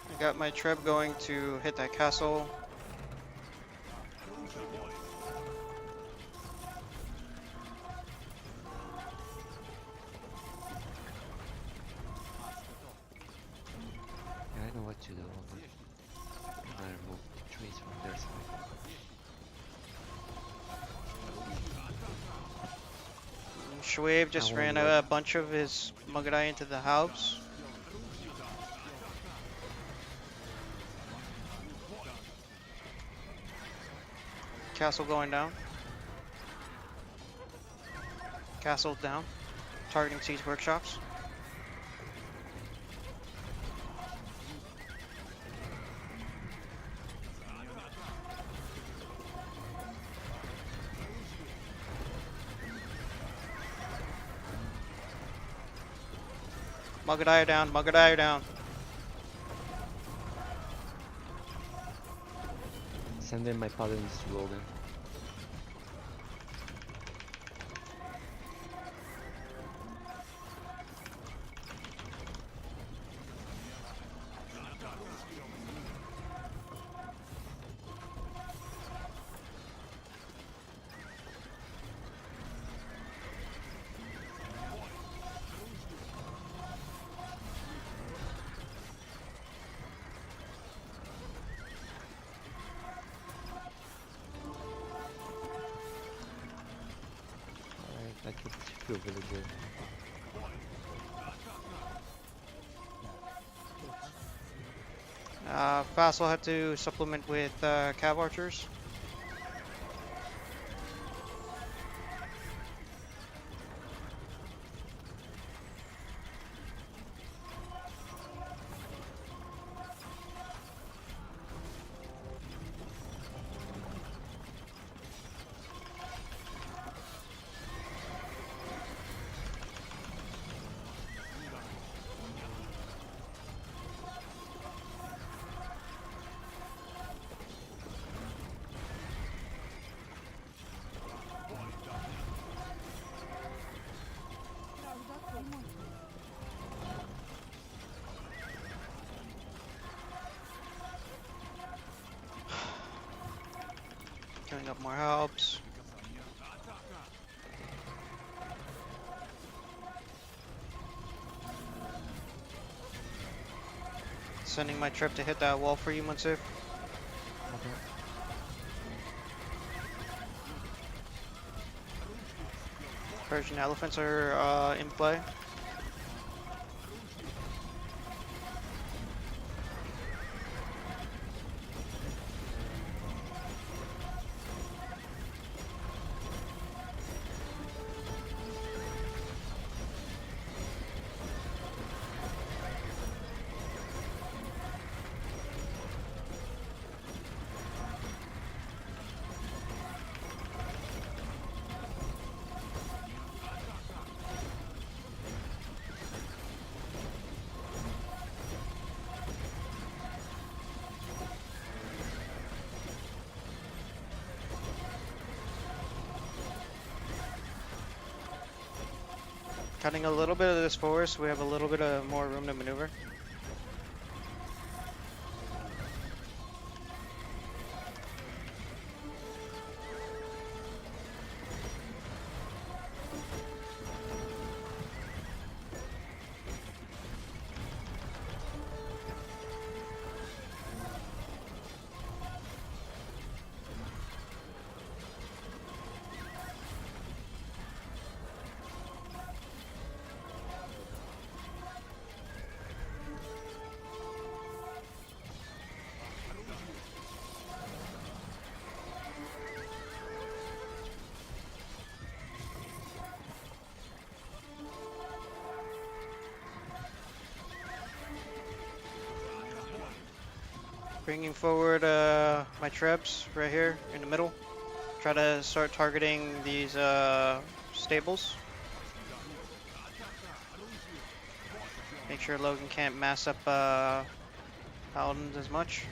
I got my treb going to hit that castle. Yeah, I know what to do. I'm gonna remove trees from their side. Schwabe just I ran wonder- a bunch of his Mugadai into the house. Castle going down. Castle down. Targeting siege workshops. Mugadai down, Mugadai down. Send in my paladins to Logan. Like it's few villager. Fast will have to supplement with cav archers. Killing up more helps. Sending my trip to hit that wall for you, Munsif. Persian elephants are in play. Cutting a little bit of this forest, we have a little bit of more room to maneuver. Bringing forward my trebs right here in the middle. Try to start targeting these stables. Make sure Logan can't mass up paladins as much.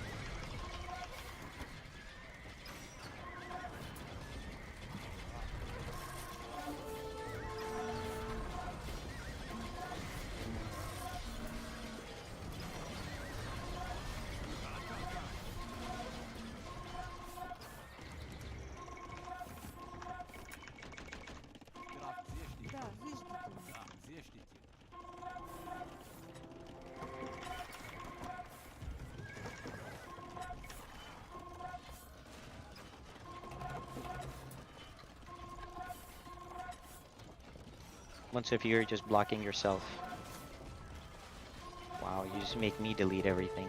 Да, выждите меня. Once if you're just blocking yourself. Wow, you just make me delete everything.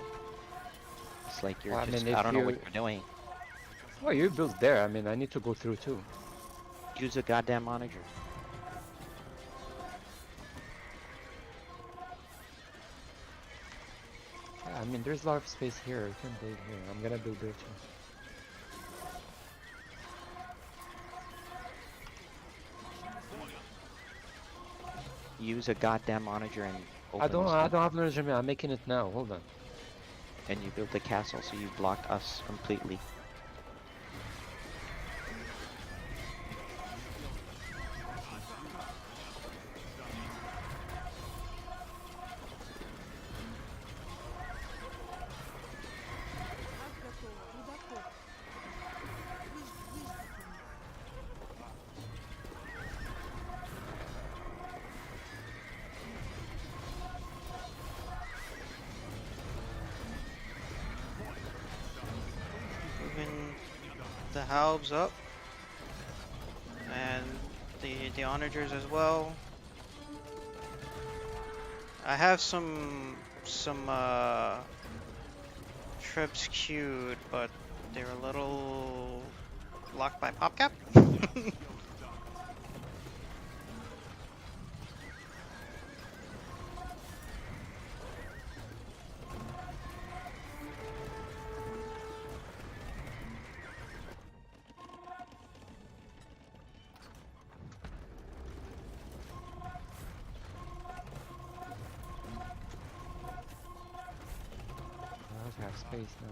It's like you're Well, I just, mean, I if don't know you- what you're doing. Oh, you built there. I mean, I need to go through too. Use a goddamn monitor. Yeah, I mean, there's a lot of space here. You can build here. I'm gonna build there too. Use a goddamn monitor and open I don't this have thing. an engineer. I'm making it now. Hold on. And you built the castle, so you blocked us completely. Ак готово. Рудокоп. Выждите меня. Moving the halbs up. And the need the onagers as well. I have some trips queued, but they're a little blocked by PopCap. I have space now.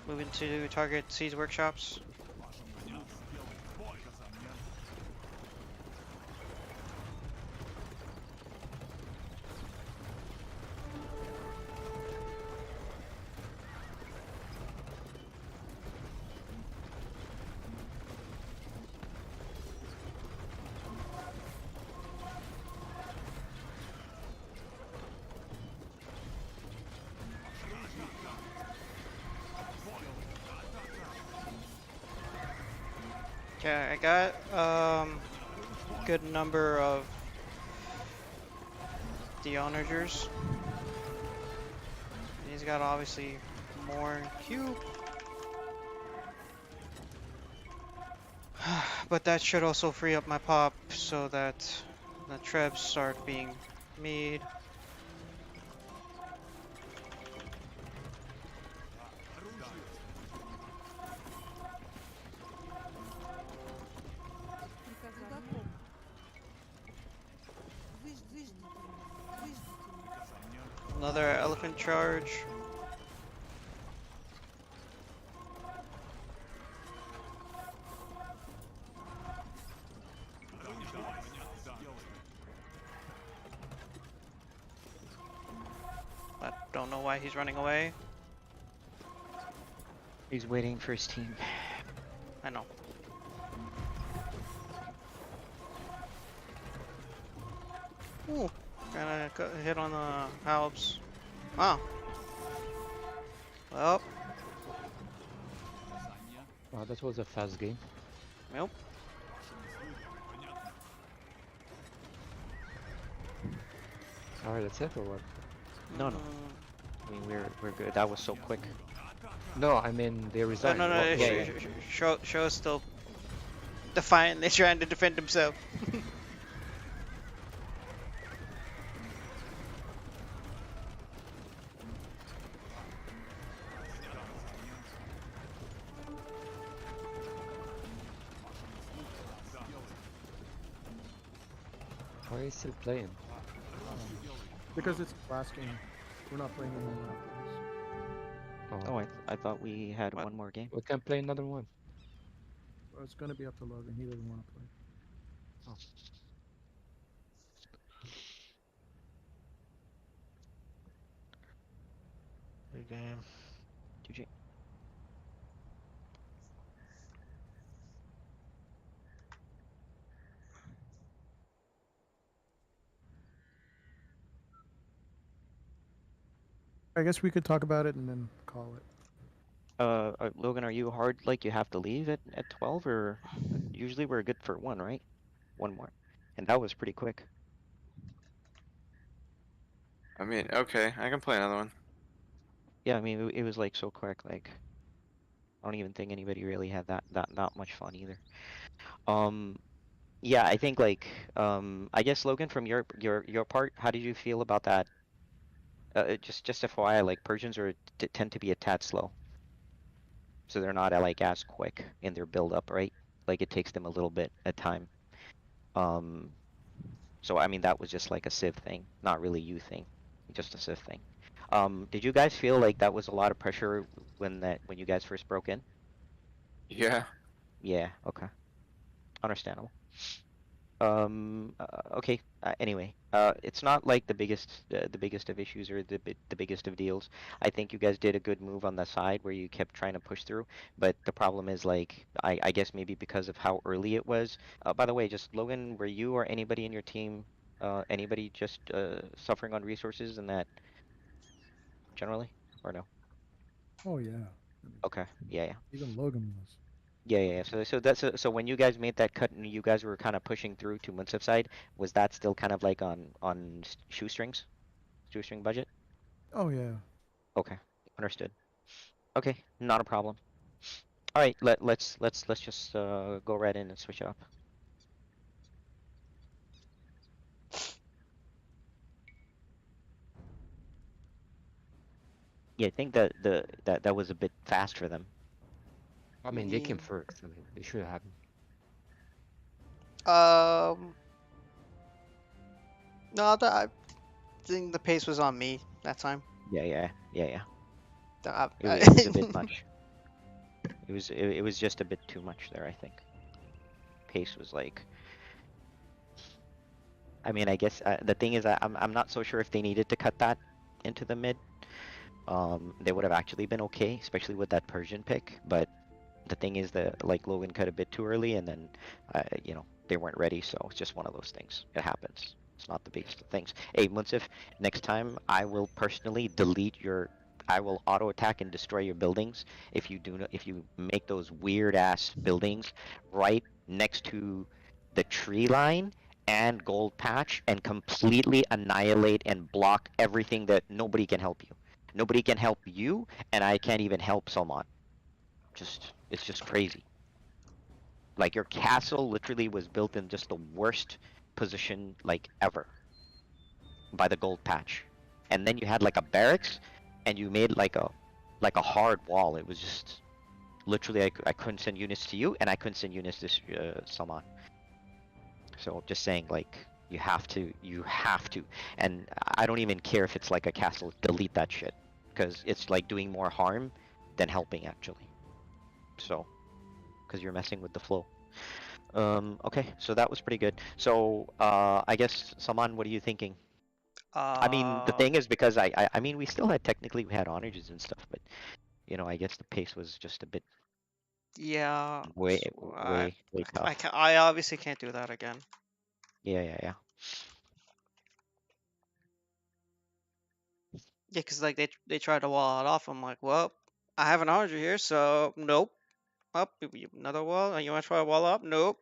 Moving to target Siege workshops. Okay, I got good number of the onagers. He's got obviously more in queue. But that should also free up my pop so that the trebs start being made. Прикажу какому? Выждите меня. Выждите меня. Another elephant charge. I don't know why he's running away. He's waiting for his team. I know. Ooh, kinda hit on the Alps. Wow. Well, Wow, that was a fast game. nope. Alright, that's it or what? No, no. Mm, I mean, we're good. That was so quick. No, I mean they No, resigned. no, no. What- yeah, Show is still defiantly trying to defend himself. Why are you still playing? Because it's last game. We're not playing anymore after this. Oh, I thought we had What? one more game. We can play another one. Well, it's gonna be up to Logan. He doesn't want to play. Good game. GG. I guess we could talk about it and then call it. Logan, are you hard like you have to leave at 12 or usually we're good for one, right? One more. And that was pretty quick. I mean, okay, I can play another one. Yeah, I mean it was like so quick, like I don't even think anybody really had that much fun either. Yeah, I think like I guess Logan from your part, how did you feel about that? Just FYI, like Persians are tend to be a tad slow. So they're not like as quick in their build up, right? Like it takes them a little bit at time. So I mean that was just like a Civ thing, not really you thing, just a Civ thing. Did you guys feel like that was a lot of pressure when you guys first broke in? Yeah. Yeah, okay. Understandable. Okay. Anyway, it's not like the biggest of issues or the biggest of deals. I think you guys did a good move on the side where you kept trying to push through, but the problem is like I guess maybe because of how early it was. By the way, just Logan, were you or anybody in your team, anybody just suffering on resources in that generally, or no? Oh yeah. Okay. Yeah, yeah. Even Logan was. Yeah. So that's so when you guys made that cut and you guys were kind of pushing through to Munsif side, was that still kind of like on shoestrings, shoestring budget? Oh yeah. Okay, understood. Okay, not a problem. All right, let's just go right in and switch it up. Yeah, I think that that was a bit fast for them. I mean, they came Yeah. first. I mean, they should have. No, I think the pace was on me that time. Yeah. Uh, It was a bit much. It was just a bit too much there, I think. Pace was like, I mean, I guess the thing is, I'm not so sure if they needed to cut that into the mid. They would have actually been okay, especially with that Persian pick. But the thing is that like Logan cut a bit too early, and then you know they weren't ready. So it's just one of those things. It happens. It's not the biggest of things. Hey, Munsif, next time I will personally delete your. I will auto attack and destroy your buildings if you do not, if you make those weird ass buildings right next to the tree line and gold patch and completely annihilate and block everything that nobody can help you. Nobody can help you, and I can't even help Salman. It's just crazy. Like your castle literally was built in just the worst position like ever by the gold patch. And then you had like a barracks and you made like a hard wall. It was just literally I couldn't send units to you and I couldn't send units to Salman. So just saying like you have to. And I don't even care if it's like a castle, delete that shit because it's like doing more harm than helping actually. So because you're messing with the flow. Okay, so that was pretty good. So, I guess, Saman, what are you thinking? I mean, the uh, thing is because I mean, we still had technically we had honors and stuff, but you know, I guess the pace was just a bit yeah. way, So way tough. I obviously can't do that again. Yeah. Yeah, because like they tried to wall it off. I'm like, well, I have an orange here, so nope. Up, another wall. And you want to try to wall up? Nope.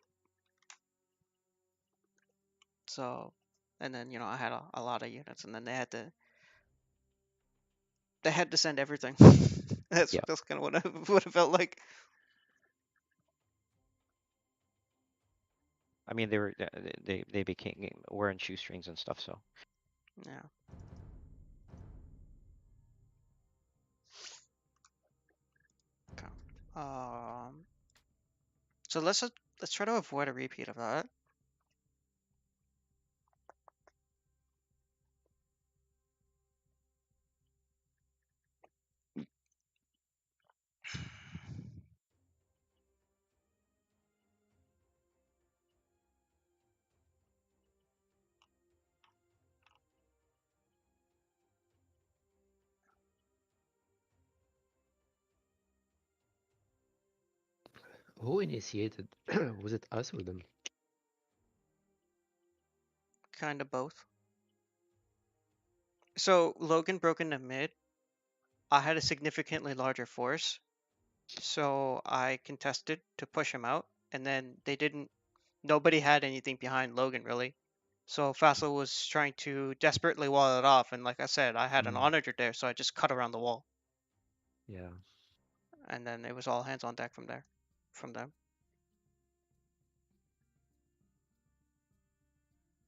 So, and then I had a lot of units, and then they had to send everything. Yeah. That's kind of what it would have felt like. I mean, they were they became wearing shoestrings and stuff, so Yeah. Okay. Um. So let's try to avoid a repeat of that. Who initiated? Was it us or them? Kind of both. So Logan broke into mid. I had a significantly larger force, so I contested to push him out, and then they didn't. Nobody had anything behind Logan really. So Fassel was trying to desperately wall it off, and like I said, I had an onager there, so I just cut around the wall, Yeah. and then it was all hands on deck from there, from them.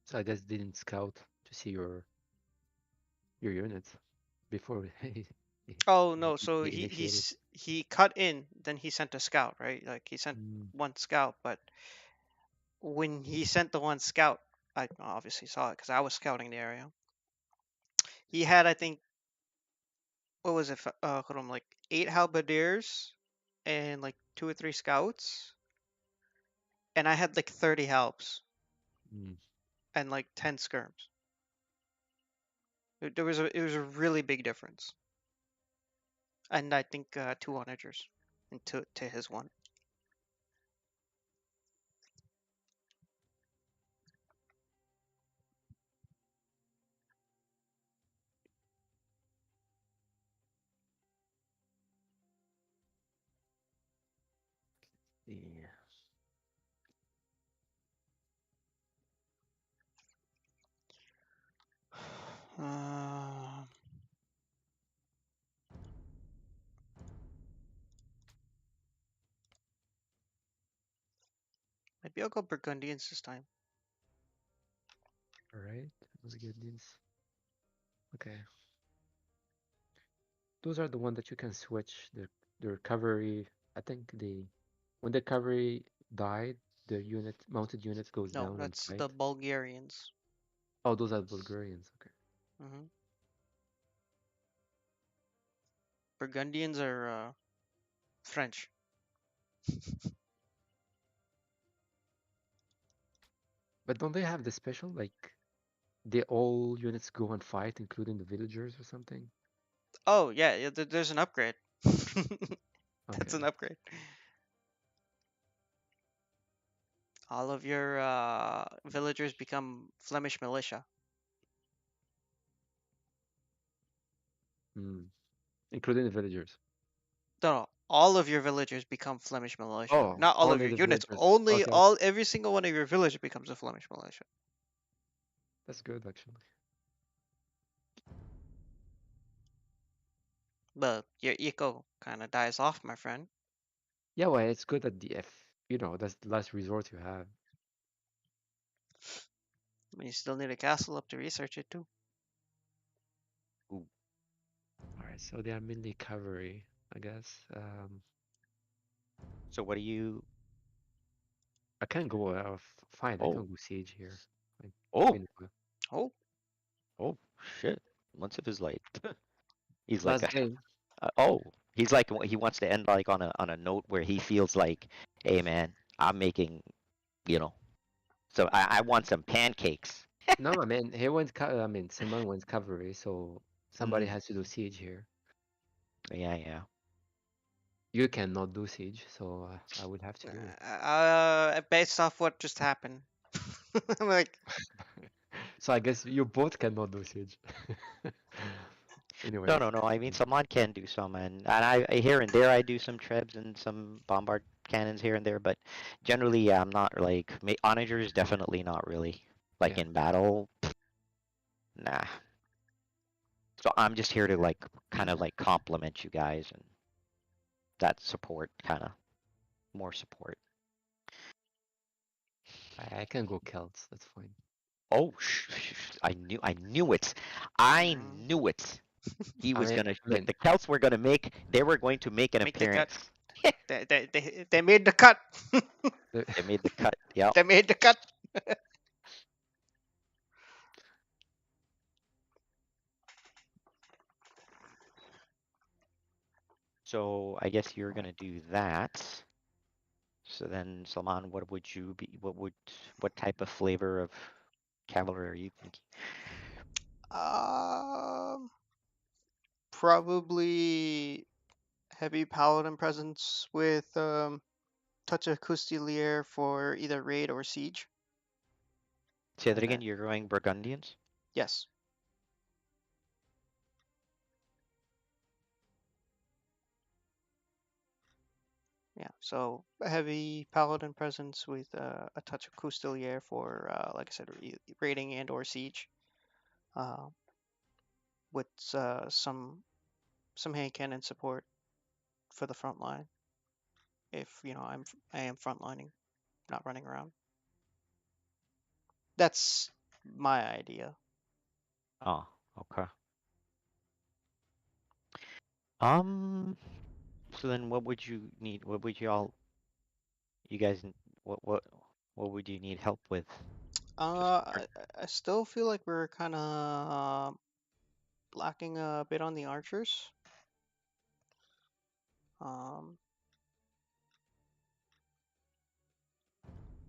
So I guess didn't scout to see your units before Oh no, so he initiated. he cut in, then he sent a scout, right? Like he sent Mm. one scout, but when he sent the one scout, I obviously saw it because I was scouting the area. He had, I think, what was it? Hold on, like 8 halberdiers and like 2 or 3 scouts, and I had like 30 halbs Mm. and like 10 skirms. It was a really big difference, and I think 2 onagers into to his one. Maybe I'll go Burgundians this time. All right, those good deals. Okay. Those are the one that you can switch the cavalry. I think when the cavalry died, the mounted units goes No, down and that's fight. the Bulgarians. Oh, those are Bulgarians. Okay. Hmm Burgundians are French. But don't they have the special like the all units go and fight, including the villagers or something? Oh yeah, yeah. There's an upgrade. That's Okay. an upgrade. All of your villagers become Flemish militia. Hmm. Including the villagers. No, all of your villagers become Flemish militia. Oh, Not all of only your the units. villagers. Only Okay, okay. every single one of your villagers becomes a Flemish militia. That's good actually. But your eco kind of dies off, my friend. Yeah, well, it's good at the that's the last resort you have. But you still need a castle up to research it too. Ooh. All right, so they are mainly cavalry, I guess. So what do you? I can go fine. I Oh, can go siege here. Fine. oh, Win. Oh, oh, shit! Munsif is like, he's like Last a, game. he's like he wants to end like on a note where he feels like, hey man, I'm making, you know, so I want some pancakes. No, I mean he went. I mean Simon went cavalry, so somebody Mm, has to do siege here. yeah, yeah. You cannot do siege, so I would have to do it. based off what just happened, I'm like, So I guess you both cannot do siege. No, Anyways, no, no. I mean, someone can do some, and I here and there I do some trebs and some bombard cannons here and there, but generally, yeah, I'm not like onagers. Definitely not really like yeah. in battle. Nah. So I'm just here to like kind of like compliment you guys and that support, kind of more support. I can go Celts. That's fine. Oh, I knew it. I mm, knew it. He I was mean, gonna, I mean, the Celts were gonna they were going to make an make the cut. appearance. They made the cut. the- They made the cut. Yep. They made the cut. So I guess you're gonna do that. So then, Salman, what would you be? What type of flavor of cavalry are you thinking? Um, probably heavy paladin presence with touch of Coustilier for either raid or siege. Say that And again. You're going Burgundians. yes, yeah. So a heavy paladin presence with a touch of Coustilier for, like I said, raiding and or siege. Uh, with some hand cannon support for the front line. If I am frontlining, not running around. That's my idea. Oh, okay. Um. So then, what would you need? What would you guys, what would you need help with to start? I still feel like we're kind of lacking a bit on the archers. Um,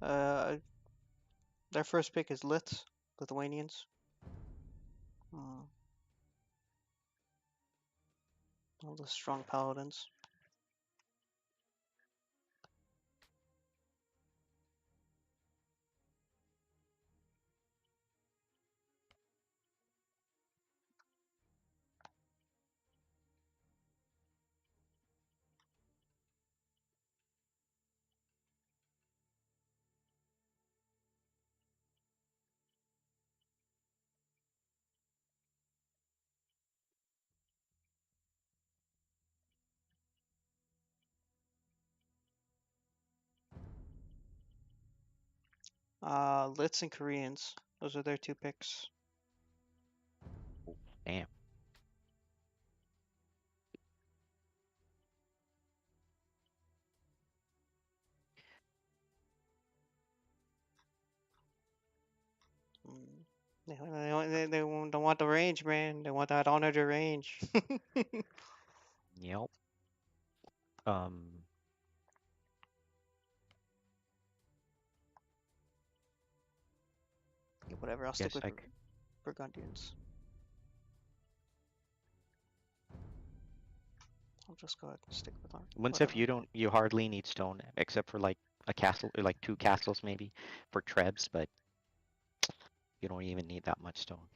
uh, their first pick is Lithuanians. Hmm. All the strong paladins. Lits and Koreans. Those are their 2 picks. Damn. Don't want the range, man. They want that onager range. Yep. Yeah, whatever. I'll stick Guess with I c- Burgundians. I'll just go ahead and stick with them. Once if you hardly need stone except for like a castle or like 2 castles maybe for trebs, but you don't even need that much stone.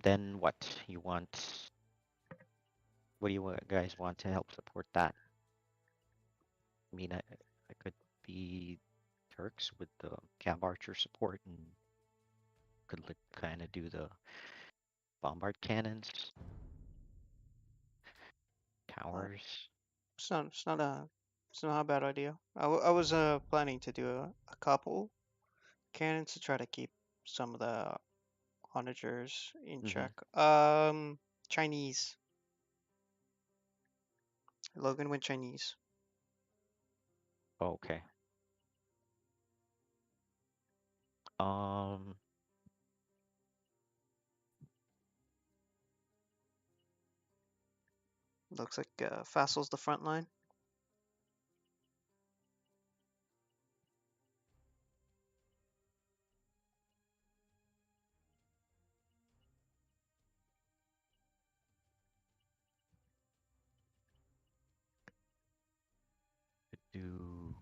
Then what you want? What do you guys want to help support that? I mean, I could be Turks with the Cav Archer support and could kind of do the bombard cannons, towers. It's not a bad idea. I was planning to do a couple cannons to try to keep some of the onagers in check. Chinese. Logan went Chinese. Okay. Looks like Fassel's the front line. Could do.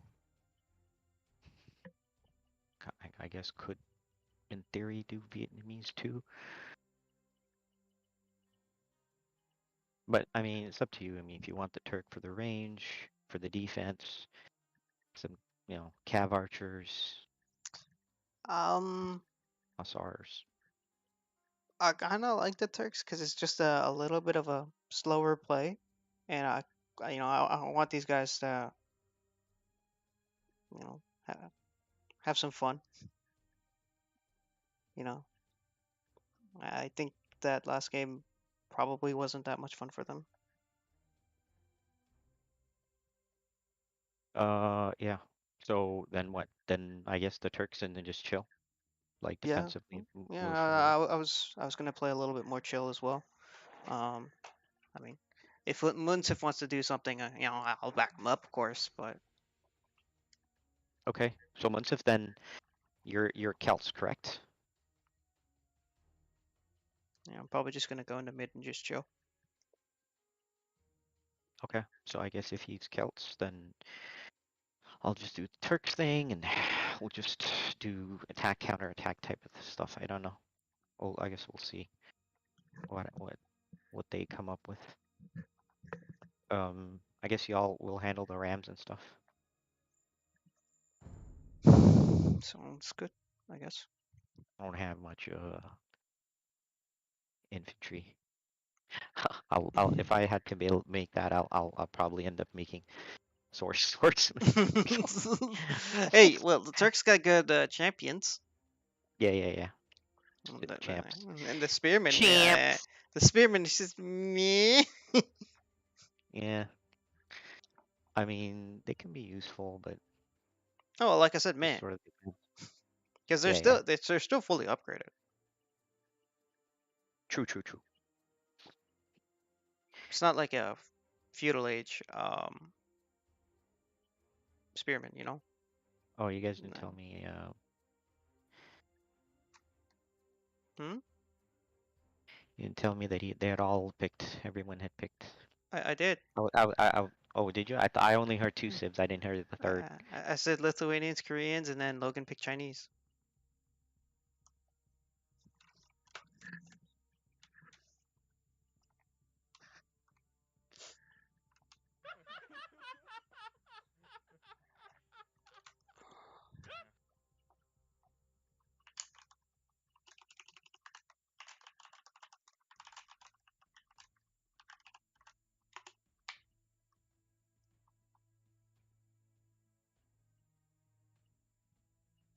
I guess could, in theory, do Vietnamese too. But I mean, it's up to you. I mean, if you want the Turk for the range, for the defense, some Cav archers, Hussars. I kind of like the Turks because it's just a little bit of a slower play, and I want these guys to have some fun. I think that last game probably wasn't that much fun for them. Yeah. So then what? Then I guess the Turks and then just chill, like defensively. Yeah, move forward. I was gonna play a little bit more chill as well. I mean, if Munsif wants to do something, I'll back him up, of course. But Okay. So Munsif, then you're Celts, correct? I'm probably just gonna go into mid and just chill. Okay. So I guess if he's Celts, then I'll just do the Turks thing, and we'll just do attack, counter attack type of stuff. I don't know. Oh, I guess we'll see what they come up with. I guess y'all will handle the Rams and stuff. Sounds good, I guess. I don't have much infantry. I'll if I had to make that, I'll probably end up making swordsman. Hey, well, the Turks got good champions. Yeah. Champs. And the spearmen. Champs. The spearmen is just me. Yeah. I mean, they can be useful, but Oh, like I said, man, sort of because they're still fully upgraded. True. It's not like a feudal age spearman, Oh, you guys didn't tell me. You didn't tell me that they had all picked. Everyone had picked. I did. Oh, did you? I only heard 2 civs. I didn't hear the third. I said Lithuanians, Koreans, and then Logan picked Chinese.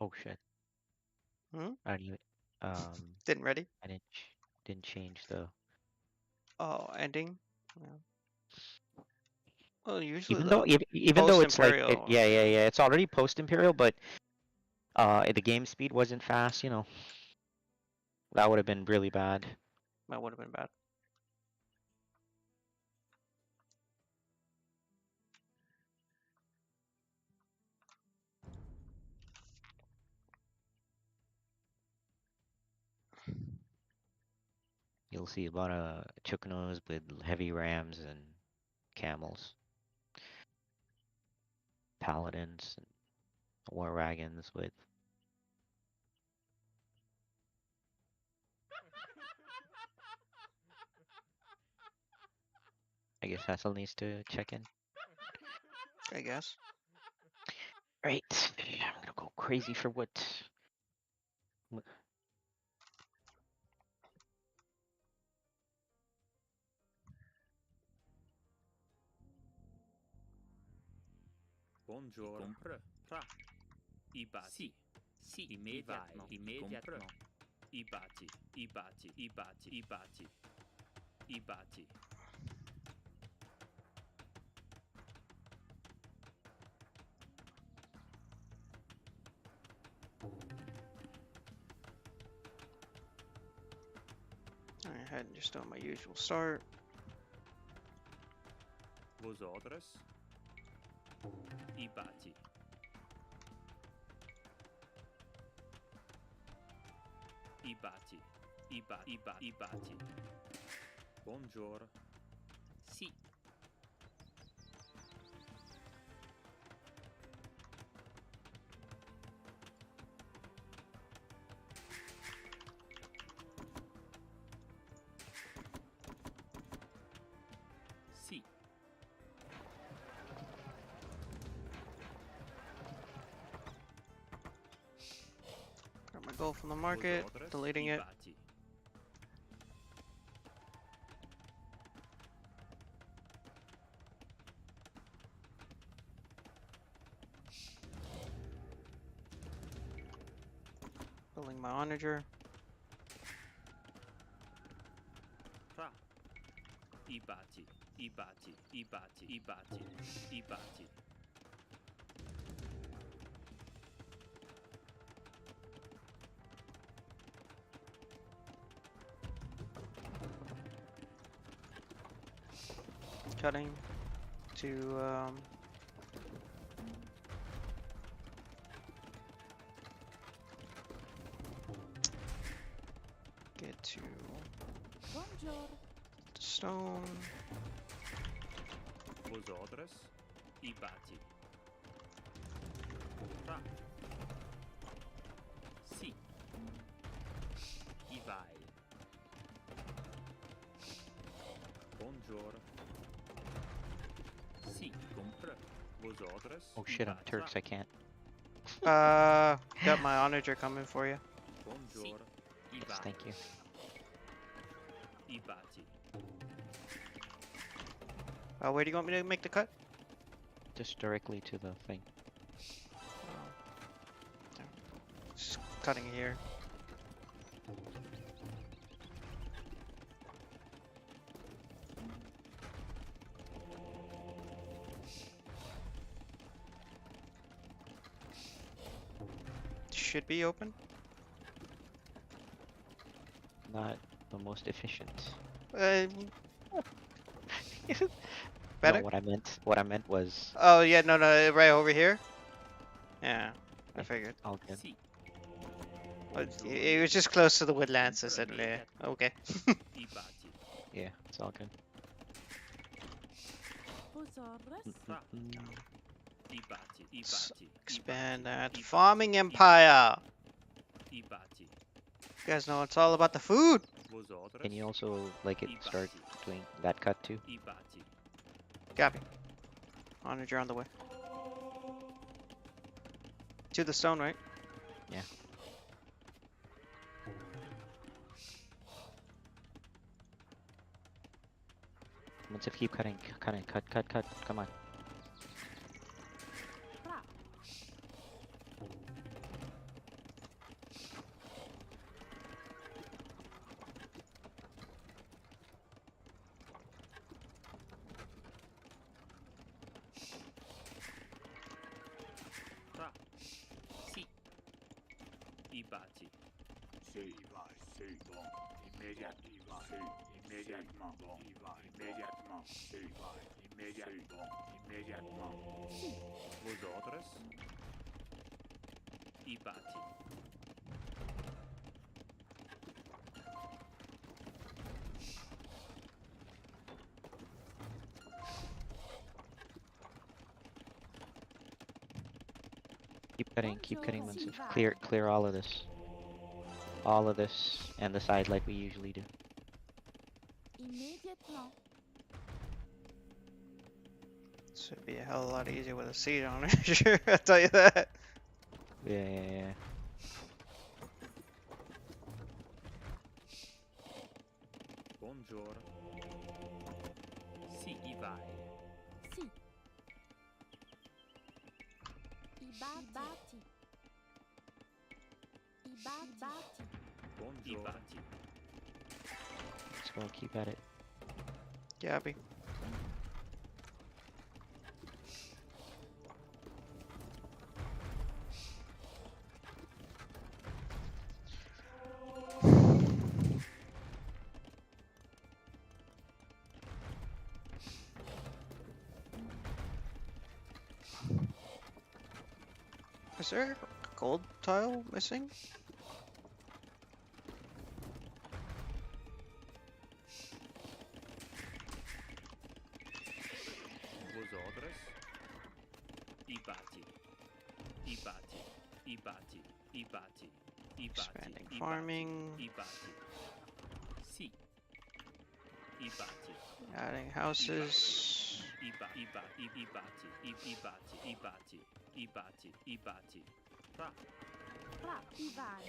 Oh shit. Hmm? I didn't even, Didn't ready? I didn't change the. Oh, ending. Yeah. Well, usually Even the though even though it's like post-imperial. yeah, it's already post imperial, but the game speed wasn't fast. You know, that would have been really bad. That would have been bad. You'll see a lot of Chukanos with heavy rams and camels, paladins, and war wagons with. I guess Hassel needs to check in. I guess. Right, I'm gonna go crazy for what. Bonjour. Compre. Pra. I bati. Sì, immédiatement. Immédiatement. I bati. I bati. I bati. I bati. I bati. Go ahead and just do my usual start. Vos ordres. I bati. I bati. I bati. I bati. Bonjour. Sì. Sì. Got my gold from the market, Vos ordres. deleting I it. bati. Building my onager. Pra. I bati. I bati. I bati. I bati. I bati. Cutting to get to Bonjour. stone. Vos ordres. I bati. Pra. Sì. I vai. Bonjour. Sì, compre. Vos ordres. Oh I shit, I'm bati. Turks. I can't. Got my onager coming for you. Bonjour. I Yes, vai. thank you. I bati. Where do you want me to make the cut? Just directly to the thing. Just cutting here. Should be open. Not the most efficient. Better. No, what I meant was Oh yeah, no, right over here. Yeah, I figured. all good. Sì. It was just close to the woodlands. I said, okay. I bati. Yeah, it's all good. Vos ordres. Pra. Mm. I bati. I S- bati. Expand that I bati. farming empire. I bati. You guys know it's all about the food. Vos ordres. Can you also like it I start bati. doing that cut too? I bati. Copy. Onager on the way. To the stone, right? Yeah. Let's keep cutting, cut. Come on. Pra. bâti. Sì, vai, sì, bon. Immédiatement, sì, immédiatement, bon. Immédiatement, sì, vai, immédiatement, immédiatement. Vous autres? I bâti. Keep cutting Munsif. Clear all of this. All of this and the side like we usually do. Immédiatement. This would be a hell of a lot easier with a seat on it. Sure, I'll tell you that. Yeah. Buongiorno. Sì, vai. Sì. I bâti. I bâti. Buongiorno. Let's go, keep at it. Gabby. Is there a gold tile missing? Vos ordres? I bâti. I bâti. I bâti. I bâti. I bâti. Expanding I farming. bâti. I bâti. Sì. I bâti. Adding houses. I bâti. I bâti. I bâti. I bâti. I bâti. I bâti. I bâti. Fra. Ivan.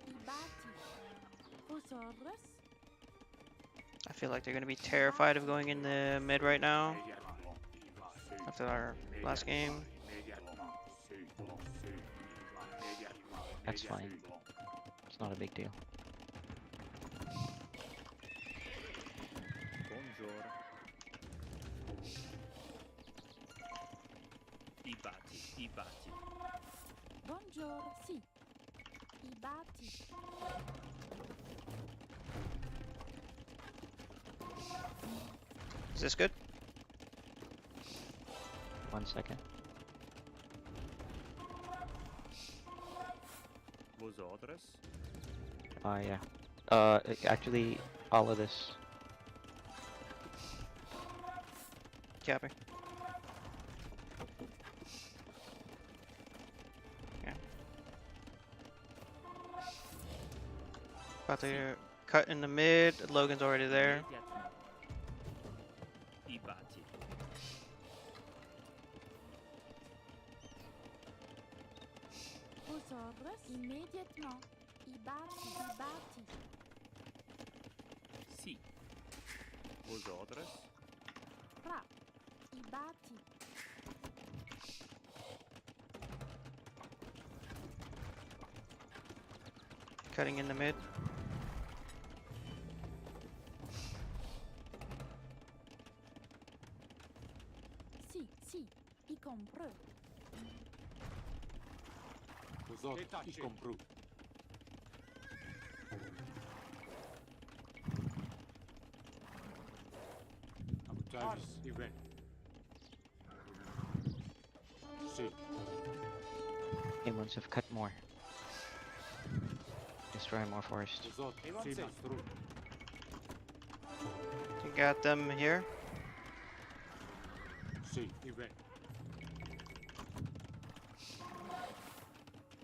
I bâti. Vos ordres? I feel like they're gonna be terrified of going in the mid right now after our last game. That's fine. It's not a big deal. Buongiorno. I bâti. I bâti. Buongiorno. Sì. I bâti. Is this good? 1 second. Vos ordres? Yeah. Actually, all of this. Copy. Okay. About to cut in the mid. Logan's already there. I bâti. Vos ordres? Immédiatement. I bâti. I bâti. Sì. Vos ordres? Fra. I bâti. Cutting in the mid. Sì, sì. I compro. I compro. Hey, Munsif, cut more. Destroy more forest. You got them here.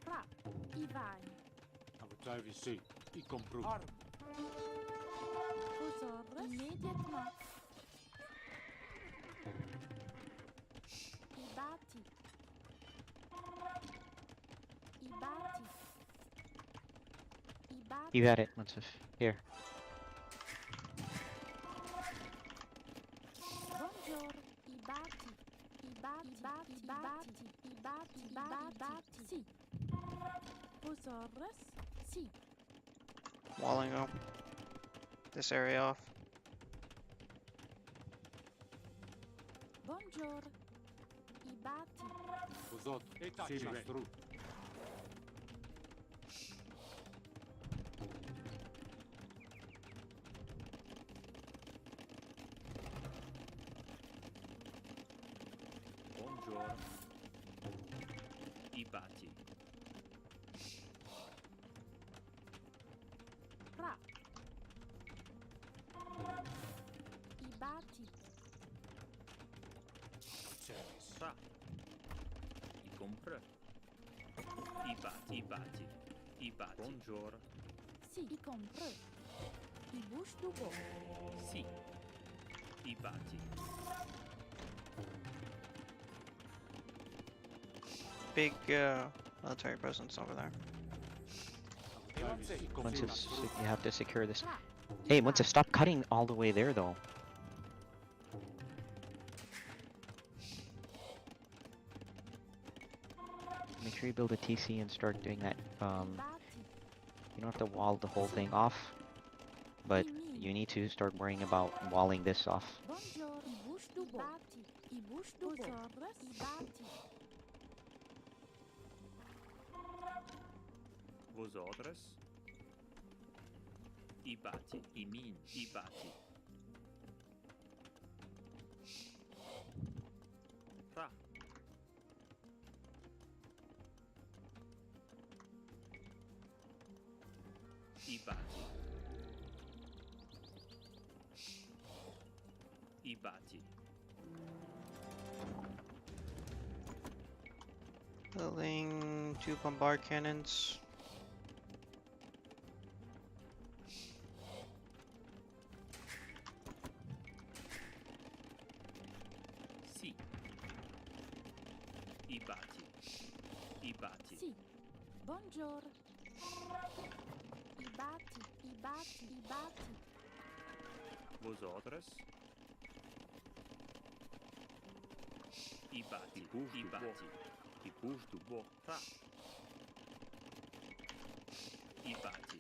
Fra. Ivan. Vos ordres? Immédiatement. I bâti. I bâti. I bâti. You had it, Munsif. Here. Buongiorno. I bâti. I bâti. I bâti. I bâti. I bâti. I bâti. Sì. Vos ordres? Sì. Walling up this area off. Buongiorno. I bâti. Bonjour. Ibati. Ra. Ibati. Service. Ra. I compre. Ibati. Ibati. Ibati. Bonjour. Si. I compre. I bouche du beau. Si. Ibati. Big military presence over there. Winsif, you have to secure this. Hey, Winsif, stop cutting all the way there, though. Make sure you build a TC and start doing that. You don't have to wall the whole thing off, but you need to start worrying about walling this off. Bonjour. I bouche du beau. I bouche du beau. Ibati. Vos ordres. Ibati. Imin. Ibati. Ra. Ibati. Ibati. Building 2 bombard cannons. Si. Ibati. Ibati. Si. Bonjour. Ibati. Ibati. Ibati. Vos ordres. Ibati. Ibati. I bouge du bois. Ra. Ibati.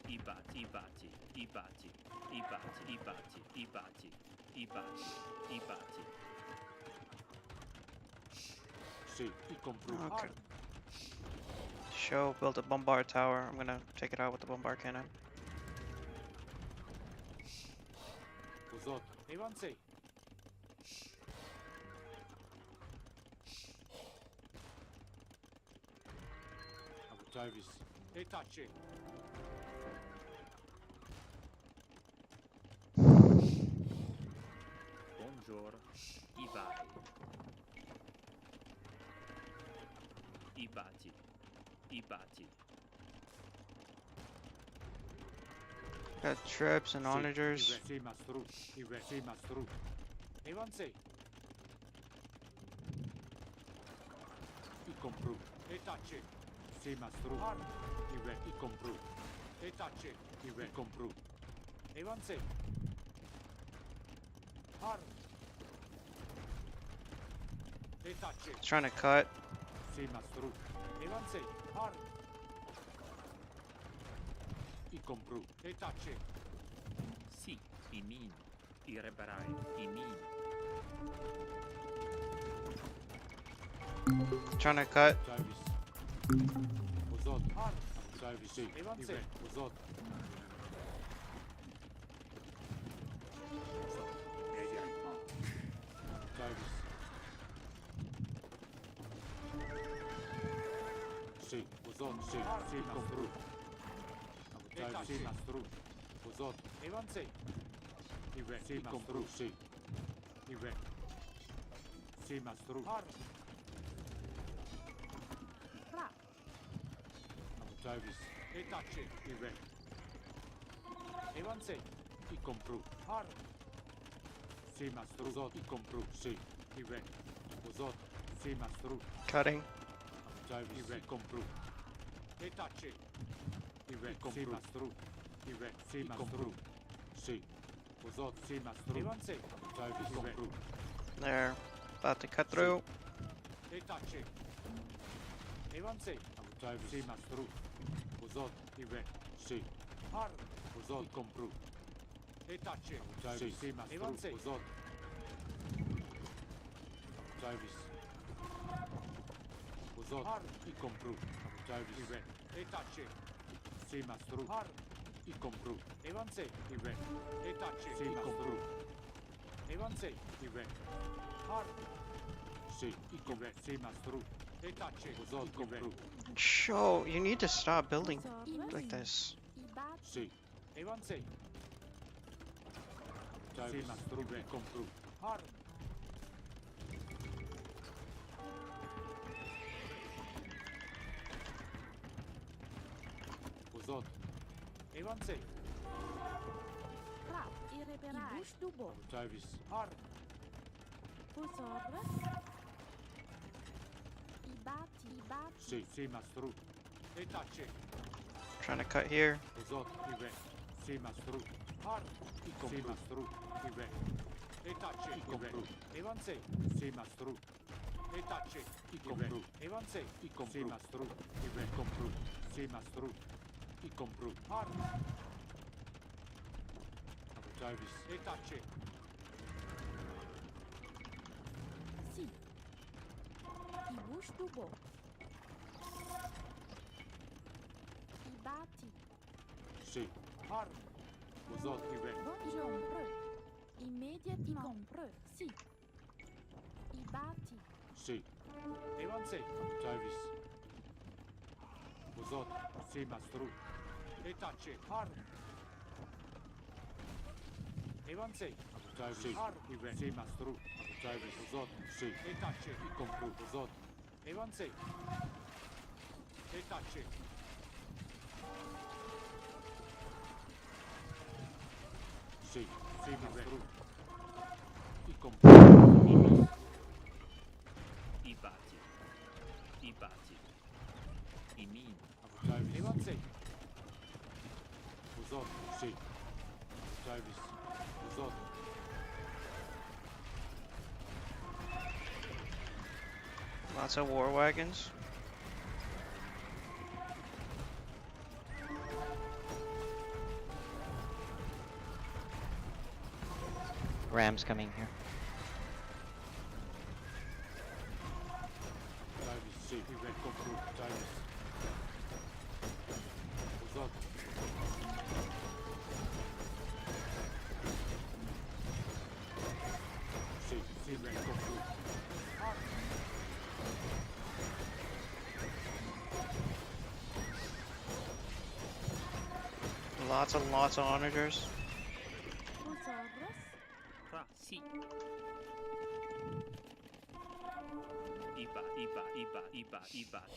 Ibati. Ibati. Ibati. Ibati. Ibati. Ibati. Ibati. Ibati. Okay. Show built a bombard tower. I'm gonna take it out with the bombard cannon. Bonjour. Ibati. Ibati. Ibati. Got trips and onagers. Trying to cut. Si. Imin. Ireberai. Imin. Trying to cut. Ra. Cutting. There. About to cut through. Show, you need to stop building like this. Ibati. Pra. Irreparar. Ibush Dubo. Pusorras. Ibati. Ibati. Trying to cut here. Si. Ibush Dubo. Ibati. Bonjour. Immédiatement. Si. Ibati. Lots of war wagons. Rams coming here. Lots of onagers. Pusorras. Si. Ibati.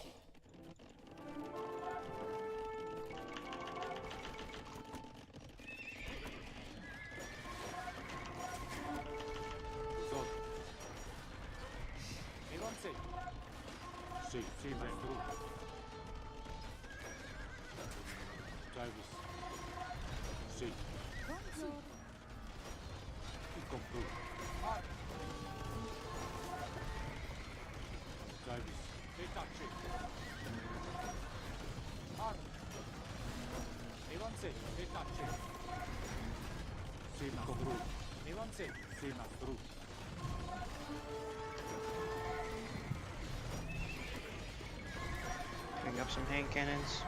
Bonjour. Bring up some hand cannons.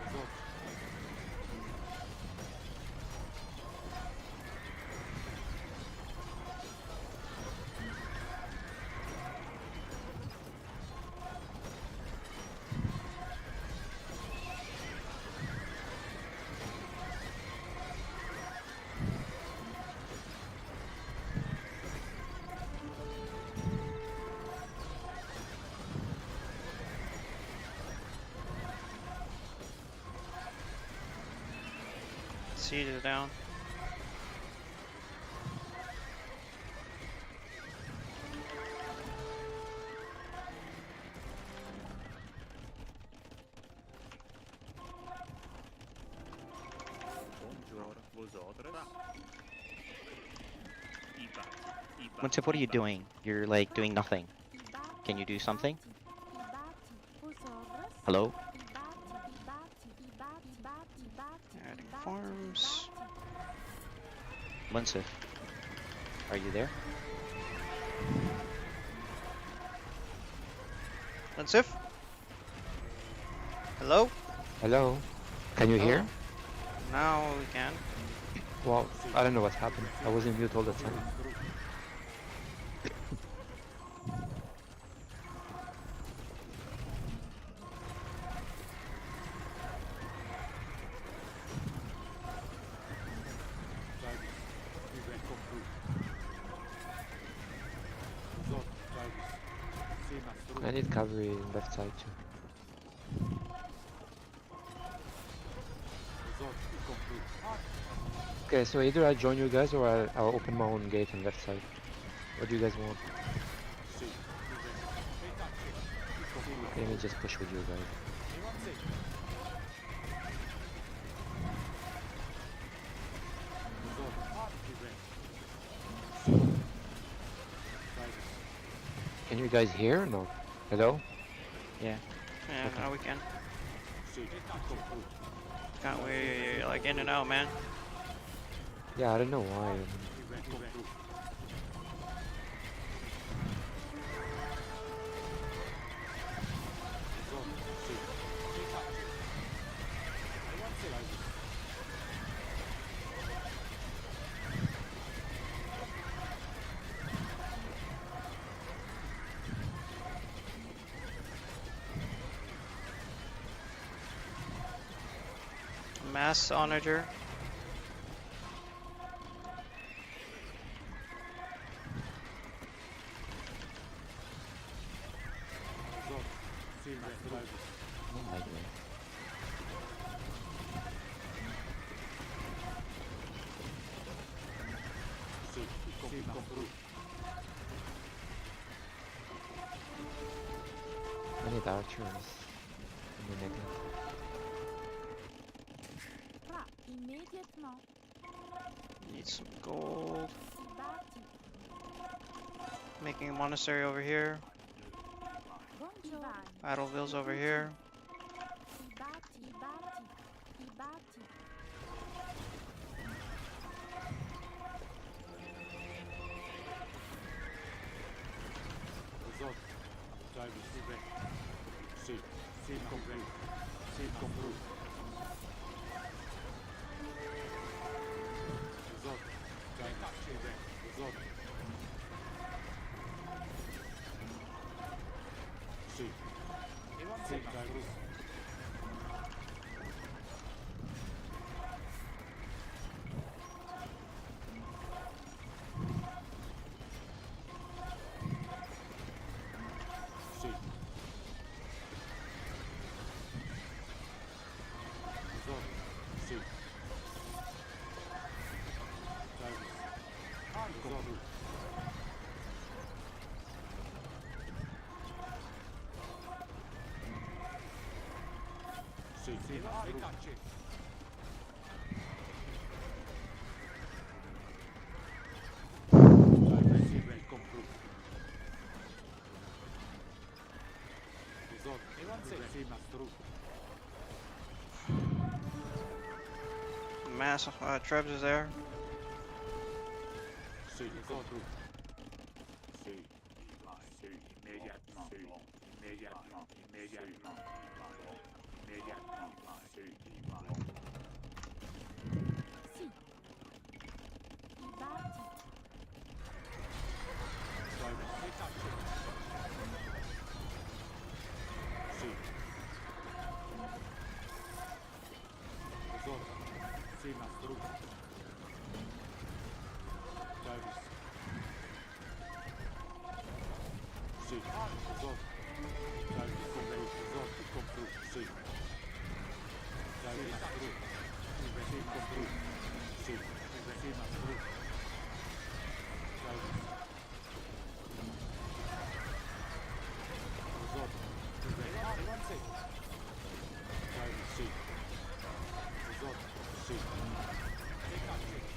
Siege is down. Munsif, what are you doing? You're like doing nothing. Can you do something? Hello? Adding farms. Munsif, are you there? Munsif? Hello? Hello? Can you hear? Now we can. Well, I don't know what happened. I was in mute all the time. I need cavalry left side too. Okay, so either I join you guys or I'll open my own gate on left side. What do you guys want? Okay, let me just push with you guys. Can you guys hear? No. Hello? Yeah. Yeah, Okay. now we can. Can't we like in and out, man? Yeah, I don't know why. Mass onager. Oh my God. I need archers. I mean, Pra, immédiatement. Need some gold. Si bâti. Making a monastery over here. Bonjour. Battleville's over here. Si bâti. Bâti. I bâti. Mass Trebs is there. Si. I bâti.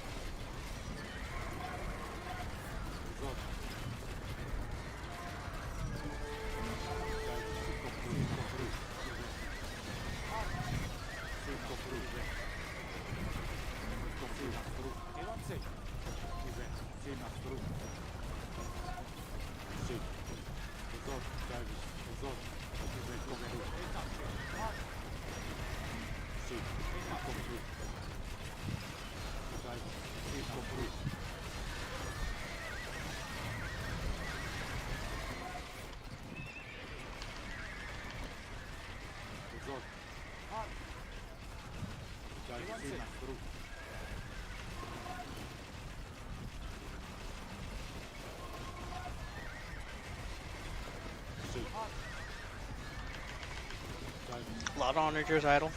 A lot of onagers idle.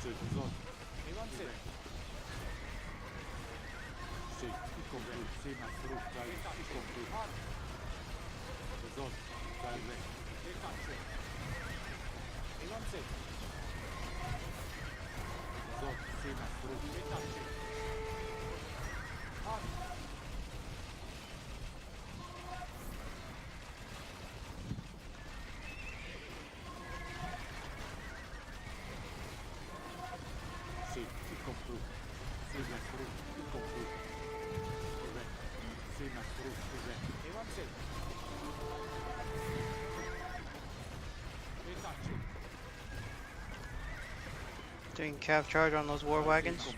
Doing cav charge on those war wagons.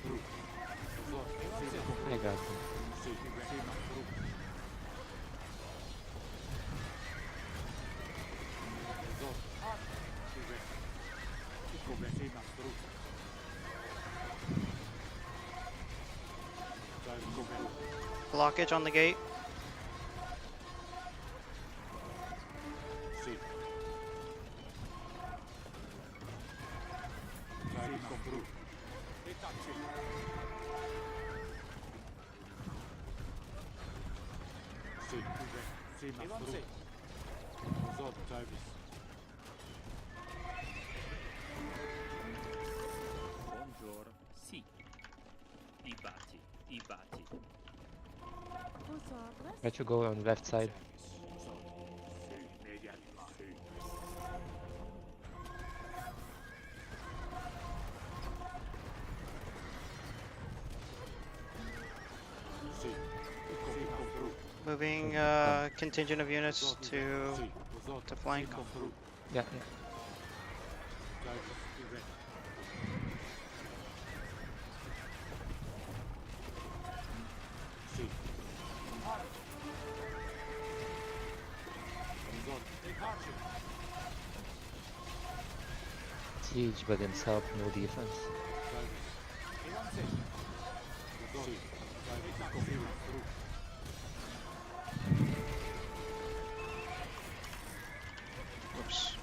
I got them. Blockage on the gate. Buongiorno. Sì. I batti. Posorres. Try to go on left side. Moving contingent of units to flank. Yeah, yeah. Siege by themselves, no defense. Whoops.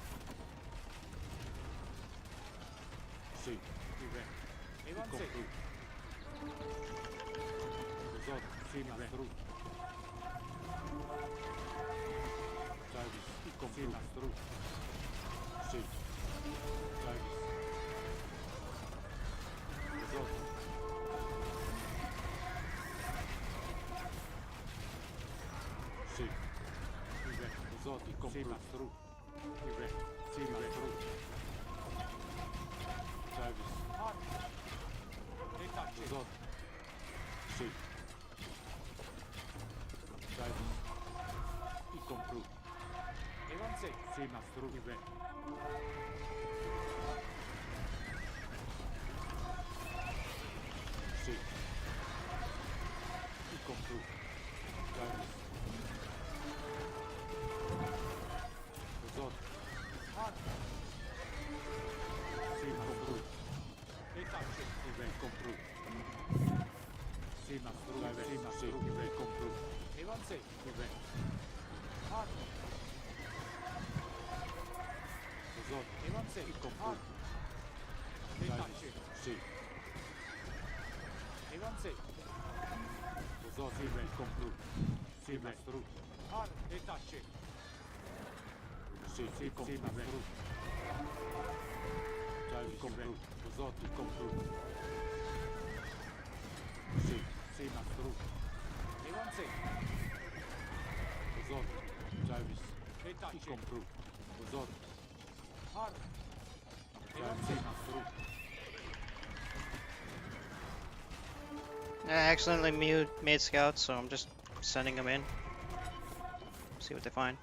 I accidentally made scouts, so I'm just sending them in. See what they find.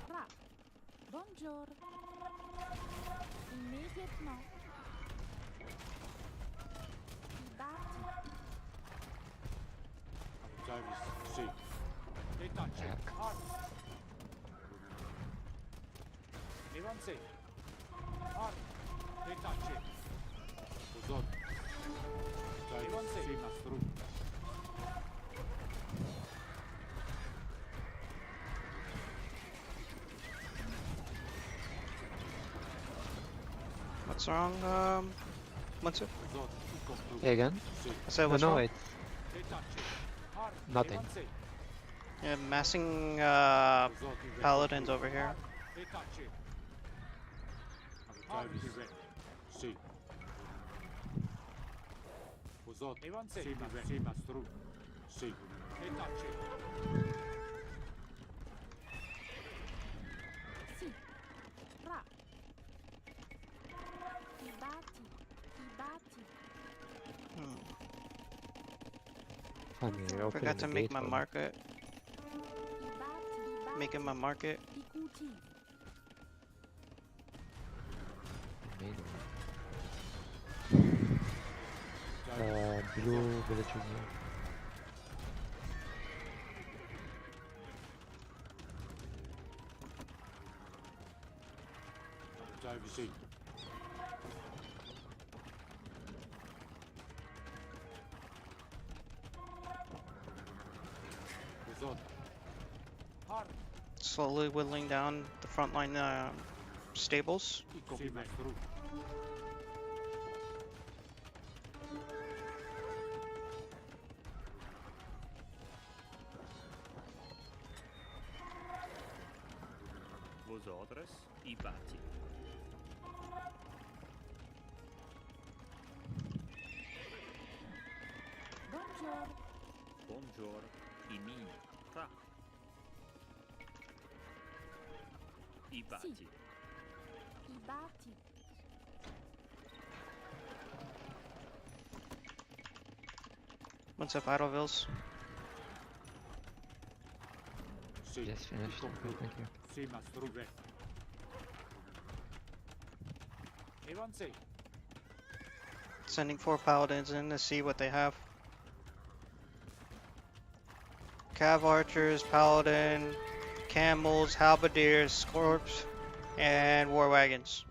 Rap. Bonjour. Immédiatement. I batti. What's wrong, what's it? Hey, again? I said, No, what's no, wrong? it's nothing. Yeah, massing, paladins over here. Si. Ra. Ibati. Ibati. Funny, you're opening Forgot to the make gate my for me. market. Ibati. Making my market. Ikuti. Blue villagers here. Slowly whittling down the front line stables. Vosotros ibati. Bonjour. Bonjour imin. Ra. Ibati. Ibati. What's up, Idlevilles? Yes, finished. Okay, thank you. Sending 4 paladins in to see what they have. Cav archers, paladin, camels, halberdiers, scorps, and war wagons.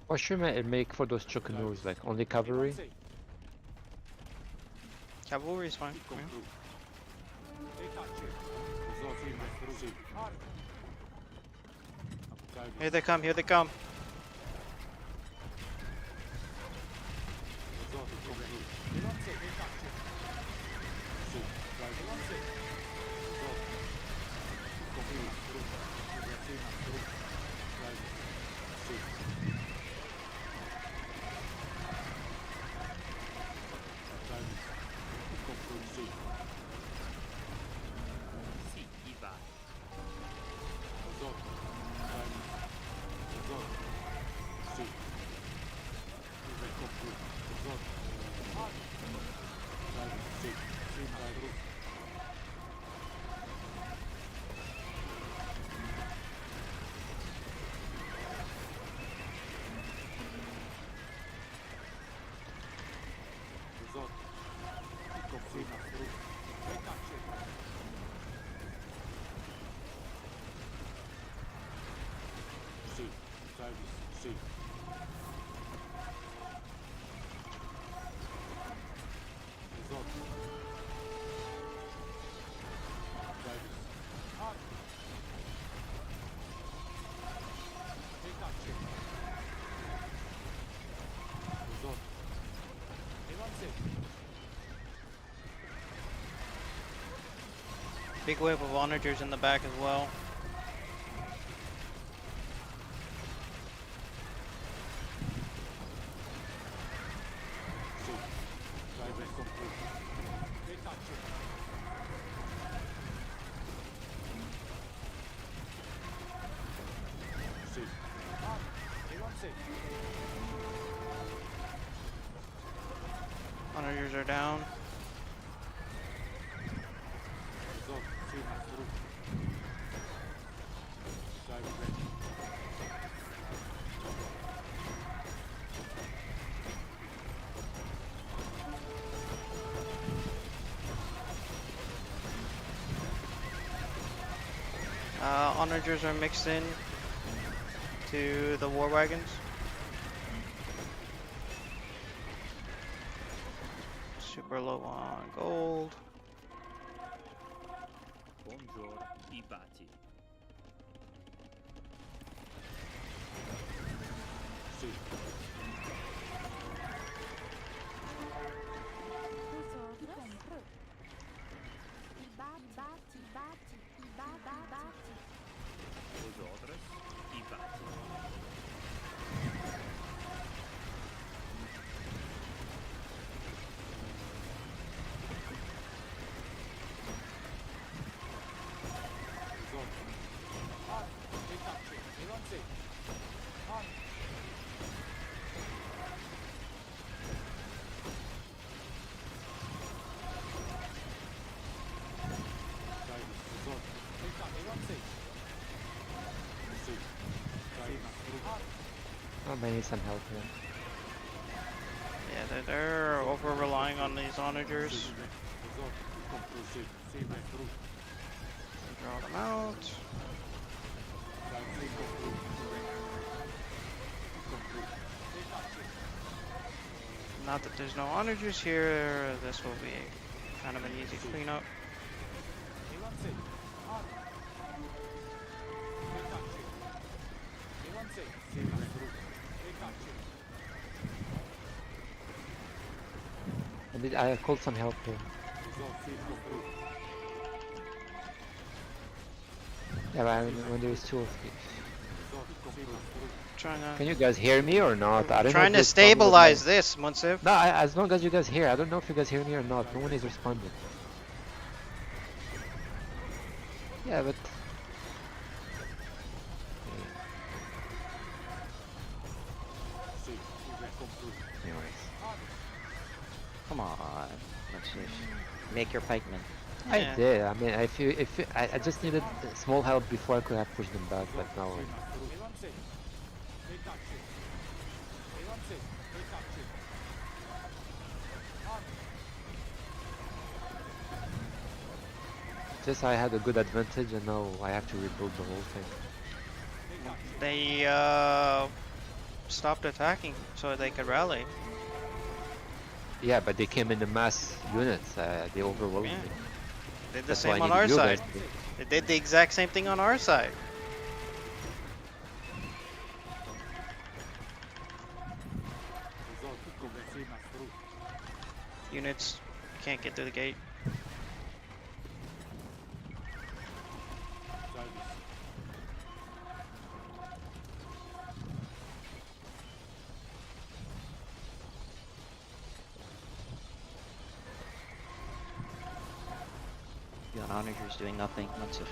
What should I make for those Chokanurs? Like only cavalry? Cavalry is fine. Yeah. Here they come, here they come. Si ibati. Big wave of onagers in the back as well. Onagers are down. Onagers are mixed in to the war wagons. Super low on gold. Bonjour, Ibati. Vosotros, Ibati. Oh, I need some help here. Yeah, they're over relying on these onagers. Draw them out. Not that there's no onagers here, this will be kind of an easy cleanup. I called some help here. Yeah, but when there's two of you. Trying Can to you guys hear me or not? I don't know trying if to this problem with stabilize my- this, Munsif. No, as long as you guys hear. I don't know if you guys hear me or not. No one is responding. Yeah, but... Anyways. Come on. Let's just make your pikemen. I Yeah. did. I mean, I just needed small help before I could have pushed them back, but now... Just I had a good advantage and now I have to rebuild the whole thing. They stopped attacking so they could rally. Yeah, but they came in the mass units. They overwhelmed Yeah. me. Did the That's why I same on needed our you side. guys to- They did the exact same thing on our side. Units can't get through the gate. The onagers doing nothing. Let's just...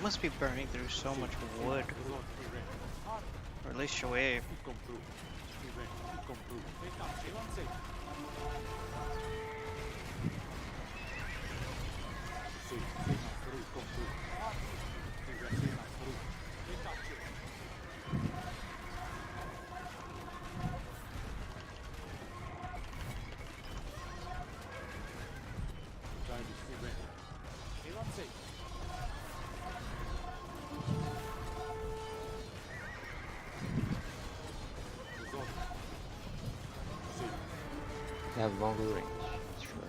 They must be burning through so much wood. Or at least Shoaib. They have longer range, that's true.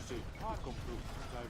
Sì, complu, dai,